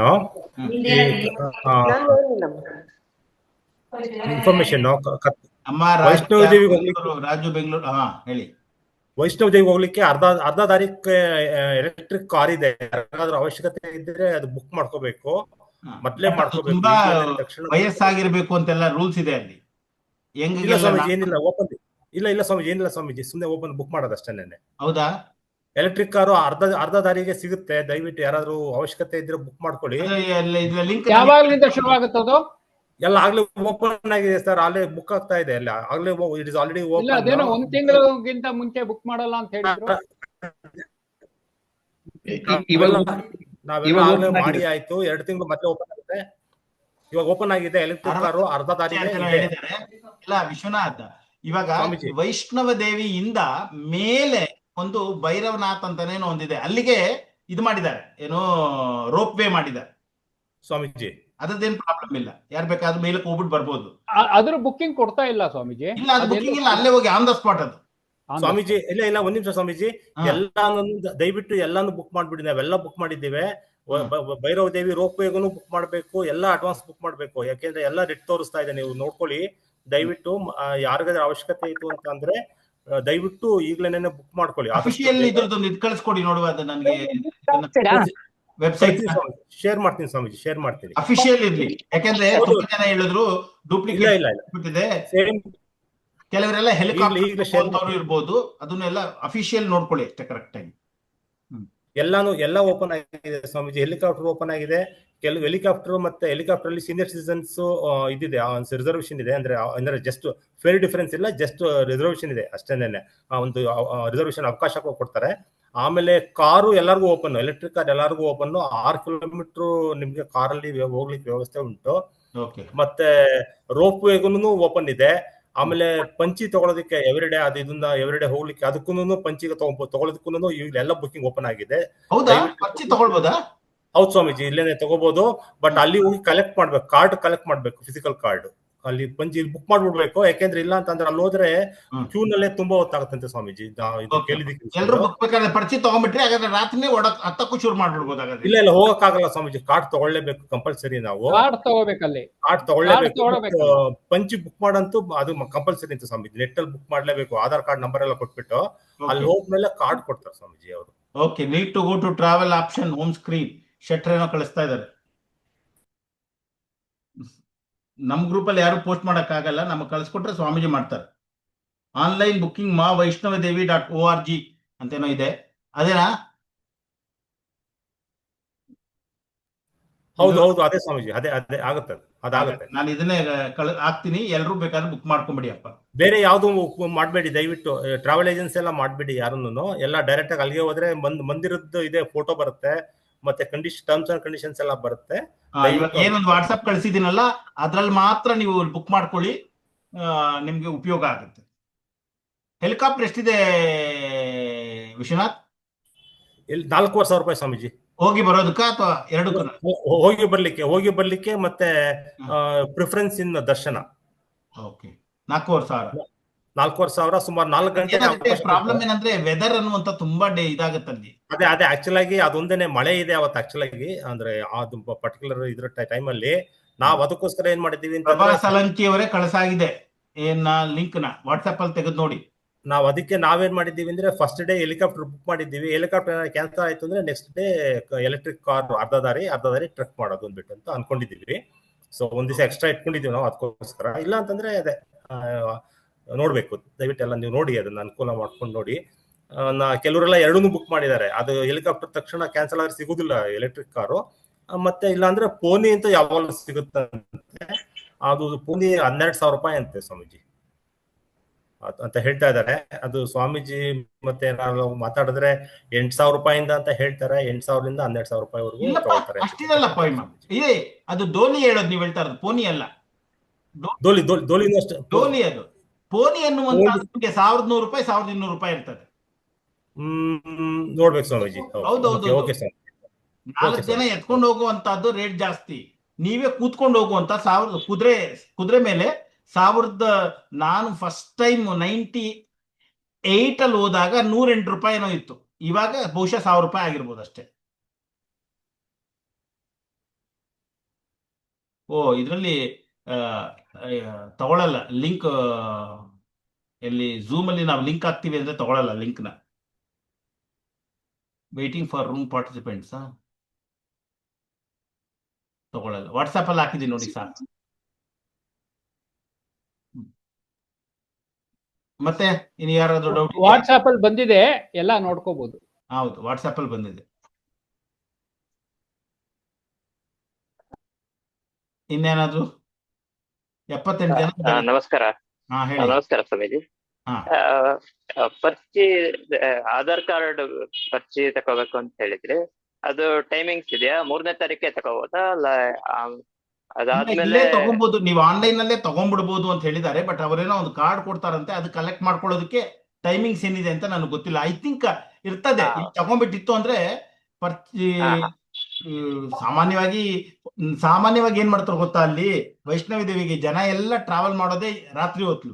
ವೈಷ್ಣವ ದೇವಿಗೆ ರಾಜು ಬೆಂಗಳೂರು. ಹೇಳಿ. ವೈಷ್ಣವ ದೇವಿಗೆ ಹೋಗ್ಲಿಕ್ಕೆ ಅರ್ಧ ತಾರೀಕು ಎಲೆಕ್ಟ್ರಿಕ್ ಕಾರ್ ಇದೆ. ಯಾರಾದ್ರೂ ಅವಶ್ಯಕತೆ ಇದ್ರೆ ಅದು ಬುಕ್ ಮಾಡ್ಕೋಬೇಕು, ಮೊದ್ಲೇ ಮಾಡ್ಕೋಬೇಕು. ತುಂಬಾ ವಯಸ್ಸಾಗಿರ್ಬೇಕು ಅಂತೆಲ್ಲ ರೂಲ್ಸ್ ಇದೆ ಅಲ್ಲಿ. ಇಲ್ಲ ಸ್ವಾಮೀಜಿ, ಏನಿಲ್ಲ ಓಪನ್. ಇಲ್ಲ ಸ್ವಾಮೀಜಿ, ಏನಿಲ್ಲ ಸ್ವಾಮೀಜಿ, ಸುಮ್ಮನೆ ಓಪನ್ ಬುಕ್ ಮಾಡೋದಷ್ಟೇನೆ. ಹೌದಾ? ಎಲೆಕ್ಟ್ರಿಕ್ ಕಾರು ಅರ್ಧ ದಾರಿಗೆ ಸಿಗುತ್ತೆ. ದಯವಿಟ್ಟು ಯಾರಾದ್ರೂ ಅವಶ್ಯಕತೆ ಇದ್ರೆ ಬುಕ್ ಮಾಡ್ಕೊಳ್ಳಿ. ಯಾವಾಗಲಿಂದ ಶುರುವಾಗುತ್ತೆ ಅದು? ಎಲ್ಲ ಆಗ್ಲೇ ಓಪನ್ ಆಗಿದೆ ಸರ್, ಅಲ್ಲೇ ಬುಕ್ ಆಗ್ತಾ ಇದೆ. ಎಲ್ಲ ಆಗ್ಲೇ ಇಟ್ ಇಸ್ ಆಲ್ರೆಡಿ ಓಪನ್. ಅದೇನೋ 1 ತಿಂಗಳಿಗಿಂತ ಮುಂಚೆ ಬುಕ್ ಮಾಡಲ್ಲ ಅಂತ ಹೇಳಿದ್ರು. ನಾವೆಲ್ಲ ಆಗ್ಲೇ ಮಾಡಿ ಆಯ್ತು. 2 ತಿಂಗಳು ಮತ್ತೆ ಓಪನ್ ಆಗುತ್ತೆ. ಇವಾಗ ಓಪನ್ ಆಗಿದೆ ಎಲೆಕ್ಟ್ರಿಕ್ ಕಾರು ಅರ್ಧ ದಾರಿಗೆ. ಇಲ್ಲ ವಿಶ್ವನಾಥ್, ಇವಾಗ ವೈಷ್ಣವ ದೇವಿಯಿಂದ ಮೇಲೆ ಒಂದು ಭೈರವನಾಥ್ ಅಂತಾನೇನೋ ಒಂದಿದೆ, ಅಲ್ಲಿಗೆ ಇದು ಮಾಡಿದ್ದಾರೆ, ಏನೋ ರೋಪ್ ವೇ ಮಾಡಿದ್ದಾರೆ ಸ್ವಾಮೀಜಿ. ಅದದ್ದೇನು ಪ್ರಾಬ್ಲಮ್ ಇಲ್ಲ, ಯಾರು ಬೇಕಾದ್ರೂ ಮೇಲಕ್ಕೆ ಹೋಗ್ಬಿಟ್ಟು ಬರ್ಬೋದು. ಅದ್ರ ಬುಕ್ಕಿಂಗ್ ಕೊಡ್ತಾ ಇಲ್ಲ ಸ್ವಾಮೀಜಿ. ಇಲ್ಲ, ಅದು ಬುಕ್ಕಿಂಗ್ ಇಲ್ಲ, ಅಲ್ಲೇ ಹೋಗಿ ಆನ್ ದ ಸ್ಪಾಟ್ ಅದು ಸ್ವಾಮೀಜಿ. ಇಲ್ಲ 1 ನಿಮಿಷ ಸ್ವಾಮೀಜಿ, ದಯವಿಟ್ಟು ಎಲ್ಲಾನು ಬುಕ್ ಮಾಡ್ಬಿಡಿ. ನಾವೆಲ್ಲ ಬುಕ್ ಮಾಡಿದ್ದೇವೆ. ಭೈರವ ದೇವಿ ರೋಪ್ ವೇಗೂ ಬುಕ್ ಮಾಡ್ಬೇಕು, ಎಲ್ಲ ಅಡ್ವಾನ್ಸ್ ಬುಕ್ ಮಾಡ್ಬೇಕು. ಯಾಕೆಂದ್ರೆ ಎಲ್ಲ ರೆಡ್ ತೋರಿಸ್ತಾ ಇದೆ, ನೀವು ನೋಡ್ಕೊಳ್ಳಿ. ದಯವಿಟ್ಟು ಯಾರಿಗಾದ್ರೂ ಅವಶ್ಯಕತೆ ಇತ್ತು ಅಂತ ಅಂದ್ರೆ ದಯವಿಟ್ಟು ಈಗಲೇನೆ ಬುಕ್ ಮಾಡ್ಕೊಳ್ಳಿ. ಅಫಿಷಿಯಲ್ ಇದ್ರದ್ದೊಂದು ಇದು ಕಳಿಸ್ಕೊಡಿ ನೋಡುವ, ಅದು ನನಗೆ ವೆಬ್ಸೈಟ್ ಶೇರ್ ಮಾಡ್ತೀನಿ ಸ್ವಾಮೀಜಿ, ಶೇರ್ ಮಾಡ್ತೀನಿ. ಅಫಿಷಿಯಲ್ ಇರ್ಲಿ, ಯಾಕಂದ್ರೆ ತುಂಬಾ ಜನ ಹೇಳಿದ್ರು ಡೂಪ್ಲಿಕೇಟ್ ಇದೆ. ಕೆಲವರೆಲ್ಲ ಹೆಲಿಕಾಪ್ಟರ್ ಇರ್ಬೋದು, ಅದನ್ನೆಲ್ಲ ಅಫಿಷಿಯಲ್ ನೋಡ್ಕೊಳ್ಳಿ ಅಷ್ಟೇ ಕರೆಕ್ಟ್ ಆಗಿ. ಎಲ್ಲ ಓಪನ್ ಆಗಿದೆ ಸ್ವಾಮೀಜಿ. ಹೆಲಿಕಾಪ್ಟರ್ ಓಪನ್ ಆಗಿದೆ. ಕೆಲವು ಹೆಲಿಕಾಪ್ಟರ್ ಮತ್ತೆ ಹೆಲಿಕಾಪ್ಟರ್ ಅಲ್ಲಿ ಸೀನಿಯರ್ ಸಿಟಿಸನ್ಸ್ ಇದಿದೆ, ರಿಸರ್ವೇಶನ್ ಇದೆ. ಅಂದ್ರೆ ಜಸ್ಟ್ ಫೇರ್ ಡಿಫರೆನ್ಸ್ ಇಲ್ಲ, ಜಸ್ಟ್ ರಿಸರ್ವೇಶನ್ ಇದೆ ಅಷ್ಟೇನೆ. ಒಂದು ರಿಸರ್ವೇಶನ್ ಅವಕಾಶ ಕೊಡ್ತಾರೆ. ಆಮೇಲೆ ಕಾರು ಎಲ್ಲರಿಗೂ ಓಪನ್, ಎಲೆಕ್ಟ್ರಿಕ್ ಕಾರ್ ಎಲ್ಲರಿಗೂ ಓಪನ್. 6 ಕಿಲೋಮೀಟರ್ ನಿಮ್ಗೆ ಕಾರಲ್ಲಿ ಹೋಗ್ಲಿಕ್ಕೆ ವ್ಯವಸ್ಥೆ ಉಂಟು. ಓಕೆ. ಮತ್ತೆ ರೋಪ್ ವೇಗೂ ಓಪನ್ ಇದೆ. ಆಮೇಲೆ ಪಂಚಿ ತಗೊಳೋದಕ್ಕೆ ಎವ್ರಿಡೇ ಅದು ಇದನ್ನ ಎವ್ರಿಡೇ ಹೋಗ್ಲಿಕ್ಕೆ ಅದಕ್ಕೂ ಪಂಚಿಗೆ ತಗೊಳೋದಕ್ಕೂ ಇಲ್ಲೆಲ್ಲ ಬುಕಿಂಗ್ ಓಪನ್ ಆಗಿದೆ. ಹೌದಾ? ಪಂಚಿ ತಗೊಳ್ಬೋದಾ? ಹೌದು ಸ್ವಾಮೀಜಿ, ಇಲ್ಲೇನೆ ತಗೋಬಹುದು. ಬಟ್ ಅಲ್ಲಿ ಹೋಗಿ ಕಲೆಕ್ಟ್ ಮಾಡ್ಬೇಕು, ಕಾರ್ಡ್ ಕಲೆಕ್ಟ್ ಮಾಡ್ಬೇಕು, ಫಿಸಿಕಲ್ ಕಾರ್ಡ್. ಅಲ್ಲಿ ಪಂಚಿ ಬುಕ್ ಮಾಡ್ಬಿಡ್ಬೇಕು. ಯಾಕೆಂದ್ರೆ ಇಲ್ಲ ಅಂತಂದ್ರೆ ಅಲ್ಲಿ ಹೋದ್ರೆ ಕ್ಯೂ ನಲ್ಲೇ ತುಂಬಾ ಹೊತ್ತಾಗತ್ತಂತೆ ಸ್ವಾಮೀಜಿ. ಇದು ಕೇಳಿದಕ್ಕೆ ಎಲ್ರು ಬುಕ್ ಬೇಕಾದ್ರೆ ಪರ್ಚಿ ತಗೊಂಡ್ಬಿಟ್ರೆ ಹಾಗಾದ್ರೆ ರಾತ್ರಿನೇ ಹತ್ತಕ್ಕೂ ಶುರು ಮಾಡ್ಬಿಡ್ಬೋದು ಹಾಗಾದ್ರೆ. ಇಲ್ಲ ಹೋಗಕ್ಕಾಗಲ್ಲ ಸ್ವಾಮೀಜಿ, ಕಾರ್ಡ್ ತಗೊಳ್ಳೇಬೇಕು ಕಂಪಲ್ಸರಿ. ನಾವು ಕಾರ್ಡ್ ತಗೋಬೇಕಲ್ಲಿ, ಕಾರ್ಡ್ ತಗೊಳ್ಳೇಬೇಕು. ಪಂಚಿ ಬುಕ್ ಮಾಡಂತೂ ಅದು ಕಂಪಲ್ಸರಿ ಅಂತ ಸ್ವಾಮೀಜಿ. ನೆಟ್ ಅಲ್ಲಿ ಬುಕ್ ಮಾಡ್ಲೇಬೇಕು. ಆಧಾರ್ ಕಾರ್ಡ್ ನಂಬರ್ ಎಲ್ಲ ಕೊಟ್ಬಿಟ್ಟು ಅಲ್ಲಿ ಹೋದ್ಮೇಲೆ ಕಾರ್ಡ್ ಕೊಡ್ತಾರೆ ಸ್ವಾಮೀಜಿ ಅವರು. Okay. Need to go to travel option home screen. ಶೆಟ್ರೇನೋ ಕಳಿಸ್ತಾ ಇದ್ದಾರೆ. ನಮ್ ಗ್ರೂಪ್ ಅಲ್ಲಿ ಯಾರು ಪೋಸ್ಟ್ ಮಾಡಕ್ ಆಗಲ್ಲ, ನಮಗೆ ಕಳ್ಸಿಕೊಟ್ರೆ ಸ್ವಾಮೀಜಿ ಮಾಡ್ತಾರೆ. ಆನ್ಲೈನ್ ಬುಕಿಂಗ್ MaVaishnaviDevi.org ಅಂತೇನೋ ಇದೆ, ಅದೇನಾ? ಹೌದು ಅದೇ ಸ್ವಾಮೀಜಿ, ಅದೇ ಆಗುತ್ತೆ, ಅದಾಗುತ್ತೆ. ನಾನು ಇದನ್ನೇ ಹಾಕ್ತೀನಿ, ಎಲ್ರು ಬೇಕಾದ್ರೆ ಬುಕ್ ಮಾಡ್ಕೊಂಬಿಡಿ ಅಪ್ಪ. ಬೇರೆ ಯಾವ್ದು ಮಾಡ್ಬೇಡಿ ದಯವಿಟ್ಟು. ಟ್ರಾವೆಲ್ ಏಜೆನ್ಸಿ ಎಲ್ಲ ಮಾಡ್ಬೇಡಿ ಯಾರನ್ನು. ಎಲ್ಲ ಡೈರೆಕ್ಟ್ ಆಗಿ ಅಲ್ಲಿಗೆ ಹೋದ್ರೆ ಮಂದಿರದ್ದು ಇದೆ ಫೋಟೋ ಬರುತ್ತೆ, ಮತ್ತೆ ಟರ್ಮ್ಸ್ ಅಂಡ್ ಕಂಡೀಷನ್ಸ್ ಎಲ್ಲ ಬರುತ್ತೆ. ಏನೊಂದು ವಾಟ್ಸ್ಆಪ್ ಕಳಿಸಿದಿನಲ್ಲ ಅದ್ರಲ್ಲಿ ಮಾತ್ರ ನೀವು ಬುಕ್ ಮಾಡ್ಕೊಳ್ಳಿ, ನಿಮ್ಗೆ ಉಪಯೋಗ ಆಗುತ್ತೆ. ಹೆಲಿಕಾಪ್ಟರ್ ಎಷ್ಟಿದೆ ವಿಶ್ವನಾಥ್? 4,500 ರೂಪಾಯಿ ಸ್ವಾಮೀಜಿ. ಹೋಗಿ ಬರೋದಕ್ಕ ಅಥವಾ ಎರಡಕ್ಕೂ? ಹೋಗಿ ಬರ್ಲಿಕ್ಕೆ ಮತ್ತೆ ಪ್ರಿಫರೆನ್ಸ್ ಇನ್ ದರ್ಶನ. ಓಕೆ. 4,500. 4,500 ಸುಮಾರು 4 ಗಂಟೆ. ಪ್ರಾಬ್ಲಮ್ ಏನಂದ್ರೆ ವೆದರ್ ಅನ್ನುವಂತ ತುಂಬಾ ಇದಾಗುತ್ತೆ ಅಲ್ಲಿ. ಅದೇ ಆಕ್ಚುಲ್ ಆಗಿ ಅದೊಂದೇನೆ ಮಳೆ ಇದೆ ಅವತ್ತು ಆಕ್ಚುಲ್ ಆಗಿ, ಅಂದ್ರೆ ಅದು ಪರ್ಟಿಕ್ಯುಲರ್ ಇದ್ರ ಟೈಮ್ ಅಲ್ಲಿ ನಾವ್ ಅದಕ್ಕೋಸ್ಕರ ಏನ್ ಮಾಡಿದೀವಿ ಅಂತ ಸಲಂಕಿ ಅವರೇ ಕಳಿಸಾಗಿದೆ ಲಿಂಕ್ ನ ವಾಟ್ಸ್ಆಪ್ ಅಲ್ಲಿ ತೆಗೆದು ನೋಡಿ. ನಾವ್ ಅದಕ್ಕೆ ನಾವೇನ್ ಮಾಡಿದೀವಿ ಅಂದ್ರೆ ಫಸ್ಟ್ ಡೇ ಹೆಲಿಕಾಪ್ಟರ್ ಬುಕ್ ಮಾಡಿದ್ದೀವಿ. ಹೆಲಿಕಾಪ್ಟರ್ ಕ್ಯಾನ್ಸಲ್ ಆಯ್ತು ಅಂದ್ರೆ ನೆಕ್ಸ್ಟ್ ಡೇ ಎಲೆಕ್ಟ್ರಿಕ್ ಕಾರ್ ಅರ್ಧ ದಾರಿ ಟ್ರಕ್ ಮಾಡೋದು ಅಂದ್ಬಿಟ್ಟು ಅಂತ ಅನ್ಕೊಂಡಿದೀವಿ. ಸೊ ಒಂದ್ ದಿವಸ ಎಕ್ಸ್ಟ್ರಾ ಇಟ್ಕೊಂಡಿದೀವಿ ನಾವು ಅದಕ್ಕೋಸ್ಕರ. ಇಲ್ಲ ಅಂತಂದ್ರೆ ಅದೇ ನೋಡ್ಬೇಕು, ದಯವಿಟ್ಟು ಎಲ್ಲ ನೀವು ನೋಡಿ, ಅದನ್ನ ಅನುಕೂಲ ಮಾಡ್ಕೊಂಡು ನೋಡಿ. ಕೆಲವರೆಲ್ಲ ಎರಡನ್ನೂ ಬುಕ್ ಮಾಡಿದ್ದಾರೆ. ಅದು ಹೆಲಿಕಾಪ್ಟರ್ ತಕ್ಷಣ ಕ್ಯಾನ್ಸಲ್ ಆದ್ರೆ ಸಿಗುದಿಲ್ಲ ಎಲೆಕ್ಟ್ರಿಕ್ ಕಾರು. ಮತ್ತೆ ಇಲ್ಲ ಅಂದ್ರೆ ಪೋನಿ ಅಂತ ಯಾವಾಗಲೂ ಸಿಗುತ್ತಂತೆ. ಅದು ಪೋನಿ 12,000 ರೂಪಾಯಿ ಅಂತೆ ಸ್ವಾಮೀಜಿ ಅಂತ ಹೇಳ್ತಾ ಇದ್ದಾರೆ. ಅದು ಸ್ವಾಮೀಜಿ ಮತ್ತೆ ನಾವು ಮಾತಾಡಿದ್ರೆ 8,000 ರೂಪಾಯಿಂದ ಅಂತ ಹೇಳ್ತಾರೆ. 8,000ರಿಂದ 12,000 ರೂಪಾಯಿವರೆಗೂ ತಗೊಳ್ತಾರೆ. ಅಷ್ಟಿರಲ್ಲಪ್ಪ ಇದೆ. ಅದು ಡೋಲಿ ಹೇಳೋದು ನೀವು ಹೇಳ್ತಾ ಇರೋದು, ಪೋನಿ ಅಲ್ಲ. ಡೋಲಿನೂ ಅಷ್ಟೇ, ಡೋಲಿ ಅದು. ಪೋನಿ ಅನ್ನುವಂತ 1,100 ರೂಪಾಯಿ 1,200 ರೂಪಾಯಿ ಇರ್ತದೆ. ನೋಡ್ಬೇಕು ಸ್ವಾಮೀಜಿ. ಹೌದೌದು. Okay sir. 4 ಜನ ಎತ್ಕೊಂಡು ಹೋಗುವಂತದ್ದು ರೇಟ್ ಜಾಸ್ತಿ. ನೀವೇ ಕೂತ್ಕೊಂಡು ಹೋಗುವಂತ 1000 ಕುದುರೆ ಮೇಲೆ 1000. ನಾನು ಫಸ್ಟ್ ಟೈಮ್ 98 ಅಲ್ಲಿ ಹೋದಾಗ 108 ರೂಪಾಯಿನೋ ಇತ್ತು. ಇವಾಗ ಬಹುಶಃ 1000 ರೂಪಾಯಿ ಆಗಿರ್ಬೋದು ಅಷ್ಟೇ. ಇದರಲ್ಲಿ ತಗೊಳಲ್ಲ ಲಿಂಕ್. ಎಲ್ಲಿ ಝೂಮ್ ಅಲ್ಲಿ ನಾವು ಲಿಂಕ್ ಹಾಕ್ತಿವಿ ಅಂದ್ರೆ ತಗೊಳಲ್ಲ ಲಿಂಕ್ ನ. ವೇಟಿಂಗ್ ಫಾರ್ ರೂಮ್ ಪಾರ್ಟಿಸಿಪೆಂಟ್ಸ್ ತಗೊಳಲ್ಲ. ವಾಟ್ಸ್ಆಪ್ ಅಲ್ಲಿ ಹಾಕಿದೀನಿ ನೋಡಿ ಸಾಕು. ಮತ್ತೆ ಇನ್ನು ಯಾರಾದ್ರೂ ಡೌಟ್? ವಾಟ್ಸ್ಆಪ್ ಅಲ್ಲಿ ಬಂದಿದೆ, ಎಲ್ಲ ನೋಡ್ಕೋಬಹುದು. ಹೌದು, ವಾಟ್ಸ್ಆಪ್ ಅಲ್ಲಿ ಬಂದಿದೆ. ಇನ್ನೇನಾದ್ರು? 78 ಜನ. ನಮಸ್ಕಾರ. ಹೇಳಿ. ನಮಸ್ಕಾರ ಸ್ವಾಮೀಜಿ. ಪರ್ಚಿ ಆಧಾರ್ ಕಾರ್ಡ್ ಪರ್ಚಿ ತಗೋಬೇಕು ಅಂತ ಹೇಳಿದ್ರೆ ಅದು ಟೈಮಿಂಗ್ಸ್ ಇದೆಯಾ? 3ನೇ ತಾರೀಕೆ ತಗೋಬೋದಾ? ಅಲ್ಲ ಅದಾದ್ಮೇಲೆ ತಗೊಬಹುದು, ನೀವು ಆನ್ಲೈನ್ ಅಲ್ಲೇ ತಗೊಂಡ್ಬಿಡ್ಬೋದು ಅಂತ ಹೇಳಿದ್ದಾರೆ. ಬಟ್ ಅವರೇನೋ ಒಂದು ಕಾರ್ಡ್ ಕೊಡ್ತಾರಂತೆ, ಅದು ಕಲೆಕ್ಟ್ ಮಾಡ್ಕೊಳ್ಳೋದಕ್ಕೆ ಟೈಮಿಂಗ್ಸ್ ಏನಿದೆ ಅಂತ ನನಗೆ ಗೊತ್ತಿಲ್ಲ. ಐ ಥಿಂಕ್ ಇರ್ತದೆ. ತಗೊಂಡ್ಬಿಟ್ಟಿತ್ತು ಅಂದ್ರೆ ಪರ್ಚಿ ಸಾಮಾನ್ಯವಾಗಿ ಏನ್ ಮಾಡ್ತಾರೆ ಗೊತ್ತಾ, ಅಲ್ಲಿ ವೈಷ್ಣವಿ ದೇವಿಗೆ ಜನ ಎಲ್ಲ ಟ್ರಾವೆಲ್ ಮಾಡೋದೇ ರಾತ್ರಿ ಹೊತ್ತು.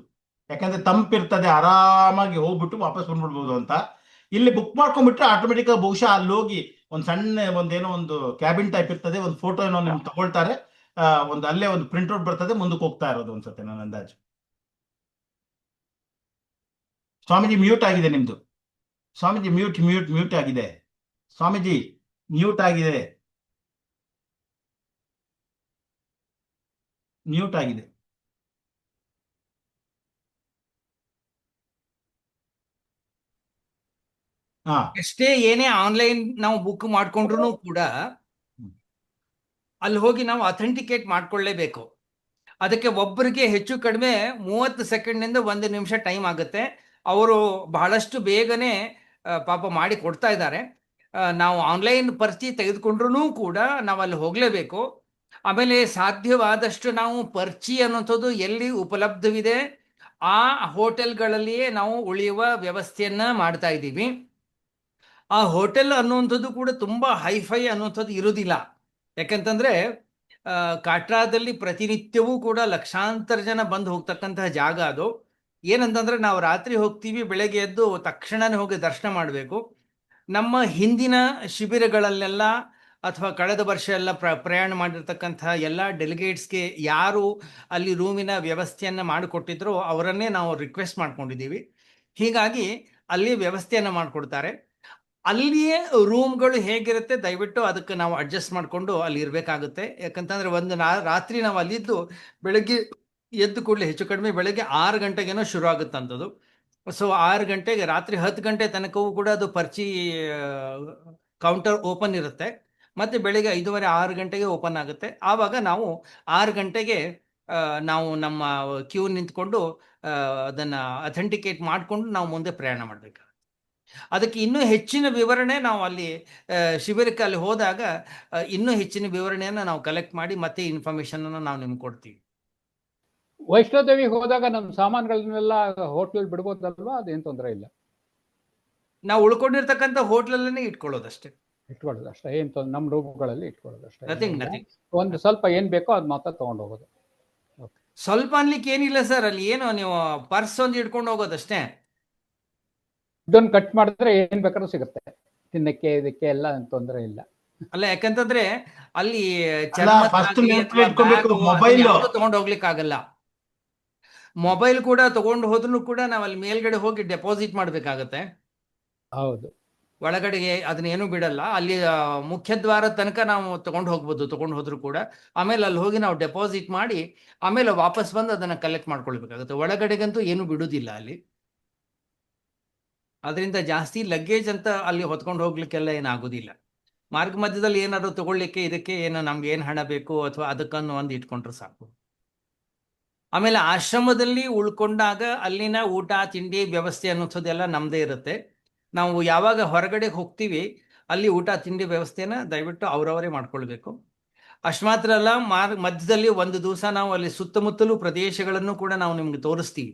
ಯಾಕಂದ್ರೆ ತಂಪಿರ್ತದೆ, ಆರಾಮಾಗಿ ಹೋಗ್ಬಿಟ್ಟು ವಾಪಸ್ ಬಂದ್ಬಿಡ್ಬೋದು ಅಂತ. ಇಲ್ಲಿ ಬುಕ್ ಮಾಡ್ಕೊಂಡ್ಬಿಟ್ರೆ ಆಟೋಮೆಟಿಕ್ ಆಗಿ ಬಹುಶಃ ಅಲ್ಲಿ ಹೋಗಿ ಒಂದ್ ಸಣ್ಣ ಒಂದೇನೋ ಒಂದು ಕ್ಯಾಬಿನ್ ಟೈಪ್ ಇರ್ತದೆ, ಒಂದು ಫೋಟೋ ಏನೋ ನಿಮ್ಗೆ ತಗೊಳ್ತಾರೆ, ಅಲ್ಲೇ ಒಂದು ಪ್ರಿಂಟ್ಔಟ್ ಬರ್ತದೆ, ಮುಂದಕ್ಕೆ ಹೋಗ್ತಾ ಇರೋದು ಅನ್ಸುತ್ತೆ ನನ್ನ ಅಂದಾಜು. ಸ್ವಾಮೀಜಿ ಮ್ಯೂಟ್ ಆಗಿದೆ ನಿಮ್ದು. ಸ್ವಾಮೀಜಿ ಮ್ಯೂಟ್ ಆಗಿದೆ. ಸ್ವಾಮೀಜಿ ಮ್ಯೂಟ್ ಆಗಿದೆ. ಮ್ಯೂಟ್ ಆಗಿದೆ. ಎಷ್ಟೇ ಏನೇ ಆನ್ಲೈನ್ ನಾವು ಬುಕ್ ಮಾಡ್ಕೊಂಡ್ರು ಕೂಡ ಅಲ್ಲಿ ಹೋಗಿ ನಾವು ಅಥೆಂಟಿಕೇಟ್ ಮಾಡ್ಕೊಳ್ಳೇಬೇಕು. ಅದಕ್ಕೆ ಒಬ್ಬರಿಗೆ ಹೆಚ್ಚು ಕಡಿಮೆ 30 ಸೆಕೆಂಡ್ನಿಂದ 1 ನಿಮಿಷ ಟೈಮ್ ಆಗುತ್ತೆ. ಅವರು ಬಹಳಷ್ಟು ಬೇಗನೆ ಪಾಪ ಮಾಡಿ ಕೊಡ್ತಾ ಇದ್ದಾರೆ. ನಾವು ಆನ್ಲೈನ್ ಪರ್ಚಿ ತೆಗೆದುಕೊಂಡ್ರೂ ಕೂಡ ನಾವು ಅಲ್ಲಿ ಹೋಗಲೇಬೇಕು. ಆಮೇಲೆ ಸಾಧ್ಯವಾದಷ್ಟು ನಾವು ಪರ್ಚಿ ಅನ್ನೋಂಥದ್ದು ಎಲ್ಲಿ ಉಪಲಬ್ಧವಿದೆ ಆ ಹೋಟೆಲ್ಗಳಲ್ಲಿಯೇ ನಾವು ಉಳಿಯುವ ವ್ಯವಸ್ಥೆಯನ್ನ ಮಾಡ್ತಾ ಇದ್ದೀವಿ. ಆ ಹೋಟೆಲ್ ಅನ್ನುವಂಥದ್ದು ಕೂಡ ತುಂಬಾ ಹೈಫೈ ಅನ್ನುವಂಥದ್ದು ಇರುವುದಿಲ್ಲ. ಯಾಕಂತಂದ್ರೆ ಕಾಟ್ರಾದಲ್ಲಿ ಪ್ರತಿನಿತ್ಯವೂ ಕೂಡ ಲಕ್ಷಾಂತರ ಜನ ಬಂದು ಹೋಗ್ತಕ್ಕಂತಹ ಜಾಗ ಅದು. ಏನಂತಂದ್ರೆ ನಾವು ರಾತ್ರಿ ಹೋಗ್ತೀವಿ, ಬೆಳಗ್ಗೆ ಎದ್ದು ತಕ್ಷಣನೇ ಹೋಗಿ ದರ್ಶನ ಮಾಡಬೇಕು. ನಮ್ಮ ಹಿಂದಿನ ಶಿಬಿರಗಳಲ್ಲೆಲ್ಲ ಅಥವಾ ಕಳೆದ ವರ್ಷ ಎಲ್ಲ ಪ್ರಯಾಣ ಮಾಡಿರ್ತಕ್ಕಂತಹ ಎಲ್ಲ ಡೆಲಿಗೇಟ್ಸ್ಗೆ ಯಾರು ಅಲ್ಲಿ ರೂಮಿನ ವ್ಯವಸ್ಥೆಯನ್ನು ಮಾಡಿಕೊಟ್ಟಿದ್ರು ಅವರನ್ನೇ ನಾವು ರಿಕ್ವೆಸ್ಟ್ ಮಾಡ್ಕೊಂಡಿದ್ದೀವಿ. ಹೀಗಾಗಿ ಅಲ್ಲಿ ವ್ಯವಸ್ಥೆಯನ್ನು ಮಾಡಿಕೊಡ್ತಾರೆ. ಅಲ್ಲಿಯೇ ರೂಮ್ಗಳು ಹೇಗಿರುತ್ತೆ ದಯವಿಟ್ಟು ಅದಕ್ಕೆ ನಾವು ಅಡ್ಜಸ್ಟ್ ಮಾಡಿಕೊಂಡು ಅಲ್ಲಿ ಇರಬೇಕಾಗುತ್ತೆ. ಯಾಕಂತಂದ್ರೆ ಒಂದು ರಾತ್ರಿ ನಾವು ಅಲ್ಲಿದ್ದು ಬೆಳಗ್ಗೆ ಎದ್ದು ಕೂಡಲೇ ಹೆಚ್ಚು ಕಡಿಮೆ ಬೆಳಗ್ಗೆ 6 ಗಂಟೆಗೇನೋ ಶುರು ಆಗುತ್ತಂಥದ್ದು. ಸೊ 6 ಗಂಟೆಗೆ ರಾತ್ರಿ 10 ಗಂಟೆ ತನಕವೂ ಕೂಡ ಅದು ಪರ್ಚಿ ಕೌಂಟರ್ ಓಪನ್ ಇರುತ್ತೆ. ಮತ್ತೆ ಬೆಳಿಗ್ಗೆ 5:30 6 ಗಂಟೆಗೆ ಓಪನ್ ಆಗುತ್ತೆ. ಆವಾಗ ನಾವು 6 ಗಂಟೆಗೆ ನಾವು ನಮ್ಮ ಕ್ಯೂ ನಿಂತ್ಕೊಂಡು ಅದನ್ನ ಅಥೆಂಟಿಕೇಟ್ ಮಾಡಿಕೊಂಡು ನಾವು ಮುಂದೆ ಪ್ರಯಾಣ ಮಾಡಬೇಕು. ಅದಕ್ಕೆ ಇನ್ನೂ ಹೆಚ್ಚಿನ ವಿವರಣೆ ನಾವು ಅಲ್ಲಿ ಶಿಬಿರಕ್ಕೆ ಅಲ್ಲಿ ಹೋದಾಗ ಇನ್ನೂ ಹೆಚ್ಚಿನ ವಿವರಣೆಯನ್ನು ನಾವು ಕಲೆಕ್ಟ್ ಮಾಡಿ ಮತ್ತೆ ಇನ್ಫಾರ್ಮೇಶನ್ ಅನ್ನು ನಾವು ನಿಮ್ಗೆ ಕೊಡ್ತೀವಿ. ವೈಷ್ಣೋದೇವಿಗೆ ಹೋದಾಗ ನಮ್ಮ ಸಾಮಾನುಗಳನ್ನೆಲ್ಲ ಹೋಟ್ಲಲ್ಲಿ ಬಿಡ್ಬೋದಲ್ವಾ? ಅದೇನು ತೊಂದರೆ ಇಲ್ಲ. ನಾವು ಉಳ್ಕೊಂಡಿರ್ತಕ್ಕಂಥ ಹೋಟ್ಲಲ್ಲೇ ಇಟ್ಕೊಳ್ಳೋದಷ್ಟೇ. ಇಟ್ಕೊಳ್ಳೋದಷ್ಟೇ, ಏನು ನಮ್ಮ ರೂಮ್ಗಳಲ್ಲಿ ಇಟ್ಕೊಳ್ಳೋದಷ್ಟೇ. ನಥಿಂಗ್. ಒಂದು ಸ್ವಲ್ಪ ಏನು ಬೇಕೋ ಅದು ಮಾತ್ರ ತೊಗೊಂಡು ಹೋಗೋದು. ಸ್ವಲ್ಪ ಅನ್ಲಿಕ್ಕೆ ಏನಿಲ್ಲ ಸರ್, ಅಲ್ಲಿ ಏನು ನೀವು ಪರ್ಸ್ ಒಂದು ಇಟ್ಕೊಂಡು ಹೋಗೋದಷ್ಟೇ. ಇದನ್ನು ಕಟ್ ಮಾಡಿದ್ರೆ ಏನ್ ಬೇಕಾದ್ರೂ ಸಿಗುತ್ತೆ, ತಿನ್ನಕ್ಕೆ ಇದಕ್ಕೆ ಎಲ್ಲ ತೊಂದರೆ ಇಲ್ಲ. ಅಲ್ಲ, ಯಾಕಂತಂದ್ರೆ ಅಲ್ಲಿ ತಗೊಂಡು ಹೋಗ್ಲಿಕ್ಕೆ ಆಗಲ್ಲ. ಮೊಬೈಲ್ ಕೂಡ ತಗೊಂಡು ಹೋದ್ರು ಕೂಡ ನಾವು ಅಲ್ಲಿ ಮೇಲ್ಗಡೆ ಹೋಗಿ ಡೆಪಾಸಿಟ್ ಮಾಡ್ಬೇಕಾಗತ್ತೆ. ಹೌದು, ಒಳಗಡೆಗೆ ಅದನ್ನೇನು ಬಿಡಲ್ಲ. ಅಲ್ಲಿ ಮುಖ್ಯ ದ್ವಾರದ ತನಕ ನಾವು ತಗೊಂಡು ಹೋಗ್ಬೋದು, ತಗೊಂಡು ಹೋದ್ರು ಕೂಡ. ಆಮೇಲೆ ಅಲ್ಲಿ ಹೋಗಿ ನಾವು ಡೆಪಾಸಿಟ್ ಮಾಡಿ ಆಮೇಲೆ ವಾಪಸ್ ಬಂದು ಅದನ್ನ ಕಲೆಕ್ಟ್ ಮಾಡ್ಕೊಳ್ಬೇಕಾಗುತ್ತೆ. ಒಳಗಡೆಗಂತೂ ಏನು ಬಿಡುದಿಲ್ಲ ಅಲ್ಲಿ. ಅದರಿಂದ ಜಾಸ್ತಿ ಲಗೇಜ್ ಅಂತ ಅಲ್ಲಿ ಹೊತ್ಕೊಂಡು ಹೋಗ್ಲಿಕ್ಕೆಲ್ಲ ಏನಾಗೋದಿಲ್ಲ. ಮಾರ್ಗ ಮಧ್ಯದಲ್ಲಿ ಏನಾದ್ರು ತಗೊಳ್ಳಿಕ್ಕೆ ಇದಕ್ಕೆ ಏನು ನಮ್ಗೆ ಏನು ಹಣ ಬೇಕು ಅಥವಾ ಅದಕ್ಕನ್ನು ಒಂದು ಇಟ್ಕೊಂಡ್ರೆ ಸಾಕು. ಆಮೇಲೆ ಆಶ್ರಮದಲ್ಲಿ ಉಳ್ಕೊಂಡಾಗ ಅಲ್ಲಿನ ಊಟ ತಿಂಡಿ ವ್ಯವಸ್ಥೆ ಅನ್ನೋದೆಲ್ಲ ನಮ್ದೇ ಇರುತ್ತೆ. ನಾವು ಯಾವಾಗ ಹೊರಗಡೆ ಹೋಗ್ತೀವಿ ಅಲ್ಲಿ ಊಟ ತಿಂಡಿ ವ್ಯವಸ್ಥೆನ ದಯವಿಟ್ಟು ಅವರವರೇ ಮಾಡ್ಕೊಳ್ಬೇಕು. ಅಷ್ಟು ಮಾತ್ರ ಅಲ್ಲ, ಮಧ್ಯದಲ್ಲಿ ಒಂದು ದಿವಸ ನಾವು ಅಲ್ಲಿ ಸುತ್ತಮುತ್ತಲೂ ಪ್ರದೇಶಗಳನ್ನು ಕೂಡ ನಾವು ನಿಮ್ಗೆ ತೋರಿಸ್ತೀವಿ.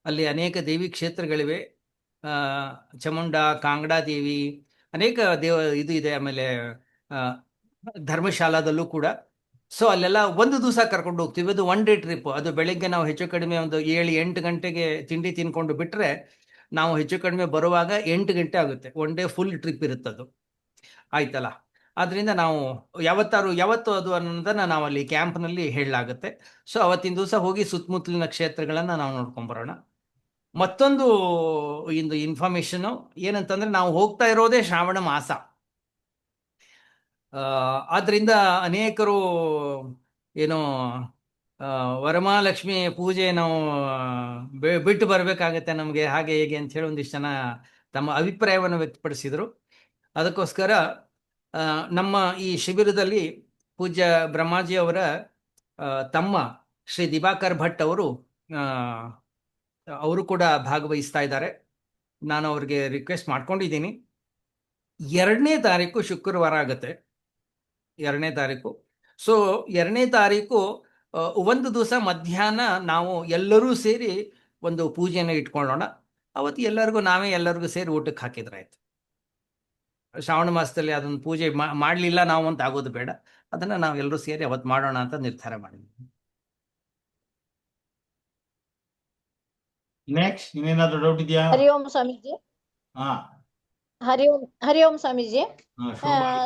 ಅಲ್ಲಿ ಅನೇಕ ದೇವಿ ಕ್ಷೇತ್ರಗಳಿವೆ. ಚಾಮುಂಡ, ಕಾಂಗಡಾ ದೇವಿ, ಅನೇಕ ಇದು ಇದೆ. ಆಮೇಲೆ ಧರ್ಮಶಾಲಾದಲ್ಲೂ ಕೂಡ. ಸೊ ಅಲ್ಲೆಲ್ಲ ಒಂದು ದಿವಸ ಕರ್ಕೊಂಡು ಹೋಗ್ತೀವಿ. ಅದು 1 ಡೇ ಟ್ರಿಪ್. ಅದು ಬೆಳಿಗ್ಗೆ ನಾವು ಹೆಚ್ಚು ಕಡಿಮೆ ಒಂದು 7-8 ಗಂಟೆಗೆ ತಿಂಡಿ ತಿನ್ಕೊಂಡು ಬಿಟ್ರೆ ನಾವು ಹೆಚ್ಚು ಕಡಿಮೆ ಬರುವಾಗ 8 ಗಂಟೆ ಆಗುತ್ತೆ. 1 ಡೇ ಫುಲ್ ಟ್ರಿಪ್ ಇರುತ್ತದು. ಆಯ್ತಲ್ಲ, ಆದ್ರಿಂದ ನಾವು ಯಾವತ್ತು ಅದು ಅನ್ನೋದನ್ನ ನಾವು ಅಲ್ಲಿ ಕ್ಯಾಂಪ್ನಲ್ಲಿ ಹೇಳಲಾಗುತ್ತೆ. ಸೊ ಅವತ್ತಿನ ದಿವಸ ಹೋಗಿ ಸುತ್ತಮುತ್ತಲಿನ ಕ್ಷೇತ್ರಗಳನ್ನ ನಾವು ನೋಡ್ಕೊಂಡ್ ಬರೋಣ. ಮತ್ತೊಂದು ಇನ್ಫಾರ್ಮೇಶನ್ ಏನಂತಂದ್ರೆ, ನಾವು ಹೋಗ್ತಾ ಇರೋದೇ ಶ್ರಾವಣ ಮಾಸ. ಆದ್ರಿಂದ ಅನೇಕರು ಏನೋ ವರಮಹಾಲಕ್ಷ್ಮಿ ಪೂಜೆ ನಾವು ಬಿಟ್ಟು ಬರ್ಬೇಕಾಗತ್ತೆ ನಮ್ಗೆ, ಹಾಗೆ ಹೇಗೆ ಅಂತ ಹೇಳಿ ಒಂದಿಷ್ಟು ಜನ ತಮ್ಮ ಅಭಿಪ್ರಾಯವನ್ನು ವ್ಯಕ್ತಪಡಿಸಿದ್ರು. ಅದಕ್ಕೋಸ್ಕರ ನಮ್ಮ ಈ ಶಿಬಿರದಲ್ಲಿ ಪೂಜ್ಯ ಬ್ರಹ್ಮಾಜಿ ಅವರ ತಮ್ಮ ಶ್ರೀ ದಿವಾಕರ್ ಭಟ್ ಅವರು ಕೂಡ ಭಾಗವಹಿಸ್ತಾ ಇದ್ದಾರೆ. ನಾನು ಅವ್ರಿಗೆ ರಿಕ್ವೆಸ್ಟ್ ಮಾಡ್ಕೊಂಡಿದ್ದೀನಿ. 2ನೇ ತಾರೀಕು ಶುಕ್ರವಾರ ಆಗುತ್ತೆ, 2ನೇ ತಾರೀಕು. ಸೊ 2ನೇ ತಾರೀಕು ಒಂದು ದಿವಸ ಮಧ್ಯಾಹ್ನ ನಾವು ಎಲ್ಲರೂ ಸೇರಿ ಒಂದು ಪೂಜೆಯನ್ನು ಇಟ್ಕೊಳ್ಳೋಣ. ಅವತ್ತು ಎಲ್ಲರಿಗೂ ಸೇರಿ ಊಟಕ್ಕೆ ಹಾಕಿದ್ರೆ ಆಯ್ತು. ಶ್ರಾವಣ ಮಾಸದಲ್ಲಿ ಅದೊಂದು ಪೂಜೆ ಮಾಡಲಿಲ್ಲ ನಾವು ಅಂತ ಆಗೋದು ಬೇಡ. ಅದನ್ನ ನಾವೆಲ್ಲರೂ ಸೇರಿ ಅವತ್ತು ಮಾಡೋಣ ಅಂತ ನಿರ್ಧಾರ ಮಾಡಿದ್ವಿ. ನೆಕ್ಸ್ಟ್ ಇನ್ನೇನಾದ್ರೂ ಡೌಟ್ ಇದೆಯಾ? ಹರಿ ಓಂ ಸ್ವಾಮೀಜಿ. ಹರಿ ಓಂ ಸ್ವಾಮೀಜಿ.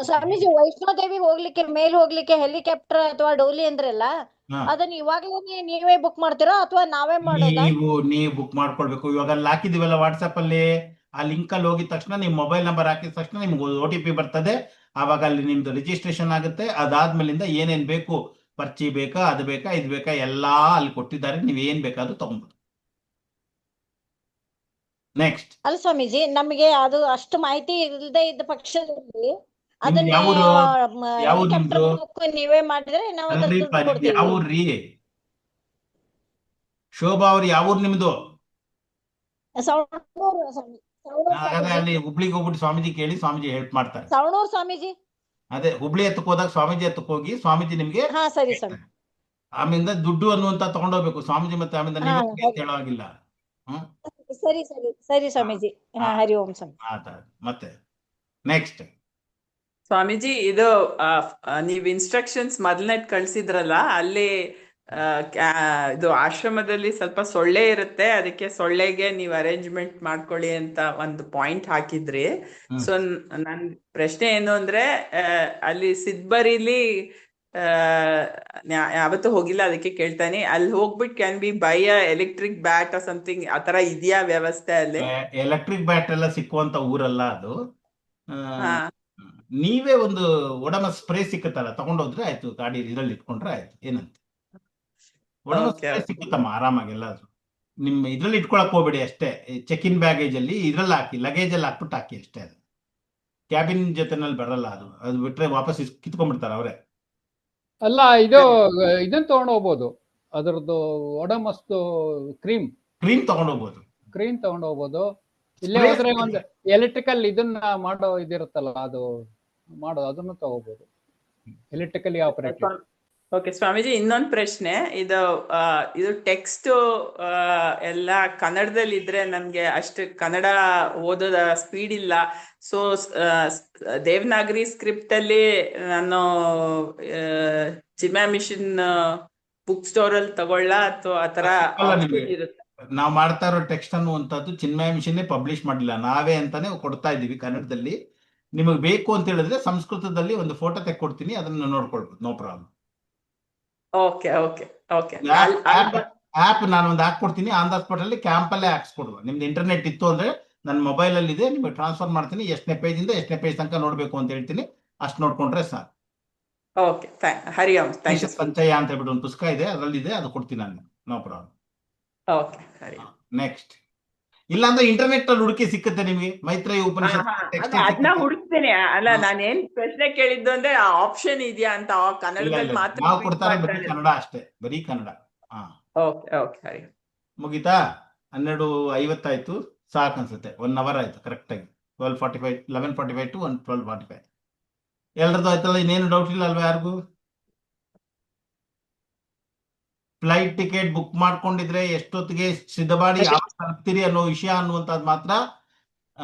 ಸ್ವಾಮೀಜಿ, ವೈಷ್ಣೋದೇವಿ ಹೋಗ್ಲಿಕ್ಕೆ ಹೋಗ್ಲಿಕ್ಕೆ ಹೆಲಿಕಾಪ್ಟರ್ ಅಥವಾ ಡೋಲಿ ಅಂದ್ರಲ್ಲ, ಅದನ್ನ ಇವಾಗಲೇ ನೀವೇ ಬುಕ್ ಮಾಡ್ತೀರಾ ಅಥವಾ ನಾವೇ ಮಾಡೋದಾ? ನೀವು ಬುಕ್ ಮಾಡ್ಕೊಳ್ಬೇಕು. ಇವಾಗ ಅಲ್ಲಿ ಹಾಕಿದಿವಲ್ಲ ವಾಟ್ಸಪ್ ಅಲ್ಲಿ, ಆ ಲಿಂಕ್ ಅಲ್ಲಿ ಹೋಗಿದ ತಕ್ಷಣ ನಿಮ್ ಮೊಬೈಲ್ ನಂಬರ್ ಹಾಕಿದ ತಕ್ಷಣ ನಿಮ್ಗೆ OTP ಬರ್ತದೆ. ಆವಾಗ ಅಲ್ಲಿ ನಿಮ್ದು ರಿಜಿಸ್ಟ್ರೇಷನ್ ಆಗುತ್ತೆ. ಅದಾದ್ಮೇಲಿಂದ ಏನೇನ್ ಬೇಕು, ಪರ್ಚಿ ಬೇಕಾ, ಅದು ಬೇಕಾ, ಇದು ಬೇಕಾ, ಎಲ್ಲಾ ಅಲ್ಲಿ ಕೊಟ್ಟಿದ್ದಾರೆ. ನೀವ್ ಏನ್ ಬೇಕಾದ್ರೂ ತಗೊಂಬೋದು. ನೆಕ್ಸ್ಟ್ ಅಲ್ಲ ಸ್ವಾಮೀಜಿ, ನಮಗೆ ಅದು ಅಷ್ಟು ಮಾಹಿತಿ ಇಲ್ಲದೆ ಇದ್ದ ಪಕ್ಷದಲ್ಲಿ ಅದನ್ನ ನೀವೇ ಮಾಡಿದ್ರೆ ನಾವು ಯಾವ್ರಿ? ಶೋಭಾ ಅವ್ರು ಯಾವೂರ್ ನಿಮ್ದು? ಸವಣೂರು ಅಲ್ಲಿ ಹುಬ್ಳಿಗೆ ಹೋಗ್ಬಿಟ್ಟು ಸ್ವಾಮೀಜಿ ಕೇಳಿ, ಸ್ವಾಮೀಜಿ ಹೆಲ್ಪ್ ಮಾಡ್ತಾರೆ. ಸವಣೂರು ಸ್ವಾಮೀಜಿ. ಅದೇ ಹುಬ್ಳಿ ಎತ್ತಕ್ಕೆ ಹೋದಾಗ ಸ್ವಾಮೀಜಿ ಎತ್ತಕ್ಕೆ ಹೋಗಿ ಸ್ವಾಮೀಜಿ ನಿಮ್ಗೆ ಹಾ ಸರಿ ಸ್ವಾಮಿ. ಆಮೇಲೆ ದುಡ್ಡು ಅನ್ನುವಂತ ತಗೊಂಡೋಗ್ಬೇಕು ಸ್ವಾಮೀಜಿ, ಮತ್ತೆ ಆಮೇಲೆ ಹಾ ನೀವೇ ಅಂತ ಹೇಳೋವಾಗಿಲ್ಲ. ಹ್ಮ್ ಸರಿ ಸರಿ ಸರಿ ಸ್ವಾಮೀಜಿ. ಹಾ ಹರಿ ಓಂ ಸ್ವಾಮಿ. ಮತ್ತೆ ನೆಕ್ಸ್ಟ್ ಸ್ವಾಮೀಜಿ ಇದು ನೀವ್ ಇನ್ಸ್ಟ್ರಕ್ಷನ್ಸ್ ಮೊದಲನೇದ್ ಕಳ್ಸಿದ್ರಲ್ಲ, ಅಲ್ಲಿ ಇದು ಆಶ್ರಮದಲ್ಲಿ ಸ್ವಲ್ಪ ಸೊಳ್ಳೆ ಇರುತ್ತೆ, ಅದಕ್ಕೆ ಸೊಳ್ಳೆಗೆ ನೀವು ಅರೇಂಜ್ಮೆಂಟ್ ಮಾಡ್ಕೊಳ್ಳಿ ಅಂತ ಒಂದು ಪಾಯಿಂಟ್ ಹಾಕಿದ್ರಿ. ಸೊ ನನ್ ಪ್ರಶ್ನೆ ಏನು ಅಂದ್ರೆ, ಅಲ್ಲಿ ಸಿದ್ಬರಿಲಿ ಯಾವತ್ತೂ ಹೋಗಿಲ್ಲ, ಅದಕ್ಕೆ ಕೇಳ್ತಾನೆ. ಅಲ್ಲಿ ಹೋಗ್ಬಿಟ್ಟು can be by a electric bat something ಆತರ ಇದೆಯಾ ವ್ಯವಸ್ಥೆ ಅಲ್ಲಿ? ಎಲೆಕ್ಟ್ರಿಕ್ ಬ್ಯಾಟ್ ಎಲ್ಲ ಸಿಕ್ಕುವಂತ ಊರಲ್ಲ ಅದು. ಹಾ ನೀವೇ ಒಂದು ಒಡಮ ಸ್ಪ್ರೇ ಸಿಕ್ಕತ್ತಲ್ಲ, ತಗೊಂಡೋದ್ರೆ ಆಯ್ತು, ಗಾಡಿ ಇದ್ರಲ್ಲಿ ಇಟ್ಕೊಂಡ್ರೆ ಆಯ್ತು, ಏನಂತ. ಒಡಮ ಸ್ಪ್ರೇ ಸಿಕ್ಕುತ್ತಮ್ಮ ಆರಾಮಾಗಿ ಎಲ್ಲಾದ್ರು. ನಿಮ್ ಇದ್ರಲ್ಲಿ ಇಟ್ಕೊಳಕ್ ಹೋಗ್ಬೇಡಿ ಅಷ್ಟೇ. ಚೆಕ್ ಇನ್ ಬ್ಯಾಗೇಜ್ ಅಲ್ಲಿ ಇದ್ರಲ್ಲಿ ಹಾಕಿ, ಲಗೇಜ್ ಅಲ್ಲಿ ಹಾಕ್ಬಿಟ್ಟು ಹಾಕಿ ಅಷ್ಟೇ. ಅದು ಕ್ಯಾಬಿನ್ ಜೊತೆನಲ್ಲಿ ಬರಲ್ಲ, ಅದು ಬಿಟ್ರೆ ವಾಪಸ್ ಕಿತ್ಕೊಂಡ್ಬಿಡ್ತಾರೆ ಅವರೇ. ಅಲ್ಲ, ಇದು ಇದನ್ನ ತಗೊಂಡು ಹೋಗ್ಬೋದು, ಅದರದ್ದು ಒಡಮಸ್ದು ಕ್ರೀಮ್ ತಗೊಂಡು ಹೋಗ್ಬೋದು. ಕ್ರೀಮ್ ತಗೊಂಡು ಹೋಗ್ಬೋದು. ಇಲ್ಲೇ ಹೋದ್ರೆ ಒಂದು ಎಲೆಕ್ಟ್ರಿಕಲ್ ಇದನ್ನ ಮಾಡೋ ಇದಿರುತ್ತಲ್ಲ, ಅದು ಮಾಡೋದು, ಅದನ್ನು ತಗೋಬಹುದು, ಎಲೆಕ್ಟ್ರಿಕಲಿ ಆಪರೇಟೆಡ್. ಓಕೆ ಸ್ವಾಮೀಜಿ, ಇನ್ನೊಂದು ಪ್ರಶ್ನೆ. ಇದು ಟೆಕ್ಸ್ಟ್ ಎಲ್ಲ ಕನ್ನಡದಲ್ಲಿ ಇದ್ರೆ ನನ್ಗೆ ಅಷ್ಟು ಕನ್ನಡ ಓದೋದ ಸ್ಪೀಡ್ ಇಲ್ಲ. ಸೊ ದೇವನಾಗರಿ ಸ್ಕ್ರಿಪ್ಟ್ ಅಲ್ಲಿ ನಾನು ಚಿನ್ಮಯ ಮಿಷನ್ ಬುಕ್ ಸ್ಟೋರ್ ಅಲ್ಲಿ ತಗೊಳ್ಳ ಅಥವಾ ಆತರ ಇರುತ್ತೆ? ನಾವು ಮಾಡ್ತಾ ಇರೋ ಟೆಕ್ಸ್ಟ್ ಅನ್ನುವಂಥದ್ದು ಚಿನ್ಮಯ ಮಿಷನ್ ಪಬ್ಲಿಷ್ ಮಾಡಿಲ್ಲ, ನಾವೇ ಅಂತಾನೆ ಕೊಡ್ತಾ ಇದೀವಿ ಕನ್ನಡದಲ್ಲಿ. ನಿಮಗೆ ಬೇಕು ಅಂತ ಹೇಳಿದ್ರೆ ಸಂಸ್ಕೃತದಲ್ಲಿ ಒಂದು ಫೋಟೋ ತೆಕ್ಕೊಡ್ತೀನಿ, ಅದನ್ನ ನೋಡ್ಕೊಳ್ಬೋದು, no problem. Okay okay okay. App ನಾನು ಒಂದು ಹಾಕ್ಕೊಡ್ತೀನಿ, ಆನ್ ದ ಸ್ಪಾಟ್ ಅಲ್ಲಿ ಕ್ಯಾಂಪ್ ಅಲ್ಲೇ ಹಾಕ್ಸ್ಕೊಡುವ. ನಿಮ್ದು ಇಂಟರ್ನೆಟ್ ಇತ್ತು ಅಂದ್ರೆ ನನ್ನ ಮೊಬೈಲ್ ಅಲ್ಲಿ ಇದೆ, ನಿಮಗೆ ಟ್ರಾನ್ಸ್ಫರ್ ಮಾಡ್ತೀನಿ. ಎಷ್ಟನೇ ಪೇಜ್ ಇಂದ ಎಷ್ಟನೇ ಪೇಜ್ ತನಕ ನೋಡ್ಬೇಕು ಅಂತ ಹೇಳ್ತೀನಿ, ಅಷ್ಟು ನೋಡ್ಕೊಂಡ್ರೆ ಸಾಕು. ಓಕೆ, ಹರಿ ಓಂ. ಸಂಚಯ ಅಂತ ಹೇಳ್ಬಿಟ್ಟು ಒಂದು ಪುಸ್ತಕ ಇದೆ, ಅದರಲ್ಲಿ ಇದೆ, ಅದು ಕೊಡ್ತೀನಿ ನಾನು, ನೋ ಪ್ರಾಬ್ಲಮ್. ಓಕೆ, ಹರಿ. ನೆಕ್ಸ್ಟ್, ಇಲ್ಲಾಂದ್ರೆ ಇಂಟರ್ನೆಟ್ ಅಲ್ಲಿ ಹುಡುಕಿ ಸಿಕ್ಕುತ್ತೆ ನಿಮಗೆ ಮೈತ್ರೇಯ ಉಪನಿಷತ್. ಅದನ್ನ ಹುಡುಕ್ತೇನೆ. ಅಲ್ಲ, ನಾನೇನ್ ಪ್ರಶ್ನೆ ಕೇಳಿದ್ದು ಅಂದ್ರೆ ಆ ಆಪ್ಷನ್ ಇದೆಯಾ ಅಂತ. ಕನ್ನಡದಲ್ಲಿ ಮಾತ್ರ ನಾವು ಕೊಡ್ತಾರೆ, ಬರೀ ಕನ್ನಡ ಅಷ್ಟೇ, ಬರೀ ಕನ್ನಡ. ಓಕೆ ಓಕೆ, ಹರಿ. ಮುಗೀತಾ? 12:50 ಸಾಕು ಅನ್ಸುತ್ತೆ. 1 hour ಆಯ್ತು ಕರೆಕ್ಟ್ ಆಗಿ. 11:45 to 12:45 ಎಲ್ಲರದ್ದು ಆಯ್ತಲ್ಲ, ಇನ್ನೇನು ಡೌಟ್ ಇಲ್ಲ ಅಲ್ವಾ ಯಾರಿಗೂ? ಫ್ಲೈಟ್ ಟಿಕೆಟ್ ಬುಕ್ ಮಾಡ್ಕೊಂಡಿದ್ರೆ ಎಷ್ಟೊತ್ತಿಗೆ ಸಿದ್ಧಬಾಡಿ ತಲುಪ್ತೀರಿ ಅನ್ನೋ ವಿಷಯ ಅನ್ನುವಂಥದ್ದು ಮಾತ್ರ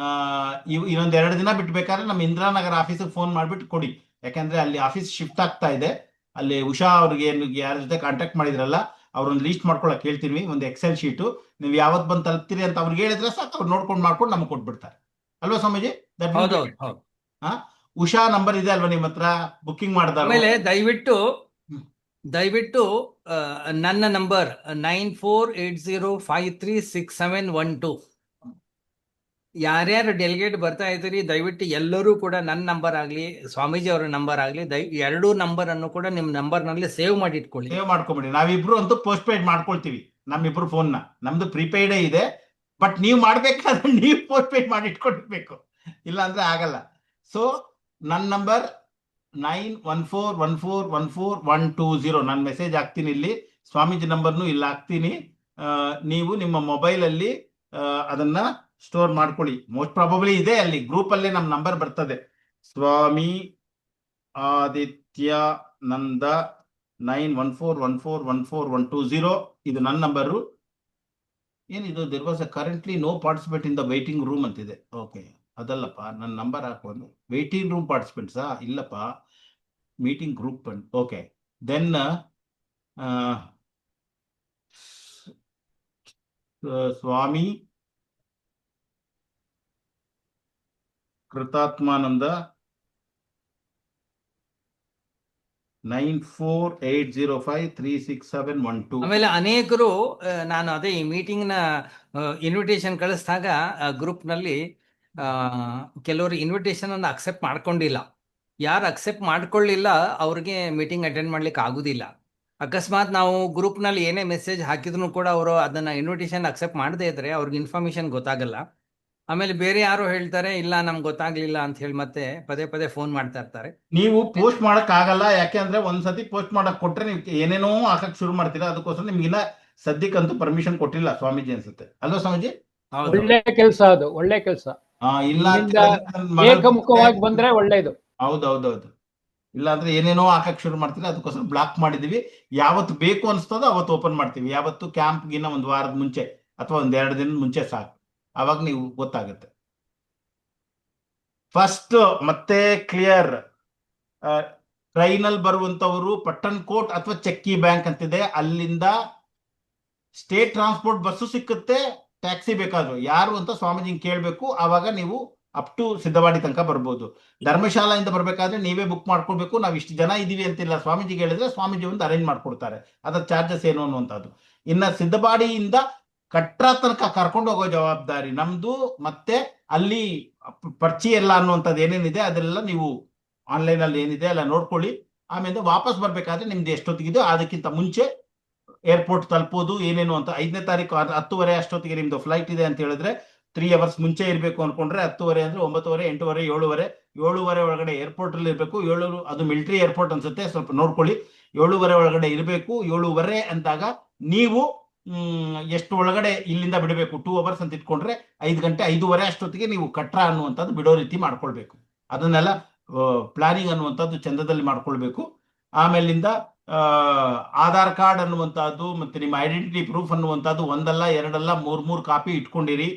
ಇನ್ನೊಂದು 2 ದಿನ ಬಿಟ್ಬೇಕಾದ್ರೆ ನಮ್ಮ ಇಂದಿರಾನಗರ ಆಫೀಸಿಗೆ ಫೋನ್ ಮಾಡ್ಬಿಟ್ಟು ಕೊಡಿ. ಯಾಕಂದ್ರೆ ಅಲ್ಲಿ ಆಫೀಸ್ ಶಿಫ್ಟ್ ಆಗ್ತಾ ಇದೆ. ಅಲ್ಲಿ ಉಷಾ ಅವ್ರಿಗೆ ಯಾರ ಜೊತೆ ಕಾಂಟ್ಯಾಕ್ಟ್ ಮಾಡಿದ್ರಲ್ಲ, ಅವ್ರೊಂದು ಲೀಸ್ಟ್ ಮಾಡ್ಕೊಳಕ್ ಹೇಳ್ತೀನಿ, ಒಂದು ಎಕ್ಸೆಲ್ ಶೀಟು. ನೀವು ಯಾವತ್ತು ಬಂದು ತಲುಪ್ತೀರಿ ಅಂತ ಅವ್ರಿಗೆ ಹೇಳಿದ್ರೆ ಸಾಕು, ಅವ್ರು ನೋಡ್ಕೊಂಡು ಮಾಡ್ಕೊಂಡು ನಮ್ಗೆ ಕೊಟ್ಬಿಡ್ತಾರೆ ಅಲ್ವಾ ಸ್ವಾಮೀಜಿ? ಉಷಾ ನಂಬರ್ ಇದೆ ಅಲ್ವಾ ನಿಮ್ಮ ಹತ್ರ ಬುಕ್ಕಿಂಗ್ ಮಾಡಿದಾಗ? ಆಮೇಲೆ ದಯವಿಟ್ಟು ನನ್ನ ನಂಬರ್ 9480536712. ಯಾರ್ಯಾರು ಡೆಲಿಗೇಟ್ ಬರ್ತಾ ಇದ್ದೀರಿ ದಯವಿಟ್ಟು ಎಲ್ಲರೂ ಕೂಡ ನನ್ನ ನಂಬರ್ ಆಗ್ಲಿ, ಸ್ವಾಮೀಜಿ ಅವರ ನಂಬರ್ ಆಗ್ಲಿ, ಎರಡೂ ನಂಬರ್ ಅನ್ನು ಕೂಡ ನಿಮ್ ನಂಬರ್ ನಲ್ಲಿ ಸೇವ್ ಮಾಡಿ ಇಟ್ಕೊಳ್ಳಿ. ಸೇವ್ ಮಾಡ್ಕೊಂಬಿಡಿ. ನಾವಿಬ್ರು ಅಂತೂ ಪೋಸ್ಟ್ ಪೇಡ್ ಮಾಡ್ಕೊಳ್ತೀವಿ ನಮ್ಮಿಬ್ರು ಫೋನ್ನ. ನಮ್ದು ಪ್ರೀಪೇಯ್ಡೇ ಇದೆ, ಬಟ್ ನೀವು ಮಾಡ್ಬೇಕಾದ್ರೆ ನೀವು ಪೋಸ್ಟ್ ಪೇಡ್ ಮಾಡಿ ಇಟ್ಕೊಂಡಿರ್ಬೇಕು, ಇಲ್ಲ ಅಂದ್ರೆ ಆಗಲ್ಲ. ಸೊ ನನ್ನ ನಂಬರ್ 9141414120. ನಾನು ಮೆಸೇಜ್ ಹಾಕ್ತೀನಿ ಇಲ್ಲಿ, ಸ್ವಾಮೀಜಿ ನಂಬರ್ನು ಇಲ್ಲಿ ಹಾಕ್ತೀನಿ. ನೀವು ನಿಮ್ಮ ಮೊಬೈಲ್ ಅಲ್ಲಿ ಅದನ್ನ ಸ್ಟೋರ್ ಮಾಡ್ಕೊಳ್ಳಿ. ಮೋಸ್ಟ್ ಪ್ರಾಬಬ್ಲಿ ಇದೆ, ಅಲ್ಲಿ ಗ್ರೂಪ್ ಅಲ್ಲೇ ನಮ್ಮ ನಂಬರ್ ಬರ್ತದೆ. ಸ್ವಾಮಿ ಆದಿತ್ಯ ನಂದ 9141414120. ಇದು ನನ್ನ ನಂಬರು. ಏನಿದು, there was currently no participate in the waiting room ಅಂತಿದೆ. ಓಕೆ, ಅದಲ್ಲಪ್ಪ, ನನ್ನ ನಂಬರ್ ಹಾಕೊಂಡು ವೇಟಿಂಗ್ ರೂಮ್ ಪಾರ್ಟಿಸಿಪೆಂಟ್ಸಾ? ಇಲ್ಲಪ್ಪ, meeting group. Okay, then Swami Kritatmananda 9480536712. ಆಮೇಲೆ ಅನೇಕರು ನಾನು ಅದೇ ಈ ಮೀಟಿಂಗ್ ನ ಇನ್ವಿಟೇಷನ್ ಕಳಿಸಿದಾಗ ಗ್ರೂಪ್ ನಲ್ಲಿ ಕೆಲವರು ಇನ್ವಿಟೇಷನ್ ಅನ್ನು ಅಕ್ಸೆಪ್ಟ್ ಮಾಡ್ಕೊಂಡಿಲ್ಲ. ಯಾರು ಅಕ್ಸೆಪ್ಟ್ ಮಾಡ್ಕೊಳ್ಳಿಲ್ಲ ಅವ್ರಿಗೆ ಮೀಟಿಂಗ್ ಅಟೆಂಡ್ ಮಾಡ್ಲಿಕ್ಕೆ ಆಗುದಿಲ್ಲ. ಅಕಸ್ಮಾತ್ ನಾವು ಗ್ರೂಪ್ ನಲ್ಲಿ ಏನೇ ಮೆಸೇಜ್ ಹಾಕಿದ್ರು ಕೂಡ ಅವರು ಅದನ್ನ ಇನ್ವಿಟೇಷನ್ ಅಕ್ಸೆಪ್ಟ್ ಮಾಡದೇ ಇದ್ರೆ ಅವ್ರಿಗೆ ಇನ್ಫಾರ್ಮೇಶನ್ ಗೊತ್ತಾಗಲ್ಲ. ಆಮೇಲೆ ಬೇರೆ ಯಾರು ಹೇಳ್ತಾರೆ ಇಲ್ಲ ನಮ್ಗೆ ಗೊತ್ತಾಗ್ಲಿಲ್ಲ ಅಂತ ಹೇಳಿ ಮತ್ತೆ ಪದೇ ಪದೇ ಫೋನ್ ಮಾಡ್ತಾ ಇರ್ತಾರೆ. ನೀವು ಪೋಸ್ಟ್ ಮಾಡಕ್ ಆಗಲ್ಲ, ಯಾಕೆಂದ್ರೆ ಒಂದ್ಸತಿ ಪೋಸ್ಟ್ ಮಾಡಕ್ ಕೊಟ್ರೆ ನೀವು ಏನೇನೋ ಹಾಕಕ್ ಶುರು ಮಾಡ್ತೀರಾ. ಅದಕ್ಕೋಸ್ಕರ ನಿಮ್ಗಿನ್ನ ಸದ್ಯಕ್ಕಂತೂ ಪರ್ಮಿಷನ್ ಕೊಟ್ಟಿಲ್ಲ ಸ್ವಾಮೀಜಿ ಅನ್ಸುತ್ತೆ ಅಲ್ವಾ ಸ್ವಾಮೀಜಿ? ಒಳ್ಳೆ ಕೆಲಸ, ಅದು ಒಳ್ಳೆ ಕೆಲಸ. ಇಲ್ಲ ಏಕಮುಖವಾಗಿ ಬಂದ್ರೆ ಒಳ್ಳೇದು. ಹೌದೌದೌದು. ಇಲ್ಲಾಂದ್ರೆ ಏನೇನೋ ಹಾಕಕ್ ಶುರು ಮಾಡ್ತೀರಿ. ಅದಕ್ಕೋಸ್ಕರ ಬ್ಲಾಕ್ ಮಾಡಿದೀವಿ. ಯಾವತ್ತು ಬೇಕು ಅನ್ಸ್ತದೋ ಅವತ್ತು ಓಪನ್ ಮಾಡ್ತೀವಿ. ಯಾವತ್ತು ಕ್ಯಾಂಪ್ಗಿನ್ನ ಒಂದು ವಾರದ ಮುಂಚೆ ಅಥವಾ ಒಂದ್ 2 ದಿನದ ಮುಂಚೆ ಸಾಕು. ಅವಾಗ ನೀವು ಗೊತ್ತಾಗುತ್ತೆ. ಫಸ್ಟ್ ಮತ್ತೆ ಕ್ಲಿಯರ್, ಟ್ರೈನಲ್ಲಿ ಬರುವಂತವರು ಪಟ್ಟಣಕೋಟ್ ಅಥವಾ ಚಕ್ಕಿ ಬ್ಯಾಂಕ್ ಅಂತಿದೆ, ಅಲ್ಲಿಂದ ಸ್ಟೇಟ್ ಟ್ರಾನ್ಸ್ಪೋರ್ಟ್ ಬಸ್ಸು ಸಿಕ್ಕುತ್ತೆ, ಟ್ಯಾಕ್ಸಿ ಬೇಕಾದ್ರು ಯಾರು ಅಂತ ಸ್ವಾಮೀಜಿ ಕೇಳಬೇಕು. ಆವಾಗ ನೀವು ಅಪ್ ಟು ಸಿದ್ದವಾಡಿ ತನಕ ಬರ್ಬೋದು. ಧರ್ಮಶಾಲೆಯಿಂದ ಬರ್ಬೇಕಾದ್ರೆ ನೀವೇ ಬುಕ್ ಮಾಡ್ಕೊಳ್ಬೇಕು. ನಾವು ಇಷ್ಟು ಜನ ಇದೀವಿ ಅಂತಿಲ್ಲ, ಸ್ವಾಮೀಜಿಗೆ ಹೇಳಿದ್ರೆ ಸ್ವಾಮೀಜಿ ಒಂದು ಅರೇಂಜ್ ಮಾಡ್ಕೊಡ್ತಾರೆ. ಅದರ ಚಾರ್ಜಸ್ ಏನು ಅನ್ನುವಂಥದ್ದು. ಇನ್ನ ಸಿದ್ದವಾಡಿಯಿಂದ ಕಟ್ರಾ ತನಕ ಕರ್ಕೊಂಡು ಹೋಗೋ ಜವಾಬ್ದಾರಿ ನಮ್ದು. ಮತ್ತೆ ಅಲ್ಲಿ ಪರ್ಚಿ ಎಲ್ಲ ಅನ್ನುವಂಥದ್ದು ಏನೇನಿದೆ ಅದೆಲ್ಲ ನೀವು ಆನ್ಲೈನ್ ಅಲ್ಲಿ ಏನಿದೆ ಎಲ್ಲ ನೋಡ್ಕೊಳ್ಳಿ. ಆಮೇಲೆ ವಾಪಸ್ ಬರ್ಬೇಕಾದ್ರೆ ನಿಮ್ದು ಎಷ್ಟೊತ್ತಿಗಿದೆ ಅದಕ್ಕಿಂತ ಮುಂಚೆ ಏರ್ಪೋರ್ಟ್ ತಲುಪೋದು ಏನೇನು ಅಂತ. 5ನೇ ತಾರೀಕು 10:30 ಅಷ್ಟೊತ್ತಿಗೆ ನಿಮ್ದು ಫ್ಲೈಟ್ ಇದೆ ಅಂತ ಹೇಳಿದ್ರೆ 3 ಅವರ್ಸ್ ಮುಂಚೆ ಇರಬೇಕು ಅನ್ಕೊಂಡ್ರೆ 10:30 ಅಂದ್ರೆ 9:30, 8:30, 7:30 ಒಳಗಡೆ ಏರ್ಪೋರ್ಟ್ ಅಲ್ಲಿ ಇರಬೇಕು. 7 ಅದು ಮಿಲಿಟರಿ ಏರ್ಪೋರ್ಟ್ ಅನ್ಸುತ್ತೆ, ಸ್ವಲ್ಪ ನೋಡ್ಕೊಳ್ಳಿ. 7:30 ಒಳಗಡೆ ಇರಬೇಕು. 7:30 ಅಂದಾಗ ನೀವು ಎಷ್ಟು ಒಳಗಡೆ ಇಲ್ಲಿಂದ ಬಿಡಬೇಕು, 2 ಅವರ್ಸ್ ಅಂತ ಇಟ್ಕೊಂಡ್ರೆ 5 ಗಂಟೆ 5:30 ಅಷ್ಟೊತ್ತಿಗೆ ನೀವು ಕಟ್ರಾ ಅನ್ನುವಂಥದ್ದು ಬಿಡೋ ರೀತಿ ಮಾಡ್ಕೊಳ್ಬೇಕು. ಅದನ್ನೆಲ್ಲ ಪ್ಲಾನಿಂಗ್ ಅನ್ನುವಂಥದ್ದು ಚಂದದಲ್ಲಿ ಮಾಡ್ಕೊಳ್ಬೇಕು. ಆಮೇಲಿಂದ ಆಧಾರ್ ಕಾರ್ಡ್ ಅನ್ನುವಂಥದ್ದು ಮತ್ತೆ ನಿಮ್ಮ ಐಡೆಂಟಿಟಿ ಪ್ರೂಫ್ ಅನ್ನುವಂಥದ್ದು ಒಂದಲ್ಲ ಎರಡಲ್ಲ 3 ಕಾಪಿ ಇಟ್ಕೊಂಡಿರಿ.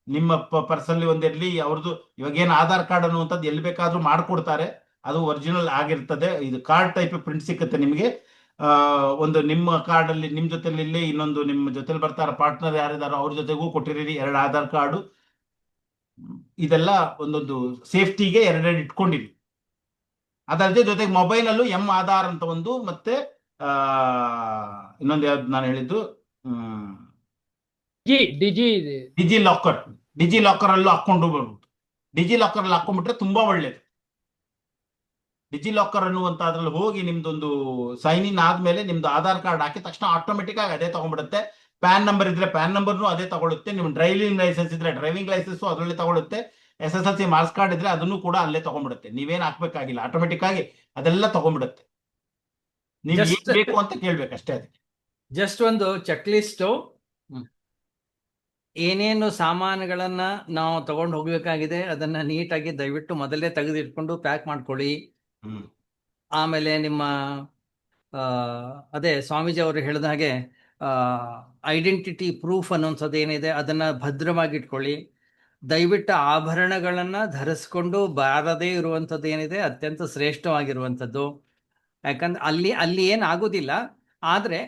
ನಿಮ್ಮ ಪರ್ಸಲ್ಲಿ ಒಂದಿರಲಿ, ಅವ್ರದ್ದು ಇವಾಗೇನು ಆಧಾರ್ ಕಾರ್ಡ್ ಅನ್ನುವಂಥದ್ದು ಎಲ್ಲಿ ಬೇಕಾದ್ರೂ ಮಾಡ್ಕೊಡ್ತಾರೆ, ಅದು ಒರಿಜಿನಲ್ ಆಗಿರ್ತದೆ. ಇದು ಕಾರ್ಡ್ ಟೈಪ್ ಪ್ರಿಂಟ್ ಸಿಕ್ಕುತ್ತೆ ನಿಮಗೆ. ಒಂದು ನಿಮ್ಮ ಕಾರ್ಡ್ ಅಲ್ಲಿ ನಿಮ್ ಜೊತೆಲಿ ಇನ್ನೊಂದು ನಿಮ್ಮ ಜೊತೆಲಿ ಬರ್ತಾರ ಪಾರ್ಟ್ನರ್ ಯಾರಿದಾರೋ ಅವ್ರ ಜೊತೆಗೂ ಕೊಟ್ಟಿರಿ 2 ಆಧಾರ್ ಕಾರ್ಡು. ಇದೆಲ್ಲ ಒಂದೊಂದು ಸೇಫ್ಟಿಗೆ 2 ಇಟ್ಕೊಂಡಿರಿ. ಅದಲ್ಲದೆ ಜೊತೆಗೆ ಮೊಬೈಲ್ ಅಲ್ಲೂ ಆಧಾರ್ ಅಂತ ಒಂದು, ಮತ್ತೆ ಇನ್ನೊಂದು ಯಾವ್ದು ನಾನು ಹೇಳಿದ್ದು ಡಿಜಿ ಲಾಕರ್ ಅಲ್ಲೂ ಹಾಕೊಂಡು ಬರ್ಬೋದು. ಡಿಜಿ ಲಾಕರ್ ಅಲ್ಲಿ ಹಾಕೊಂಡ್ಬಿಟ್ರೆ ತುಂಬಾ ಒಳ್ಳೇದು. ಡಿಜಿ ಲಾಕರ್ ಅನ್ನುವಂತ ಅದ್ರಲ್ಲಿ ಹೋಗಿ ನಿಮ್ದೊಂದು ಸೈನ್ ಇನ್ ಆದ್ಮೇಲೆ ನಿಮ್ದು ಆಧಾರ್ ಕಾರ್ಡ್ ಹಾಕಿದ ತಕ್ಷಣ ಆಟೋಮೆಟಿಕ್ ಆಗಿ ಅದೇ ತಗೊಂಡ್ಬಿಡುತ್ತೆ. ಪ್ಯಾನ್ ನಂಬರ್ ಇದ್ರೆ ಪ್ಯಾನ್ ನಂಬರ್ನು ಅದೇ ತಗೊಳುತ್ತೆ. ನಿಮ್ ಡ್ರೈವಿಂಗ್ ಲೈಸೆನ್ಸ್ ಇದ್ರೆ ಡ್ರೈವಿಂಗ್ ಲೈಸೆನ್ಸ್ ಅದರಲ್ಲಿ ತಗೊಳುತ್ತೆ. SSLC ಮಾರ್ಕ್ಸ್ ಕಾರ್ಡ್ ಇದ್ರೆ ಅದನ್ನು ಕೂಡ ಅಲ್ಲೇ ತಗೊಂಡ್ಬಿಡುತ್ತೆ. ನೀವೇನ್ ಹಾಕ್ಬೇಕಾಗಿಲ್ಲ, ಆಟೋಮೆಟಿಕ್ ಆಗಿ ಅದೆಲ್ಲ ತಗೊಂಡ್ಬಿಡುತ್ತೆ. ನೀವು ಏನ್ ಬೇಕು ಅಂತ ಕೇಳ್ಬೇಕಷ್ಟೇ. ಅದಕ್ಕೆ ಜಸ್ಟ್ ಒಂದು ಚೆಕ್ ಲಿಸ್ಟ್, ಏನೇನು ಸಾಮಾನುಗಳನ್ನ ನಾವು ತಗೊಂಡು ಹೋಗ್ಬೇಕಾಗಿದೆ ಅದನ್ನ ನೀಟಾಗಿ ದಯವಿಟ್ಟು ಮೊದಲೇ ತೆಗೆದಿಟ್ಕೊಂಡು ಪ್ಯಾಕ್ ಮಾಡ್ಕೊಳ್ಳಿ. ಆಮೇಲೆ ನಿಮ್ಮ ಅದೇ ಸ್ವಾಮೀಜಿ ಅವರು ಹೇಳಿದ ಹಾಗೆ ಐಡೆಂಟಿಟಿ ಪ್ರೂಫ್ ಅನ್ನೋಂಥದ್ದು ಏನಿದೆ ಅದನ್ನ ಭದ್ರವಾಗಿ ಇಟ್ಕೊಳ್ಳಿ. ದಯವಿಟ್ಟು ಆಭರಣಗಳನ್ನ ಧರಿಸ್ಕೊಂಡು ಬಾರದೇ ಇರುವಂಥದ್ದು ಏನಿದೆ ಅತ್ಯಂತ ಶ್ರೇಷ್ಠವಾಗಿರುವಂಥದ್ದು. ಯಾಕಂದ್ರೆ ಅಲ್ಲಿ ಏನಾಗೋದಿಲ್ಲ, ಆದರೆ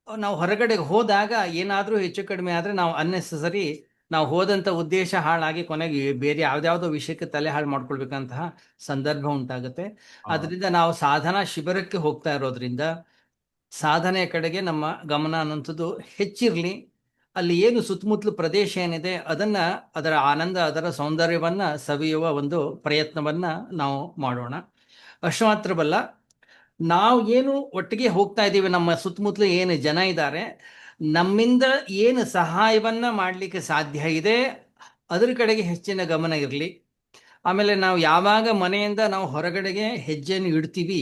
ನಾವು ಹೊರಗಡೆ ಹೋದಾಗ ಏನಾದರೂ ಹೆಚ್ಚು ಕಡಿಮೆ ಆದರೆ ನಾವು ಅನ್ನೆಸೆಸರಿ ನಾವು ಹೋದಂಥ ಉದ್ದೇಶ ಹಾಳಾಗಿ ಕೊನೆಗೆ ಬೇರೆ ಯಾವ್ದಾವುದೋ ವಿಷಯಕ್ಕೆ ತಲೆ ಹಾಳು ಮಾಡ್ಕೊಳ್ಬೇಕಂತಹ ಸಂದರ್ಭ ಉಂಟಾಗುತ್ತೆ. ಅದರಿಂದ ನಾವು ಸಾಧನಾ ಶಿಬಿರಕ್ಕೆ ಹೋಗ್ತಾ ಇರೋದ್ರಿಂದ ಸಾಧನೆಯ ಕಡೆಗೆ ನಮ್ಮ ಗಮನ ಅನ್ನೋಂಥದ್ದು ಹೆಚ್ಚಿರಲಿ. ಅಲ್ಲಿ ಏನು ಸುತ್ತಮುತ್ತಲು ಪ್ರದೇಶ ಏನಿದೆ ಅದರ ಆನಂದ, ಅದರ ಸೌಂದರ್ಯವನ್ನ ಸವಿಯುವ ಒಂದು ಪ್ರಯತ್ನವನ್ನ ನಾವು ಮಾಡೋಣ. ಅಷ್ಟು ಮಾತ್ರವಲ್ಲ, ನಾವು ಏನು ಒಟ್ಟಿಗೆ ಹೋಗ್ತಾ ಇದ್ದೀವಿ, ನಮ್ಮ ಸುತ್ತಮುತ್ತಲು ಏನು ಜನ ಇದ್ದಾರೆ, ನಮ್ಮಿಂದ ಏನು ಸಹಾಯವನ್ನ ಮಾಡಲಿಕ್ಕೆ ಸಾಧ್ಯ ಇದೆ ಅದ್ರ ಕಡೆಗೆ ಹೆಚ್ಚಿನ ಗಮನ ಇರಲಿ. ಆಮೇಲೆ ನಾವು ಯಾವಾಗ ಮನೆಯಿಂದ ನಾವು ಹೊರಗಡೆಗೆ ಹೆಜ್ಜೆಯನ್ನು ಇಡ್ತೀವಿ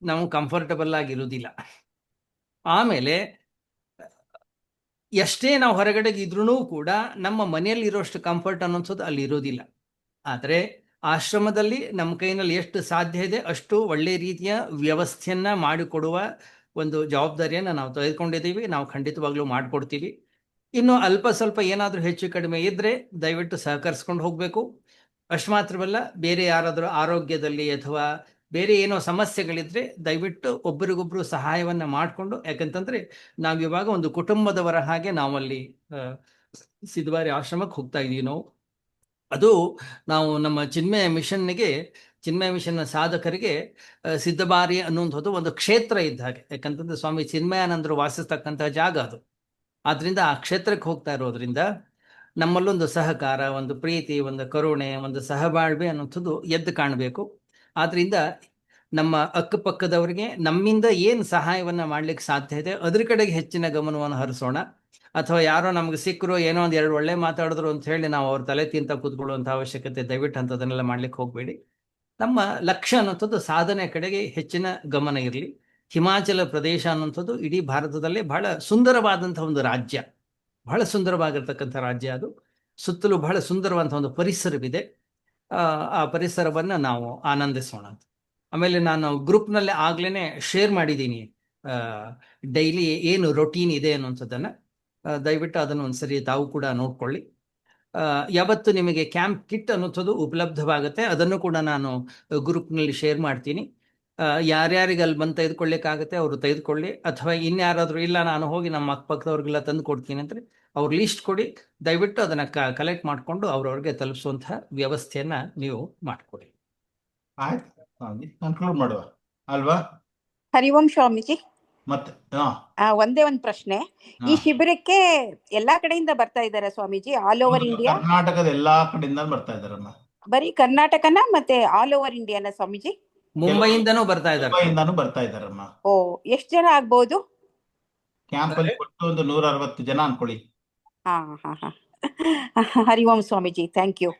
ನಾವು ಕಂಫರ್ಟಬಲ್ ಆಗಿರುವುದಿಲ್ಲ. ಆಮೇಲೆ ಎಷ್ಟೇ ನಾವು ಹೊರಗಡೆಗೆ ಇದ್ರೂ ಕೂಡ ನಮ್ಮ ಮನೆಯಲ್ಲಿ ಇರೋಷ್ಟು ಕಂಫರ್ಟ್ ಅನ್ನೋದು ಅಲ್ಲಿ ಇರೋದಿಲ್ಲ. ಆದರೆ ಆಶ್ರಮದಲ್ಲಿ ನಮ್ಮ ಕೈನಲ್ಲಿ ಎಷ್ಟು ಸಾಧ್ಯ ಇದೆ ಅಷ್ಟು ಒಳ್ಳೆಯ ರೀತಿಯ ವ್ಯವಸ್ಥೆಯನ್ನ ಮಾಡಿಕೊಡುವ ಒಂದು ಜವಾಬ್ದಾರಿಯನ್ನು ನಾವು ತೆಗೆದುಕೊಂಡಿದ್ದೀವಿ. ನಾವು ಖಂಡಿತವಾಗ್ಲೂ ಮಾಡಿಕೊಡ್ತೀವಿ. ಇನ್ನು ಅಲ್ಪ ಸ್ವಲ್ಪ ಏನಾದರೂ ಹೆಚ್ಚು ಕಡಿಮೆ ಇದ್ದರೆ ದಯವಿಟ್ಟು ಸಹಕರಿಸ್ಕೊಂಡು ಹೋಗಬೇಕು. ಅಷ್ಟು ಮಾತ್ರವಲ್ಲ, ಬೇರೆ ಯಾರಾದರೂ ಆರೋಗ್ಯದಲ್ಲಿ ಅಥವಾ ಬೇರೆ ಏನೋ ಸಮಸ್ಯೆಗಳಿದ್ರೆ ದಯವಿಟ್ಟು ಒಬ್ಬರಿಗೊಬ್ಬರು ಸಹಾಯವನ್ನು ಮಾಡಿಕೊಂಡು, ಯಾಕಂತಂದರೆ ನಾವಿವಾಗ ಒಂದು ಕುಟುಂಬದವರ ಹಾಗೆ ನಾವಲ್ಲಿ ಸಿದ್ಧವಾರಿ ಆಶ್ರಮಕ್ಕೆ ಹೋಗ್ತಾ ಇದ್ದೀವಿ. ನಾವು ನಮ್ಮ ಚಿನ್ಮಯ ಮಿಷನ್ನ ಸಾಧಕರಿಗೆ ಸಿದ್ಧಬಾರಿ ಅನ್ನುವಂಥದ್ದು ಒಂದು ಕ್ಷೇತ್ರ ಇದ್ದ ಹಾಗೆ. ಯಾಕಂತಂದ್ರೆ ಸ್ವಾಮಿ ಚಿನ್ಮಯಾನಂದರು ವಾಸಿಸ್ತಕ್ಕಂತಹ ಜಾಗ ಅದು. ಆದ್ರಿಂದ ಆ ಕ್ಷೇತ್ರಕ್ಕೆ ಹೋಗ್ತಾ ಇರೋದ್ರಿಂದ ನಮ್ಮಲ್ಲೊಂದು ಸಹಕಾರ, ಒಂದು ಪ್ರೀತಿ, ಒಂದು ಕರುಣೆ, ಒಂದು ಸಹಬಾಳ್ವೆ ಅನ್ನುವಂಥದ್ದು ಎದ್ದು ಕಾಣಬೇಕು. ಆದ್ರಿಂದ ನಮ್ಮ ಅಕ್ಕಪಕ್ಕದವರಿಗೆ ನಮ್ಮಿಂದ ಏನು ಸಹಾಯವನ್ನು ಮಾಡ್ಲಿಕ್ಕೆ ಸಾಧ್ಯ ಇದೆ ಅದ್ರ ಕಡೆಗೆ ಹೆಚ್ಚಿನ ಗಮನವನ್ನು ಹರಿಸೋಣ. ಅಥವಾ ಯಾರೋ ನಮ್ಗೆ ಸಿಕ್ಕರು, ಏನೋ ಒಂದು 2 ಒಳ್ಳೆ ಮಾತಾಡಿದ್ರು ಅಂತ ಹೇಳಿ ನಾವು ಅವ್ರ ತಲೆ ತಿಂತ ಕೂತ್ಕೊಳ್ಳುವಂಥ ಅವಶ್ಯಕತೆ ದಯವಿಟ್ಟು ಅಂಥದನ್ನೆಲ್ಲ ಮಾಡ್ಲಿಕ್ಕೆ ಹೋಗಬೇಡಿ. ನಮ್ಮ ಲಕ್ಷ್ಯ ಅನ್ನೋಂಥದ್ದು ಸಾಧನೆ ಕಡೆಗೆ ಹೆಚ್ಚಿನ ಗಮನ ಇರಲಿ. ಹಿಮಾಚಲ ಪ್ರದೇಶ ಅನ್ನುವಂಥದ್ದು ಇಡೀ ಭಾರತದಲ್ಲೇ ಬಹಳ ಸುಂದರವಾದಂಥ ಒಂದು ರಾಜ್ಯ, ಬಹಳ ಸುಂದರವಾಗಿರ್ತಕ್ಕಂಥ ರಾಜ್ಯ ಅದು. ಸುತ್ತಲೂ ಬಹಳ ಸುಂದರವಾದಂಥ ಒಂದು ಪರಿಸರವಿದೆ. ಆ ಪರಿಸರವನ್ನು ನಾವು ಆನಂದಿಸೋಣ. ಆಮೇಲೆ ನಾನು ಗ್ರೂಪ್ನಲ್ಲಿ ಆಗ್ಲೇ ಶೇರ್ ಮಾಡಿದ್ದೀನಿ ಡೈಲಿ ಏನು ರೊಟೀನ್ ಇದೆ ಅನ್ನುವಂಥದ್ದನ್ನು. ದಯವಿಟ್ಟು ಅದನ್ನು ಒಂದ್ಸರಿ ತಾವು ಕೂಡ ನೋಡ್ಕೊಳ್ಳಿ. ಯಾವತ್ತು ನಿಮಗೆ ಕ್ಯಾಂಪ್ ಕಿಟ್ ಅನ್ನೋಂಥದ್ದು ಉಪಲಬ್ಧವಾಗುತ್ತೆ ಅದನ್ನು ಕೂಡ ನಾನು ಗ್ರೂಪ್ನಲ್ಲಿ ಶೇರ್ ಮಾಡ್ತೀನಿ. ಯಾರ್ಯಾರಿಗೆ ಅಲ್ಲಿ ಬಂದು ತೆಗೆದುಕೊಳ್ಳಿಕ್ಕಾಗುತ್ತೆ ಅವರು ತೆಗೆದುಕೊಳ್ಳಿ, ಅಥವಾ ಇನ್ಯಾರಾದರೂ ಇಲ್ಲ ನಾನು ಹೋಗಿ ನಮ್ಮ ಅಕ್ಕಪಕ್ಕದವ್ರಿಗೆಲ್ಲ ತಂದು ಕೊಡ್ತೀನಿ ಅಂದರೆ ಅವ್ರ ಲೀಸ್ಟ್ ಕೊಡಿ. ದಯವಿಟ್ಟು ಅದನ್ನು ಕಲೆಕ್ಟ್ ಮಾಡಿಕೊಂಡು ಅವ್ರವ್ರಿಗೆ ತಲುಪಿಸುವಂತಹ ವ್ಯವಸ್ಥೆಯನ್ನ ನೀವು ಮಾಡಿಕೊಡಿ. ಆಯ್ತು, ಕನ್ಕ್ಲೂಡ್ ಮಾಡುವ ಅಲ್ವಾ? ಹರಿ ಓಂ ಸ್ವಾಮೀಜಿ. ಮತ್ತೆ ಒಂದೇ ಒಂದು ಪ್ರಶ್ನೆ. ಈ ಶಿಬಿರಕ್ಕೆ ಎಲ್ಲಾ ಕಡೆಯಿಂದ ಬರ್ತಾ ಇದ್ದಾರೆ ಸ್ವಾಮೀಜಿ? All over India? ಕರ್ನಾಟಕದ ಎಲ್ಲಾ ಕಡೆಯಿಂದ ಬರ್ತಾ ಇದಾರಮ್ಮ. ಬರೀ ಕರ್ನಾಟಕನ ಮತ್ತೆ ಆಲ್ ಓವರ್ ಇಂಡಿಯಾನ ಸ್ವಾಮೀಜಿ? ಮುಂಬೈಯಿಂದನೂ ಬರ್ತಾ ಇದ್ದಾರೆ. ಮುಂಬೈಯಿಂದಾನು ಬರ್ತಾ ಇದಾರಮ್ಮ. ಓ, ಎಷ್ಟು ಜನ ಆಗ್ಬಹುದು ಕ್ಯಾಂಪ್ ಅಲ್ಲಿ ಕೊಟ್ಟು? ಒಂದು 160 ಜನ ಅನ್ಕೊಳ್ಳಿ. ಹಾ ಹಾ ಹಾ. ಹರಿ ಓಂ ಸ್ವಾಮೀಜಿ, ಥ್ಯಾಂಕ್ ಯು.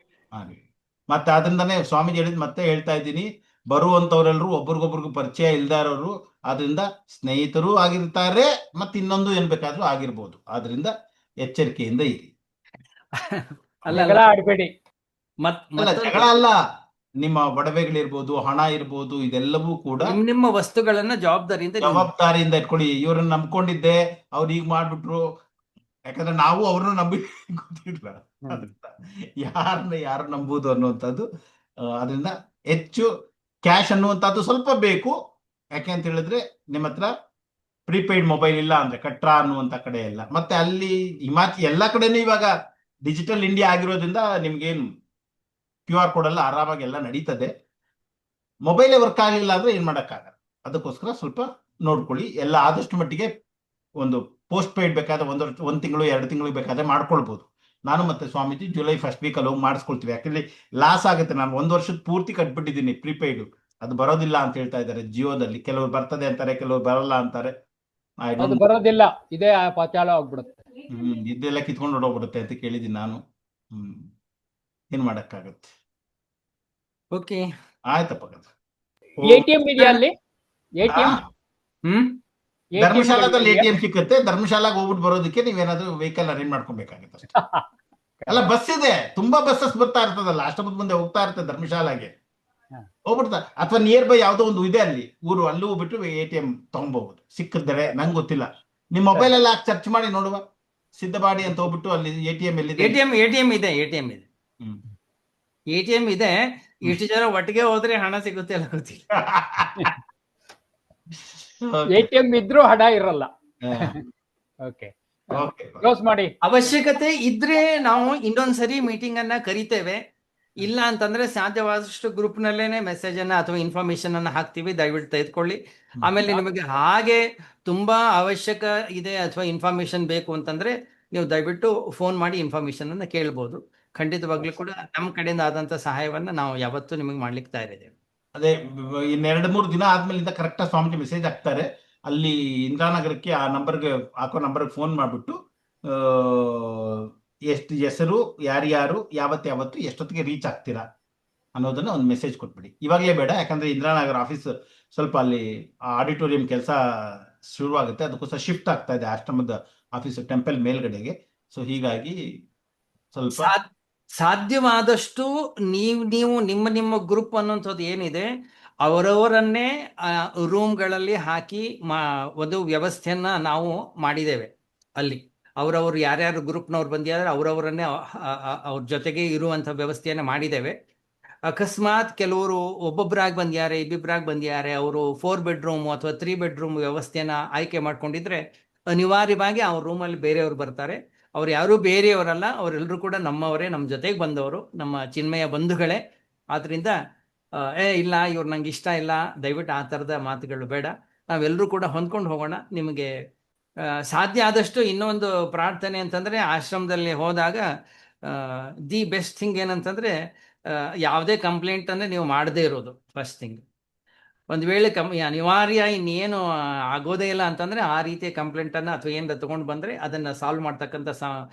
ಮತ್ತೆ ಅದರಿಂದಾನೇ ಸ್ವಾಮೀಜಿ ಹೇಳಿದ್ ಮತ್ತೆ ಹೇಳ್ತಾ ಇದ್ದೀನಿ, ಬರುವಂತವ್ರೆಲ್ರು ಒಬ್ರಿಗೊಬ್ರಿಗೂ ಪರಿಚಯ ಇಲ್ದಾರವರು, ಆದ್ರಿಂದ ಸ್ನೇಹಿತರು ಆಗಿರ್ತಾರೆ, ಮತ್ತೆ ಇನ್ನೊಂದು ಏನ್ ಬೇಕಾದ್ರೂ ಆಗಿರ್ಬೋದು. ಆದ್ರಿಂದ ಎಚ್ಚರಿಕೆಯಿಂದ ಇರಿ. ಜಗಳ ಆಡ್ಬೇಡಿ. ಜಗಳ ಅಲ್ಲ, ನಿಮ್ಮ ಒಡವೆಗಳಿರ್ಬೋದು, ಹಣ ಇರ್ಬೋದು, ಇದೆಲ್ಲವೂ ಕೂಡ ನಿಮ್ಮ ವಸ್ತುಗಳನ್ನ ಜವಾಬ್ದಾರಿಯಿಂದ ಇಟ್ಕೊಳ್ಳಿ. ಇವ್ರನ್ನ ನಂಬ್ಕೊಂಡಿದ್ದೆ, ಅವ್ರು ಈಗ ಮಾಡ್ಬಿಟ್ರು, ಯಾಕಂದ್ರೆ ನಾವು ಅವ್ರನ್ನ ನಂಬಿ ಗೊತ್ತಿಲ್ಲ. ಅದರಿಂದ ಯಾರು ನಂಬುದು ಅನ್ನುವಂಥದ್ದು. ಅದರಿಂದ ಹೆಚ್ಚು ಕ್ಯಾಶ್ ಅನ್ನುವಂಥದ್ದು ಸ್ವಲ್ಪ ಬೇಕು. ಯಾಕೆ ಅಂತ ಹೇಳಿದ್ರೆ ನಿಮ್ಮ ಹತ್ರ ಪ್ರೀಪೇಯ್ಡ್ ಮೊಬೈಲ್ ಇಲ್ಲ ಅಂದ್ರೆ ಕಟ್ರಾ ಅನ್ನುವಂಥ ಕಡೆ ಎಲ್ಲ, ಮತ್ತೆ ಅಲ್ಲಿ ಎಲ್ಲ ಕಡೆನೂ ಇವಾಗ ಡಿಜಿಟಲ್ ಇಂಡಿಯಾ ಆಗಿರೋದ್ರಿಂದ ನಿಮ್ಗೇನು QR ಕೋಡ್ ಎಲ್ಲ ಆರಾಮಾಗಿ ಎಲ್ಲ ನಡೀತದೆ. ಮೊಬೈಲೇ ವರ್ಕ್ ಆಗಲಿಲ್ಲ ಅಂದ್ರೆ ಏನ್ ಮಾಡೋಕ್ಕಾಗಲ್ಲ. ಅದಕ್ಕೋಸ್ಕರ ಸ್ವಲ್ಪ ನೋಡ್ಕೊಳ್ಳಿ. ಎಲ್ಲ ಆದಷ್ಟು ಮಟ್ಟಿಗೆ ಒಂದು ಪೋಸ್ಟ್ ಪೇಯ್ಡ್ ಬೇಕಾದ್ರೆ ಒಂದು ತಿಂಗಳು 2 ತಿಂಗಳು ಬೇಕಾದ್ರೆ ಮಾಡ್ಕೊಳ್ಬೋದು. ನಾನು ಮತ್ತೆ ಸ್ವಾಮೀಜಿ ಜುಲೈ 1st ವೀಕಲ್ಲಿ ಹೋಗಿ ಮಾಡಿಸ್ಕೊಳ್ತೀವಿ. ಯಾಕಂದ್ರೆ ಲಾಸ್ ಆಗುತ್ತೆ. ನಾನು 1 ವರ್ಷದ ಪೂರ್ತಿ ಕಟ್ಬಿಟ್ಟಿದ್ದೀನಿ ಪ್ರೀಪೇಯ್ಡ್, ಅದು ಬರೋದಿಲ್ಲ ಅಂತ ಹೇಳ್ತಾ ಇದ್ದಾರೆ ಜಿಯೋದಲ್ಲಿ. ಕೆಲವರು ಬರ್ತದೆ ಅಂತಾರೆ, ಕೆಲವರು ಬರಲ್ಲ ಅಂತಾರೆ. ಅದು ಬರೋದಿಲ್ಲ, ಇದೇ ಚಾಲು ಆಗ್ಬಿಡುತ್ತೆ. ಇದೆಲ್ಲ ಕಿತ್ಕೊಂಡು ಹೊಡೋಗ್ಬಿಡುತ್ತೆ ಅಂತ ಕೇಳಿದ್ದೀನಿ ನಾನು. ಏನ್ ಮಾಡಕ್ಕಾಗತ್ತೆ. ಓಕೆ, ಆಯ್ತಪ್ಪ. ATM ಇದೆಯಾ ಅಲ್ಲಿ? ATM ಧರ್ಮಶಾಲಾದಲ್ಲಿ ATM ಸಿಕ್ಕುತ್ತೆ. ಧರ್ಮಶಾಲಾಗ ಹೋಗ್ಬಿಟ್ಟು ಬರೋದಕ್ಕೆ ನೀವೇನಾದ್ರೂ ವೆಹಿಕಲ್ ಅರೇಂಜ್ ಮಾಡ್ಕೊಬೇಕಾಗುತ್ತೆ ಅಷ್ಟೇ. ಅಲ್ಲ, ಬಸ್ ಇದೆ, ತುಂಬಾ ಬಸ್ಸಸ್ ಬರ್ತಾ ಇರ್ತದಲ್ಲ, ಆಶ್ರಮದ ಮುಂದೆ ಹೋಗ್ತಾ ಇರ್ತದೆ ಧರ್ಮಶಾಲಾಗೆ ಹೋಗ್ಬಿಡ್ತಾ, ಅಥವಾ ನಿಯರ್ ಬೈ ಯಾವ್ದೋ ಒಂದು ಇದೆ ಅಲ್ಲಿ ಊರು, ಅಲ್ಲೂ ಹೋಗ್ಬಿಟ್ಟು ATM ತಗೊಂಡ್ಬೋಗುದು ಸಿಕ್ಕಿದ್ರೆ. ನಂಗೆ ಗೊತ್ತಿಲ್ಲ, ನಿಮ್ ಮೊಬೈಲ್ ಎಲ್ಲ ಸರ್ಚ್ ಮಾಡಿ ನೋಡುವ. ಸಿದ್ಧಬಾಡಿ ಅಂತ ಹೋಗ್ಬಿಟ್ಟು ಅಲ್ಲಿ ATM ಎಲ್ಲಿದೆ? ATM ಇದೆ. ಇಷ್ಟು ಜನ ಒಟ್ಟಿಗೆ ಹೋದ್ರೆ ಹಣ ಸಿಗುತ್ತೆ ಅಲ್ಲ ಗೊತ್ತಿಲ್ಲ. ATM ಇದ್ರೂ ಹಣ ಇರಲ್ಲ. ಓಕೆ, ಕ್ಲೋಸ್ ಮಾಡಿ. ಅವಶ್ಯಕತೆ ಇದ್ರೆ ನಾವು ಇನ್ನೊಂದ್ಸರಿ ಮೀಟಿಂಗ್ ಅನ್ನ ಕರಿತೇವೆ. ಇಲ್ಲ ಅಂತಂದ್ರೆ ಸಾಧ್ಯವಾದಷ್ಟು ಗ್ರೂಪ್ ನಲ್ಲೇನೆ ಮೆಸೇಜ್ ಅನ್ನ ಅಥವಾ ಇನ್ಫಾರ್ಮೇಶನ್ ಅನ್ನ ಹಾಕ್ತಿವಿ. ದಯವಿಟ್ಟು ತೆಗೆದುಕೊಳ್ಳಿ. ಆಮೇಲೆ ನಿಮಗೆ ಹಾಗೆ ತುಂಬಾ ಅವಶ್ಯಕ ಇದೆ ಅಥವಾ ಇನ್ಫಾರ್ಮೇಶನ್ ಬೇಕು ಅಂತಂದ್ರೆ ನೀವು ದಯವಿಟ್ಟು ಫೋನ್ ಮಾಡಿ ಇನ್ಫಾರ್ಮೇಶನ್ ಅನ್ನ ಕೇಳ್ಬೋದು. ಖಂಡಿತವಾಗ್ಲೂ ಕೂಡ ನಮ್ಮ ಕಡೆಯಿಂದ ಆದಂತ ಸಹಾಯವನ್ನ ನಾವು ಯಾವತ್ತೂ ನಿಮಗೆ ಮಾಡ್ಲಿಕ್ಕೆ ತಯಾರಿದ್ದೇವೆ. ಅದೇ ಇನ್ನು 2-3 ದಿನ ಆದ್ಮೇಲಿಂದ ಕರೆಕ್ಟ್ ಸ್ವಾಮೀಜಿ ಮೆಸೇಜ್ ಹಾಕ್ತಾರೆ. ಅಲ್ಲಿ ಇಂದಿರಾನಗರಕ್ಕೆ ಆ ನಂಬರ್ಗೆ ಹಾಕೋ ನಂಬರ್ಗೆ ಫೋನ್ ಮಾಡ್ಬಿಟ್ಟು ಎಷ್ಟು ಹೆಸರು, ಯಾರ್ಯಾರು, ಯಾವತ್ತು ಎಷ್ಟೊತ್ತಿಗೆ ರೀಚ್ ಆಗ್ತೀರಾ ಅನ್ನೋದನ್ನ ಒಂದು ಮೆಸೇಜ್ ಕೊಟ್ಬಿಡಿ. ಇವಾಗಲೇ ಬೇಡ, ಯಾಕಂದ್ರೆ ಇಂದಿರಾನಗರ ಆಫೀಸ್ ಸ್ವಲ್ಪ ಅಲ್ಲಿ ಆಡಿಟೋರಿಯಂ ಕೆಲಸ ಶುರುವಾಗುತ್ತೆ. ಅದಕ್ಕೋಸ್ಕರ ಶಿಫ್ಟ್ ಆಗ್ತಾ ಇದೆ ಆಶ್ರಮದ ಆಫೀಸ್ ಟೆಂಪಲ್ ಮೇಲ್ಗಡೆಗೆ. ಸೊ ಹೀಗಾಗಿ ಸ್ವಲ್ಪ ಸಾಧ್ಯವಾದಷ್ಟು ನೀವು ನಿಮ್ಮ ಗ್ರೂಪ್ ಅನ್ನುವಂಥದ್ದು ಏನಿದೆ ಅವರವರನ್ನೇ ರೂಮ್ಗಳಲ್ಲಿ ಹಾಕಿ ಒಂದು ವ್ಯವಸ್ಥೆಯನ್ನ ನಾವು ಮಾಡಿದ್ದೇವೆ. ಅಲ್ಲಿ ಅವರವರು ಯಾರ್ಯಾರು ಗ್ರೂಪ್ನವ್ರು ಬಂದಿದ್ದಾರೆ ಅವರವರನ್ನೇ ಅವ್ರ ಜೊತೆಗೆ ಇರುವಂಥ ವ್ಯವಸ್ಥೆಯನ್ನ ಮಾಡಿದ್ದೇವೆ. ಅಕಸ್ಮಾತ್ ಕೆಲವರು ಒಬ್ಬೊಬ್ಬರಾಗಿ ಬಂದಿದ್ದಾರೆ, ಇಬ್ಬಿಬ್ಬರಾಗಿ ಬಂದಿದ್ದಾರೆ, ಅವರು 4 ಬೆಡ್ರೂಮ್ ಅಥವಾ 3 ಬೆಡ್ರೂಮ್ ವ್ಯವಸ್ಥೆಯನ್ನ ಆಯ್ಕೆ ಮಾಡ್ಕೊಂಡಿದ್ರೆ ಅನಿವಾರ್ಯವಾಗಿ ಅವ್ರ ರೂಮಲ್ಲಿ ಬೇರೆಯವರು ಬರ್ತಾರೆ. ಅವ್ರು ಯಾರೂ ಬೇರೆಯವರಲ್ಲ, ಅವರೆಲ್ಲರೂ ಕೂಡ ನಮ್ಮವರೇ, ನಮ್ಮ ಜೊತೆಗೆ ಬಂದವರು, ನಮ್ಮ ಚಿನ್ಮಯ ಬಂಧುಗಳೇ. ಆದ್ರಿಂದ ಇಲ್ಲ ಇವ್ರು ನಂಗೆ ಇಷ್ಟ ಇಲ್ಲ, ದಯವಿಟ್ಟು ಆ ಥರದ ಮಾತುಗಳು ಬೇಡ. ನಾವೆಲ್ಲರೂ ಕೂಡ ಹೊಂದ್ಕೊಂಡು ಹೋಗೋಣ. ನಿಮಗೆ ಸಾಧ್ಯ ಆದಷ್ಟು ಇನ್ನೊಂದು ಪ್ರಾರ್ಥನೆ ಅಂತಂದ್ರೆ ಆಶ್ರಮದಲ್ಲಿ ಹೋದಾಗ ದಿ ಬೆಸ್ಟ್ ಥಿಂಗ್ ಏನಂತಂದ್ರೆ ಯಾವುದೇ ಕಂಪ್ಲೇಂಟ್ ಅಂದ್ರೆ ನೀವು ಮಾಡದೇ ಇರೋದು ಫಸ್ಟ್ ಥಿಂಗ್. ಒಂದು ವೇಳೆ ಅನಿವಾರ್ಯ ಇನ್ನೇನು ಆಗೋದೇ ಇಲ್ಲ ಅಂತಂದ್ರೆ ಆ ರೀತಿಯ ಕಂಪ್ಲೇಂಟ್ ಅನ್ನ ಅಥವಾ ಏನಾರ ತಗೊಂಡು ಬಂದ್ರೆ ಅದನ್ನ ಸಾಲ್ವ್ ಮಾಡ್ತಕ್ಕಂಥ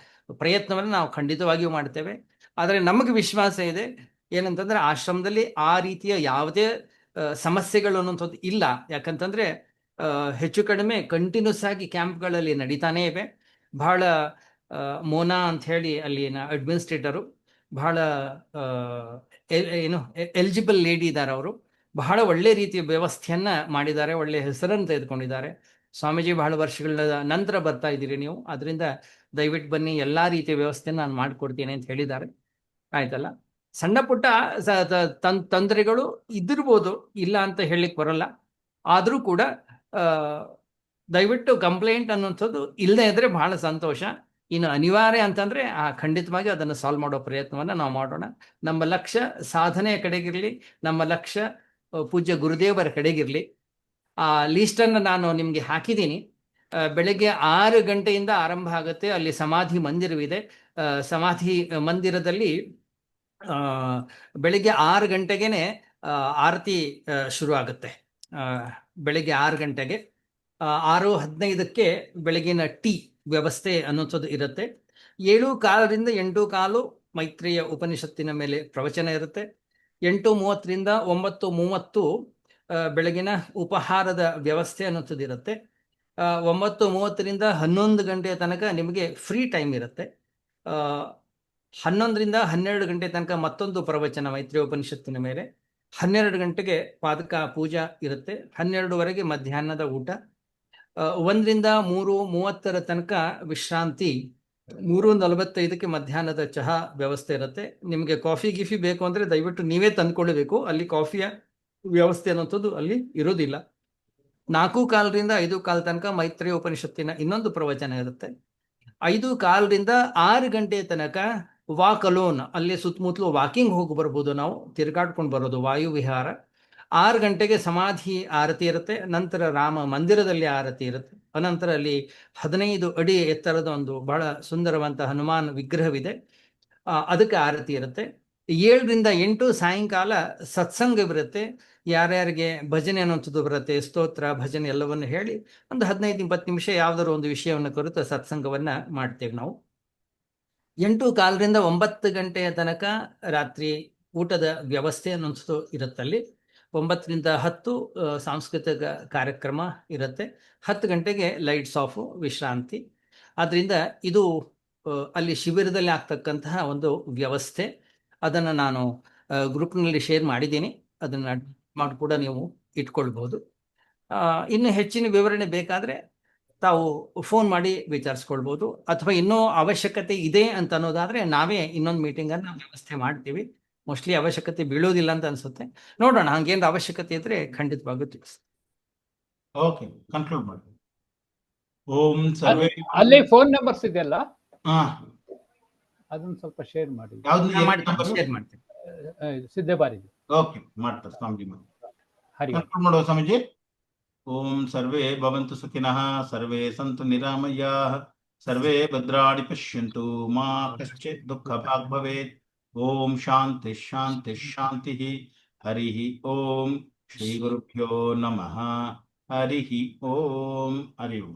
ಪ್ರಯತ್ನವನ್ನು ನಾವು ಖಂಡಿತವಾಗಿಯೂ ಮಾಡ್ತೇವೆ. ಆದರೆ ನಮಗೆ ವಿಶ್ವಾಸ ಇದೆ ಏನಂತಂದ್ರೆ ಆಶ್ರಮದಲ್ಲಿ ಆ ರೀತಿಯ ಯಾವುದೇ ಸಮಸ್ಯೆಗಳು ಅನ್ನೋಂಥದ್ದು ಇಲ್ಲ. ಯಾಕಂತಂದ್ರೆ ಹೆಚ್ಚು ಕಡಿಮೆ ಕಂಟಿನ್ಯೂಸ್ ಆಗಿ ಕ್ಯಾಂಪ್ಗಳಲ್ಲಿ ನಡೀತಾನೇ ಇವೆ. ಬಹಳ ಮೋನಾ ಅಂತ ಹೇಳಿ ಅಲ್ಲಿನ ಅಡ್ಮಿನಿಸ್ಟ್ರೇಟರು ಬಹಳ ಏನು ಎಲಿಜಿಬಲ್ ಲೇಡಿ ಇದ್ದಾರೆ. ಅವರು ಬಹಳ ಒಳ್ಳೆ ರೀತಿಯ ವ್ಯವಸ್ಥೆಯನ್ನ ಮಾಡಿದ್ದಾರೆ, ಒಳ್ಳೆ ಹೆಸರನ್ನು ತೆಗೆದುಕೊಂಡಿದ್ದಾರೆ. ಸ್ವಾಮೀಜಿ ಬಹಳ ವರ್ಷಗಳ ನಂತರ ಬರ್ತಾ ಇದ್ದೀರಿ ನೀವು, ಅದರಿಂದ ದಯವಿಟ್ಟು ಬನ್ನಿ, ಎಲ್ಲಾ ರೀತಿಯ ವ್ಯವಸ್ಥೆಯನ್ನು ನಾನು ಮಾಡಿಕೊಡ್ತೀನಿ ಅಂತ ಹೇಳಿದ್ದಾರೆ. ಆಯ್ತಲ್ಲ. ಸಣ್ಣ ಪುಟ್ಟ ತೊಂದರೆಗಳು ಇದ್ದಿರ್ಬೋದು, ಇಲ್ಲ ಅಂತ ಹೇಳಲಿಕ್ಕೆ ಬರಲ್ಲ. ಆದರೂ ಕೂಡ ದಯವಿಟ್ಟು ಕಂಪ್ಲೇಂಟ್ ಅನ್ನುವಂಥದ್ದು ಇಲ್ಲದೆ ಇದ್ರೆ ಬಹಳ ಸಂತೋಷ. ಇನ್ನು ಅನಿವಾರ್ಯ ಅಂತಂದ್ರೆ ಖಂಡಿತವಾಗಿ ಅದನ್ನು ಸಾಲ್ವ್ ಮಾಡೋ ಪ್ರಯತ್ನವನ್ನು ನಾವು ಮಾಡೋಣ. ನಮ್ಮ ಲಕ್ಷ್ಯ ಸಾಧನೆಯ ಕಡೆಗಿರಲಿ, ನಮ್ಮ ಲಕ್ಷ್ಯ ಪೂಜ್ಯ ಗುರುದೇವರ ಕಡೆಗಿರಲಿ. ಆ ಲೀಸ್ಟನ್ನು ನಾನು ನಿಮಗೆ ಹಾಕಿದ್ದೀನಿ. ಬೆಳಗ್ಗೆ 6 ಗಂಟೆಯಿಂದ ಆರಂಭ ಆಗುತ್ತೆ. ಅಲ್ಲಿ ಸಮಾಧಿ ಮಂದಿರವಿದೆ. ಸಮಾಧಿ ಮಂದಿರದಲ್ಲಿ ಬೆಳಿಗ್ಗೆ 6 ಗಂಟೆಗೇನೆ ಆರತಿ ಶುರು ಆಗುತ್ತೆ. ಬೆಳಿಗ್ಗೆ 6 ಗಂಟೆಗೆ 6:15ಕ್ಕೆ ಬೆಳಗಿನ ಟೀ ವ್ಯವಸ್ಥೆ ಅನ್ನೋಂಥದ್ದು ಇರುತ್ತೆ. 7:15ರಿಂದ 8:15 ಮೈತ್ರೇಯ ಉಪನಿಷತ್ತಿನ ಮೇಲೆ ಪ್ರವಚನ ಇರುತ್ತೆ. 8:30ರಿಂದ 9:30 ಬೆಳಗಿನ ಉಪಹಾರದ ವ್ಯವಸ್ಥೆ ಅನ್ನೋಂಥದ್ದು ಇರುತ್ತೆ. 9:30ರಿಂದ 11 ಗಂಟೆಯ ತನಕ ನಿಮಗೆ ಫ್ರೀ ಟೈಮ್ ಇರುತ್ತೆ. 11ರಿಂದ 12 ಗಂಟೆ ತನಕ ಮತ್ತೊಂದು ಪ್ರವಚನ ಮೈತ್ರೇಯ ಉಪನಿಷತ್ತಿನ ಮೇಲೆ. 12 ಗಂಟೆಗೆ ಪಾದಕ ಪೂಜಾ ಇರುತ್ತೆ. 12ವರೆಗೆ ಮಧ್ಯಾಹ್ನದ ಊಟ. 1ರಿಂದ 3:30 ತನಕ ವಿಶ್ರಾಂತಿ. 3:45ಕ್ಕೆ ಮಧ್ಯಾಹ್ನದ ಚಹಾ ವ್ಯವಸ್ಥೆ ಇರುತ್ತೆ. ನಿಮಗೆ ಕಾಫಿ ಗಿಫಿ ಬೇಕು ಅಂದ್ರೆ ದಯವಿಟ್ಟು ನೀವೇ ತಂದ್ಕೊಳ್ಬೇಕು. ಅಲ್ಲಿ ಕಾಫಿಯ ವ್ಯವಸ್ಥೆ ಅನ್ನೋಂಥದ್ದು ಅಲ್ಲಿ ಇರೋದಿಲ್ಲ. 4:15ರಿಂದ 5:15 ತನಕ ಮೈತ್ರೇಯ ಉಪನಿಷತ್ತಿನ ಇನ್ನೊಂದು ಪ್ರವಚನ ಇರುತ್ತೆ. 5:15ರಿಂದ 6 ಗಂಟೆ ತನಕ ವಾಕ್ ಅಲೋನ್, ಅಲ್ಲಿ ಸುತ್ತಮುತ್ತಲು ವಾಕಿಂಗ್ ಹೋಗಿ ಬರ್ಬೋದು, ನಾವು ತಿರುಗಾಡ್ಕೊಂಡು ಬರೋದು, ವಾಯು ವಿಹಾರ. 6 ಗಂಟೆಗೆ ಸಮಾಧಿ ಆರತಿ ಇರುತ್ತೆ. ನಂತರ ರಾಮ ಮಂದಿರದಲ್ಲಿ ಆರತಿ ಇರುತ್ತೆ. ಅನಂತರ ಅಲ್ಲಿ 15 ಅಡಿ ಎತ್ತರದ ಒಂದು ಬಹಳ ಸುಂದರವಂತ ಹನುಮಾನ್ ವಿಗ್ರಹವಿದೆ, ಅದಕ್ಕೆ ಆರತಿ ಇರುತ್ತೆ. 7ರಿಂದ 8 ಸಾಯಂಕಾಲ ಸತ್ಸಂಗವಿರುತ್ತೆ. ಯಾರ್ಯಾರಿಗೆ ಭಜನೆ ಅನ್ನುವಂಥದ್ದು ಬರುತ್ತೆ, ಸ್ತೋತ್ರ ಭಜನೆ ಎಲ್ಲವನ್ನು ಹೇಳಿ ಒಂದು 15-20 ನಿಮಿಷ ಯಾವುದಾದ್ರು ಒಂದು ವಿಷಯವನ್ನು ಕುರಿತು ಸತ್ಸಂಗವನ್ನ ಮಾಡ್ತೇವೆ ನಾವು. 8:15ರಿಂದ 9 ಗಂಟೆಯ ತನಕ ರಾತ್ರಿ ಊಟದ ವ್ಯವಸ್ಥೆ ಅನ್ನುವಂಥದ್ದು ಇರುತ್ತಲ್ಲಿ. 9ರಿಂದ 10 ಸಾಂಸ್ಕೃತಿಕ ಕಾರ್ಯಕ್ರಮ ಇರುತ್ತೆ. 10 ಗಂಟೆಗೆ ಲೈಟ್ಸ್ ಆಫ್, ವಿಶ್ರಾಂತಿ. ಆದ್ರಿಂದ ಇದು ಅಲ್ಲಿ ಶಿಬಿರದಲ್ಲಿ ಆಗ್ತಕ್ಕಂತಹ ಒಂದು ವ್ಯವಸ್ಥೆ. ಅದನ್ನು ನಾನು ಗ್ರೂಪ್ನಲ್ಲಿ ಶೇರ್ ಮಾಡಿದ್ದೀನಿ. ಅದನ್ನು ಮಾಡಿ ಕೂಡ ನೀವು ಇಟ್ಕೊಳ್ಬಹುದು. ಇನ್ನು ಹೆಚ್ಚಿನ ವಿವರಣೆ ಬೇಕಾದರೆ ತಾವು ಫೋನ್ ಮಾಡಿ ವಿಚಾರಿಸ್ಕೊಳ್ಬೋದು, ಅಥವಾ ಇನ್ನೂ ಅವಶ್ಯಕತೆ ಇದೆ ಅಂತ ಅನ್ನೋದಾದರೆ ನಾವೇ ಇನ್ನೊಂದು ಮೀಟಿಂಗನ್ನು ವ್ಯವಸ್ಥೆ ಮಾಡ್ತೀವಿ. ಮೋಸ್ಟ್ಲಿ ಅವಶ್ಯಕತೆ ಬೀಳೋದಿಲ್ಲ ಅಂತ ಅನ್ಸುತ್ತೆ. ನೋಡೋಣ, ಹಂಗೇನು ಅವಶ್ಯಕತೆ ಇದ್ರೆ ಖಂಡಿತವಾಗೂ ತಿಳಿಸಿ. ಓಕೆ, ಕನ್ಕ್ಲೂಡ್ ಮಾಡಿ. ಓಂ ಸರ್ವೇ. ಅಲ್ಲಿ ಫೋನ್ ನಂಬರ್ಸ್ ಇದೆಯಲ್ಲ, ಹಾ, ಅದನ್ನ ಸ್ವಲ್ಪ ಶೇರ್ ಮಾಡಿ. ಶೇರ್ ಮಾಡ್ತೀನಿ. ಸಿದ್ಧಬಾರಿ. ಓಕೆ, ಮಾಡ್ತಾರೆ ಸ್ವಾಮೀಜಿ. ಕನ್ಕ್ಲೂಡ್ ಮಾಡುವ ಸ್ವಾಮೀಜಿ. ಓಂ ಸರ್ವೇ ಭವಂತು ಸುಖಿನಃ, ಸರ್ವೇ ಸಂತು ನಿರಾಮಯಾಃ, ಸರ್ವೇ ಭದ್ರಾಣಿ ಪಶ್ಯಂತು, ಮಾ ಕಶ್ಚಿತ್ ದುಃಖ ಭಾಗ್ ಭವೇತ್. ಓಂ ಶಾಂತಿ ಶಾಂತಿ ಶಾಂತಿ. ಹರಿ ಓಂ. ಶ್ರೀ ಗುರುಭ್ಯೋ ನಮಃ. ಹರಿ ಓಂ. ಹರಿ ಓಂ.